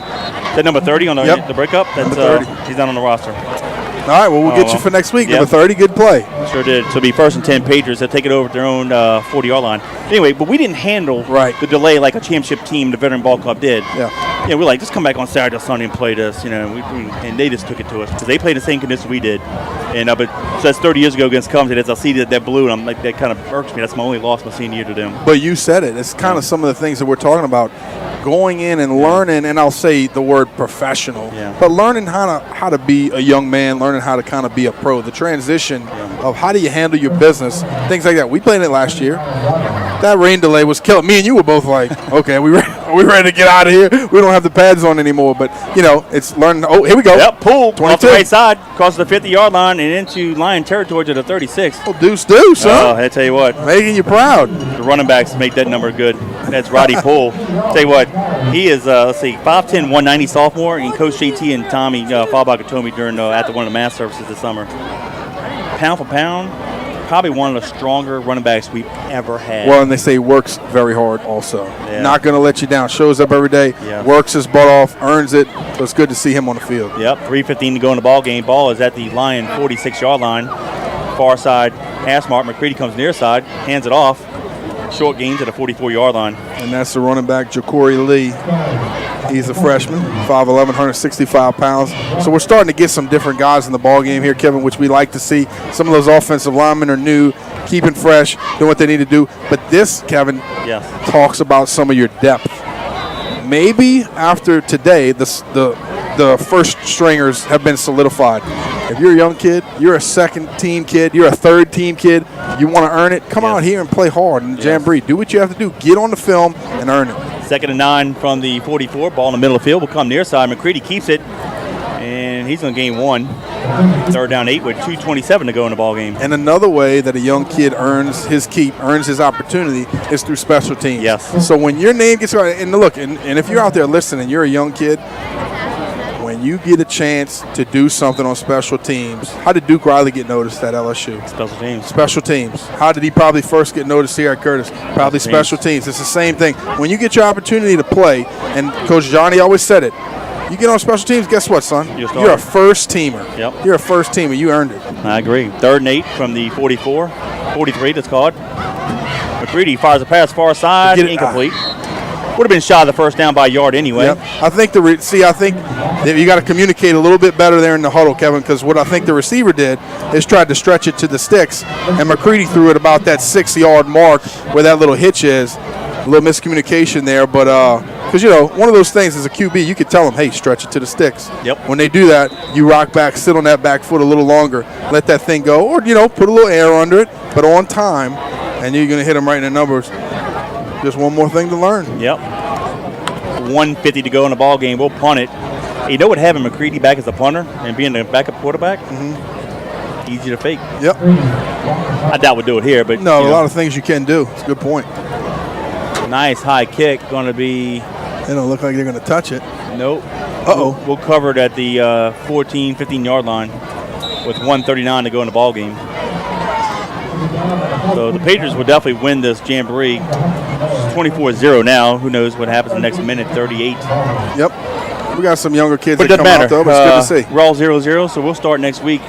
A: that number 30 on the breakup? That's
B: 30.
A: He's not on the roster.
B: All right, well, we'll get you for next week. Number 30, good play.
A: Sure did. So it'll be 1st and 10 Patriots. They'll take it over at their own 40-yard line. Anyway, but we didn't handle the delay like a championship team, the Veteran Ball Club, did. Yeah, we're like, just come back on Saturday or Sunday and play this, and they just took it to us because they played the same conditions we did. And but so that's 30 years ago against Covington. As I see that blue, and I'm like, that kind of irks me. That's my only loss my senior year to them.
B: But you said it. It's kind of some of the things that we're talking about. Going in and learning, and I'll say the word professional, but learning how to be a young man, learning how to kind of be a pro. The transition of how do you handle your business, things like that. We played it last year. That rain delay was killing me, and you were both like, okay, are we ready to get out of here? We don't have the pads on anymore. But, you know, it's learning. Oh, here we go.
A: Yep, pull
B: 22.
A: off the right side, crosses the 50-yard line and into Lion territory to the 36.
B: Oh, deuce, huh?
A: I tell you what.
B: Making you proud.
A: The running backs make that number good. That's Roddy Poole. Tell you what, he is, 5'10", 190 sophomore, and Coach JT and Tommy Fallbacher told me during after one of the mass services this summer. Pound for pound, probably one of the stronger running backs we've ever had.
B: Well, and they say he works very hard also.
A: Yeah.
B: Not going to let you down. Shows up every day, works his butt off, earns it. So it's good to see him on the field.
A: Yep, 3:15 to go in the ball game. Ball is at the Lion 46-yard line. Far side pass mark. McCready comes near side, hands it off. Short gain to the 44-yard line.
B: And that's the running back, Ja'Cory Lee. He's a freshman, 5'11", 165 pounds. So we're starting to get some different guys in the ball game here, Kevin, which we like to see. Some of those offensive linemen are new, keeping fresh, doing what they need to do. But this, Kevin, talks about some of your depth. Maybe after today, the first stringers have been solidified. If you're a young kid, you're a second-team kid, you're a third-team kid, you want to earn it, come out here and play hard in the Jamboree. Do what you have to do. Get on the film and earn it.
A: 2nd and 9 from the 44. Ball in the middle of the field will come near side. McCready keeps it, and he's going to gain 1. 3rd down 8 with 2:27 to go in the ball game.
B: And another way that a young kid earns his keep, earns his opportunity, is through special teams.
A: Yes.
B: So when your name gets called, and look, and if you're out there listening, you're a young kid, when you get a chance to do something on special teams, how did Duke Riley get noticed at LSU?
A: Special teams.
B: Special teams. How did he probably first get noticed here at Curtis? Probably special teams. It's the same thing. When you get your opportunity to play, and Coach Johnny always said it, you get on special teams, guess what, son? You're a first teamer.
A: Yep.
B: You're a first teamer. You earned it.
A: I agree. 3rd and 8 from the 44. 43 that's called. McCready fires a pass far side, incomplete. Would have been shot of the first down by a yard anyway.
B: Yep. I think that you got to communicate a little bit better there in the huddle, Kevin, because what I think the receiver did is tried to stretch it to the sticks, and McCready threw it about that 6-yard mark where that little hitch is. A little miscommunication there, but because, you know, one of those things as a QB, you could tell them, hey, stretch it to the sticks.
A: Yep.
B: When they do that, you rock back, sit on that back foot a little longer, let that thing go, or, you know, put a little air under it, but on time, and you're going to hit them right in the numbers. Just one more thing to learn.
A: Yep. 1:50 to go in the ball game. We'll punt it. You know what, having McCready back as a punter and being the backup quarterback, easy to fake.
B: Yep.
A: I doubt we'll do it here, but
B: no, a lot of things you can do. It's a good point.
A: Nice high kick, going to be.
B: They don't look like they're going to touch it.
A: Nope.
B: Uh-oh.
A: We'll cover it at the 14, 15-yard line with 1:39 to go in the ball game. So the Patriots will definitely win this Jamboree. 24-0 now. Who knows what happens in the next minute, 38.
B: Yep. We got some younger kids
A: but
B: that come out, though, but it's good to see.
A: We're all 0-0, so we'll start next week.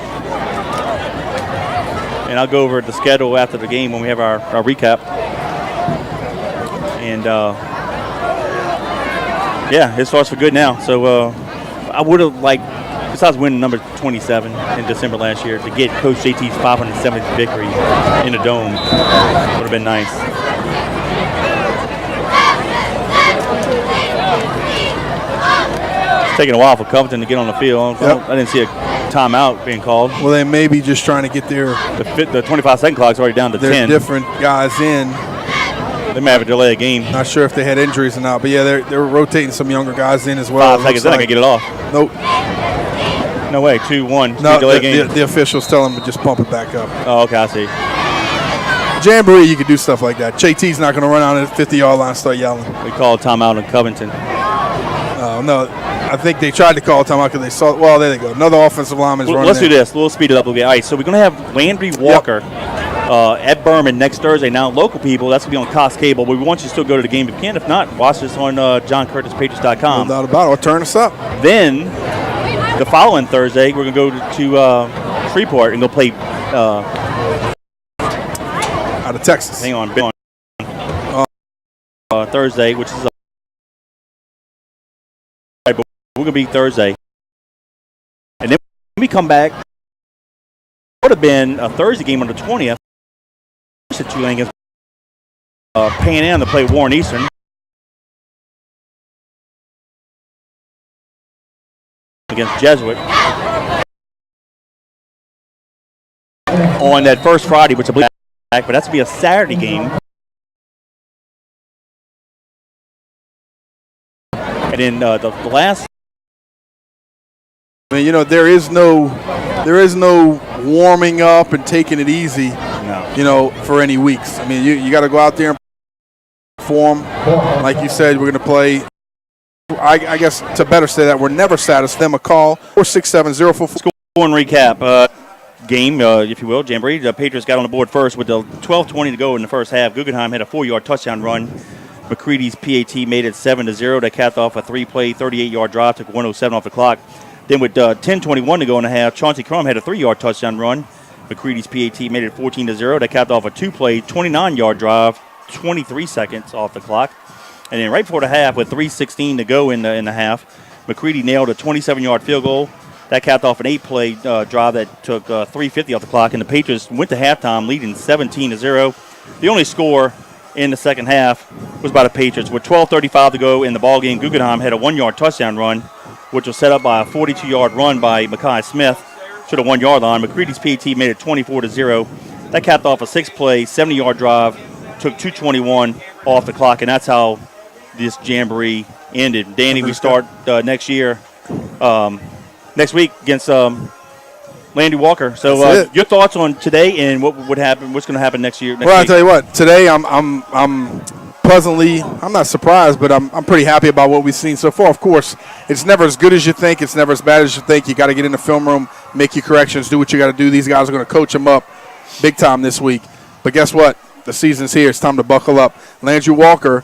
A: And I'll go over the schedule after the game when we have our recap. And, yeah, it starts for good now. So I would have liked, besides winning number 27 in December last year, to get Coach JT's 570th victory in the Dome. Would have been nice. It's taking a while for Covington to get on the field. I didn't see a timeout being called.
B: Well, they may be just trying to get their
A: the 25-second clock's already down to 10.
B: Different guys in.
A: They may have a delay a game.
B: Not sure if they had injuries or not, but yeah, they're rotating some younger guys in as well.
A: 5 seconds, then I can get it off.
B: Nope.
A: No way. 2-1.
B: No,
A: delay game.
B: The officials tell them to just pump it back up.
A: Oh, okay, I see.
B: Jamboree, you could do stuff like that. JT's not going to run out at the 50-yard line and start yelling.
A: We called timeout in Covington.
B: No, I think they tried to call timeout because they saw. Well, there they go. Another offensive lineman's running.
A: Let's do this. We'll speed it up a little bit. All right, so we're going to have Landry Walker at Berman next Thursday. Now, local people, that's going to be on Cox Cable. We want you to still go to the game if you can. If not, watch this on JohnCurtisPatriots.com.
B: No doubt about it. I'll turn us up.
A: Then, the following Thursday, we're going to go to Shreveport and go play
B: out of Texas.
A: Hang on. Thursday, which is we're going to be Thursday. And then when we come back, it would have been a Thursday game on the 20th. Tulane against Pan Am to play Warren Eastern. Against Jesuit. On that first Friday, which I believe, but that's going to be a Saturday game. And then the last.
B: I mean, you know, there is no warming up and taking it easy, you know, for any weeks. I mean, you got to go out there and perform. Like you said, we're going to play. I guess to better say that, we're never satisfied. Them a call 467-044.
A: Score and recap. Game, if you will, Jamboree. The Patriots got on the board first with the 12:20 to go in the first half. Guggenheim had a 4-yard touchdown run. McCready's PAT made it 7-0. They capped off a 3-play, 38-yard drive, took 107 off the clock. Then with 10:21 to go in the half, Chauncey Crum had a 3-yard touchdown run. McCready's PAT made it 14-0. They capped off a 2-play, 29-yard drive, 23 seconds off the clock. And then right before the half, with 3:16 to go in the half, McCready nailed a 27-yard field goal. That capped off an 8-play drive that took 3:50 off the clock, and the Patriots went to halftime leading 17-0. The only score in the second half was by the Patriots. With 12:35 to go in the ballgame, Guggenheim had a 1-yard touchdown run, which was set up by a 42-yard run by Mekhi Smith to the 1-yard line. McCready's PAT made it 24-0. That capped off a 6-play, 70-yard drive, took 2:21 off the clock, and that's how this Jamboree ended. Danny, we start next year. Next week against Landy Walker. So your thoughts on today and what would happen? What's going to happen next year?
B: Well, I'll tell you what. Today, I'm pleasantly. I'm not surprised, but I'm pretty happy about what we've seen so far. Of course, it's never as good as you think. It's never as bad as you think. You got to get in the film room, make your corrections, do what you got to do. These guys are going to coach them up big time this week. But guess what? The season's here. It's time to buckle up. Landry Walker,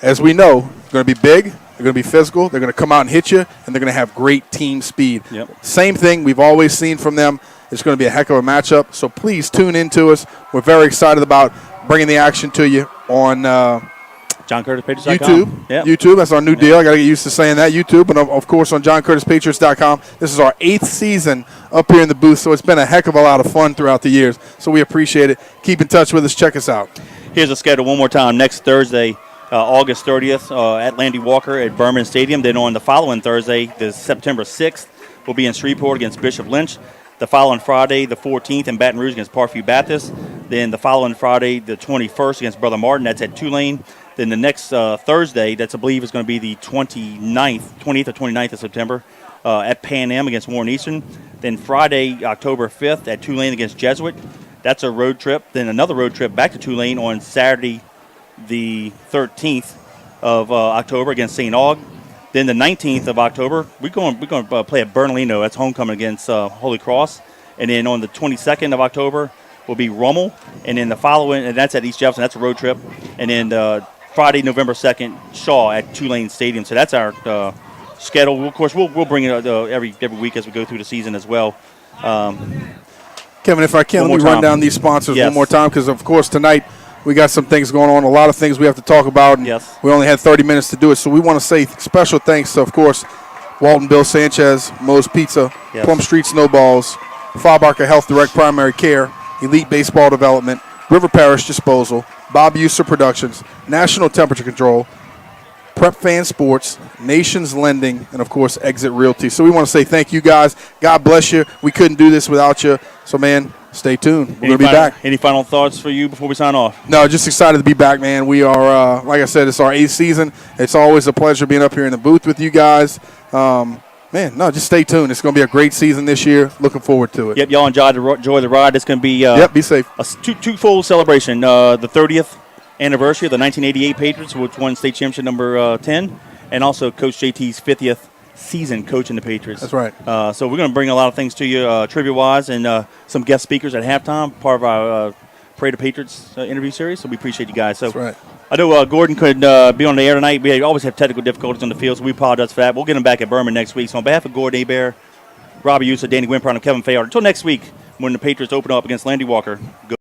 B: as we know, is going to be big. They're going to be physical. They're going to come out and hit you, and they're going to have great team speed.
A: Yep. Same
B: Same thing we've always seen from them. It's going to be a heck of a matchup. So please tune in to us. We're very excited about bringing the action to you on
A: JohnCurtisPatriots.com.
B: YouTube.
A: Yep.
B: YouTube, that's our new deal. I got to get used to saying that. YouTube, and of course on JohnCurtisPatriots.com. This is our 8th season up here in the booth, so it's been a heck of a lot of fun throughout the years. So we appreciate it. Keep in touch with us. Check us out.
A: Here's the schedule one more time. Next Thursday, August 30th, at Landy Walker at Berman Stadium. Then on the following Thursday, the September 6th, we'll be in Shreveport against Bishop Lynch. The following Friday, the 14th, in Baton Rouge against Parkview Baptist. Then the following Friday, the 21st, against Brother Martin. That's at Tulane. Then the next Thursday, that's I believe is going to be the 20th or 29th of September, at Pan Am against Warren Eastern. Then Friday, October 5th, at Tulane against Jesuit. That's a road trip. Then another road trip back to Tulane on Saturday, the 13th of October against St. Aug. Then the 19th of October, we're going to play at Bernalino. That's homecoming against Holy Cross. And then on the 22nd of October will be Rummel. And then the following, and that's at East Jefferson. That's a road trip. And then Friday, November 2nd, Shaw at Tulane Stadium. So that's our schedule. Of course, we'll bring it every week as we go through the season as well.
B: Kevin, if I can, let me run down these sponsors one more time, because, of course, tonight we got some things going on, a lot of things we have to talk about, and we only had 30 minutes to do it. So we want to say special thanks to, of course, Walton Bill Sanchez, Moe's Pizza, Plum Street Snowballs, Faubaca Health Direct Primary Care, Elite Baseball Development, River Parish Disposal, Bob User Productions, National Temperature Control, Prep Fan Sports, Nations Lending, and, of course, Exit Realty. So we want to say thank you guys. God bless you. We couldn't do this without you. So, man, stay tuned. We're going to be back.
A: Any final thoughts for you before we sign off?
B: No, just excited to be back, man. We are, like I said, it's our 8th season. It's always a pleasure being up here in the booth with you guys. Man, no, just stay tuned. It's going to be a great season this year. Looking forward to it.
A: Yep, y'all enjoy the ride. It's going to be
B: be safe.
A: A two-fold celebration. The 30th anniversary of the 1988 Patriots, which won state championship number 10, and also Coach JT's 50th season coaching the Patriots.
B: That's right.
A: So we're going to bring a lot of things to you trivia-wise, and some guest speakers at halftime, part of our Parade of Patriots interview series. So we appreciate you guys. So
B: that's right.
A: I know Gordon couldn't be on the air tonight. We always have technical difficulties on the field, so we apologize for that. We'll get him back at Berman next week. So on behalf of Gordon Hebert, Robbie Usa, Danny Wimpron, and Kevin Fayard, until next week when the Patriots open up against Landy Walker, go.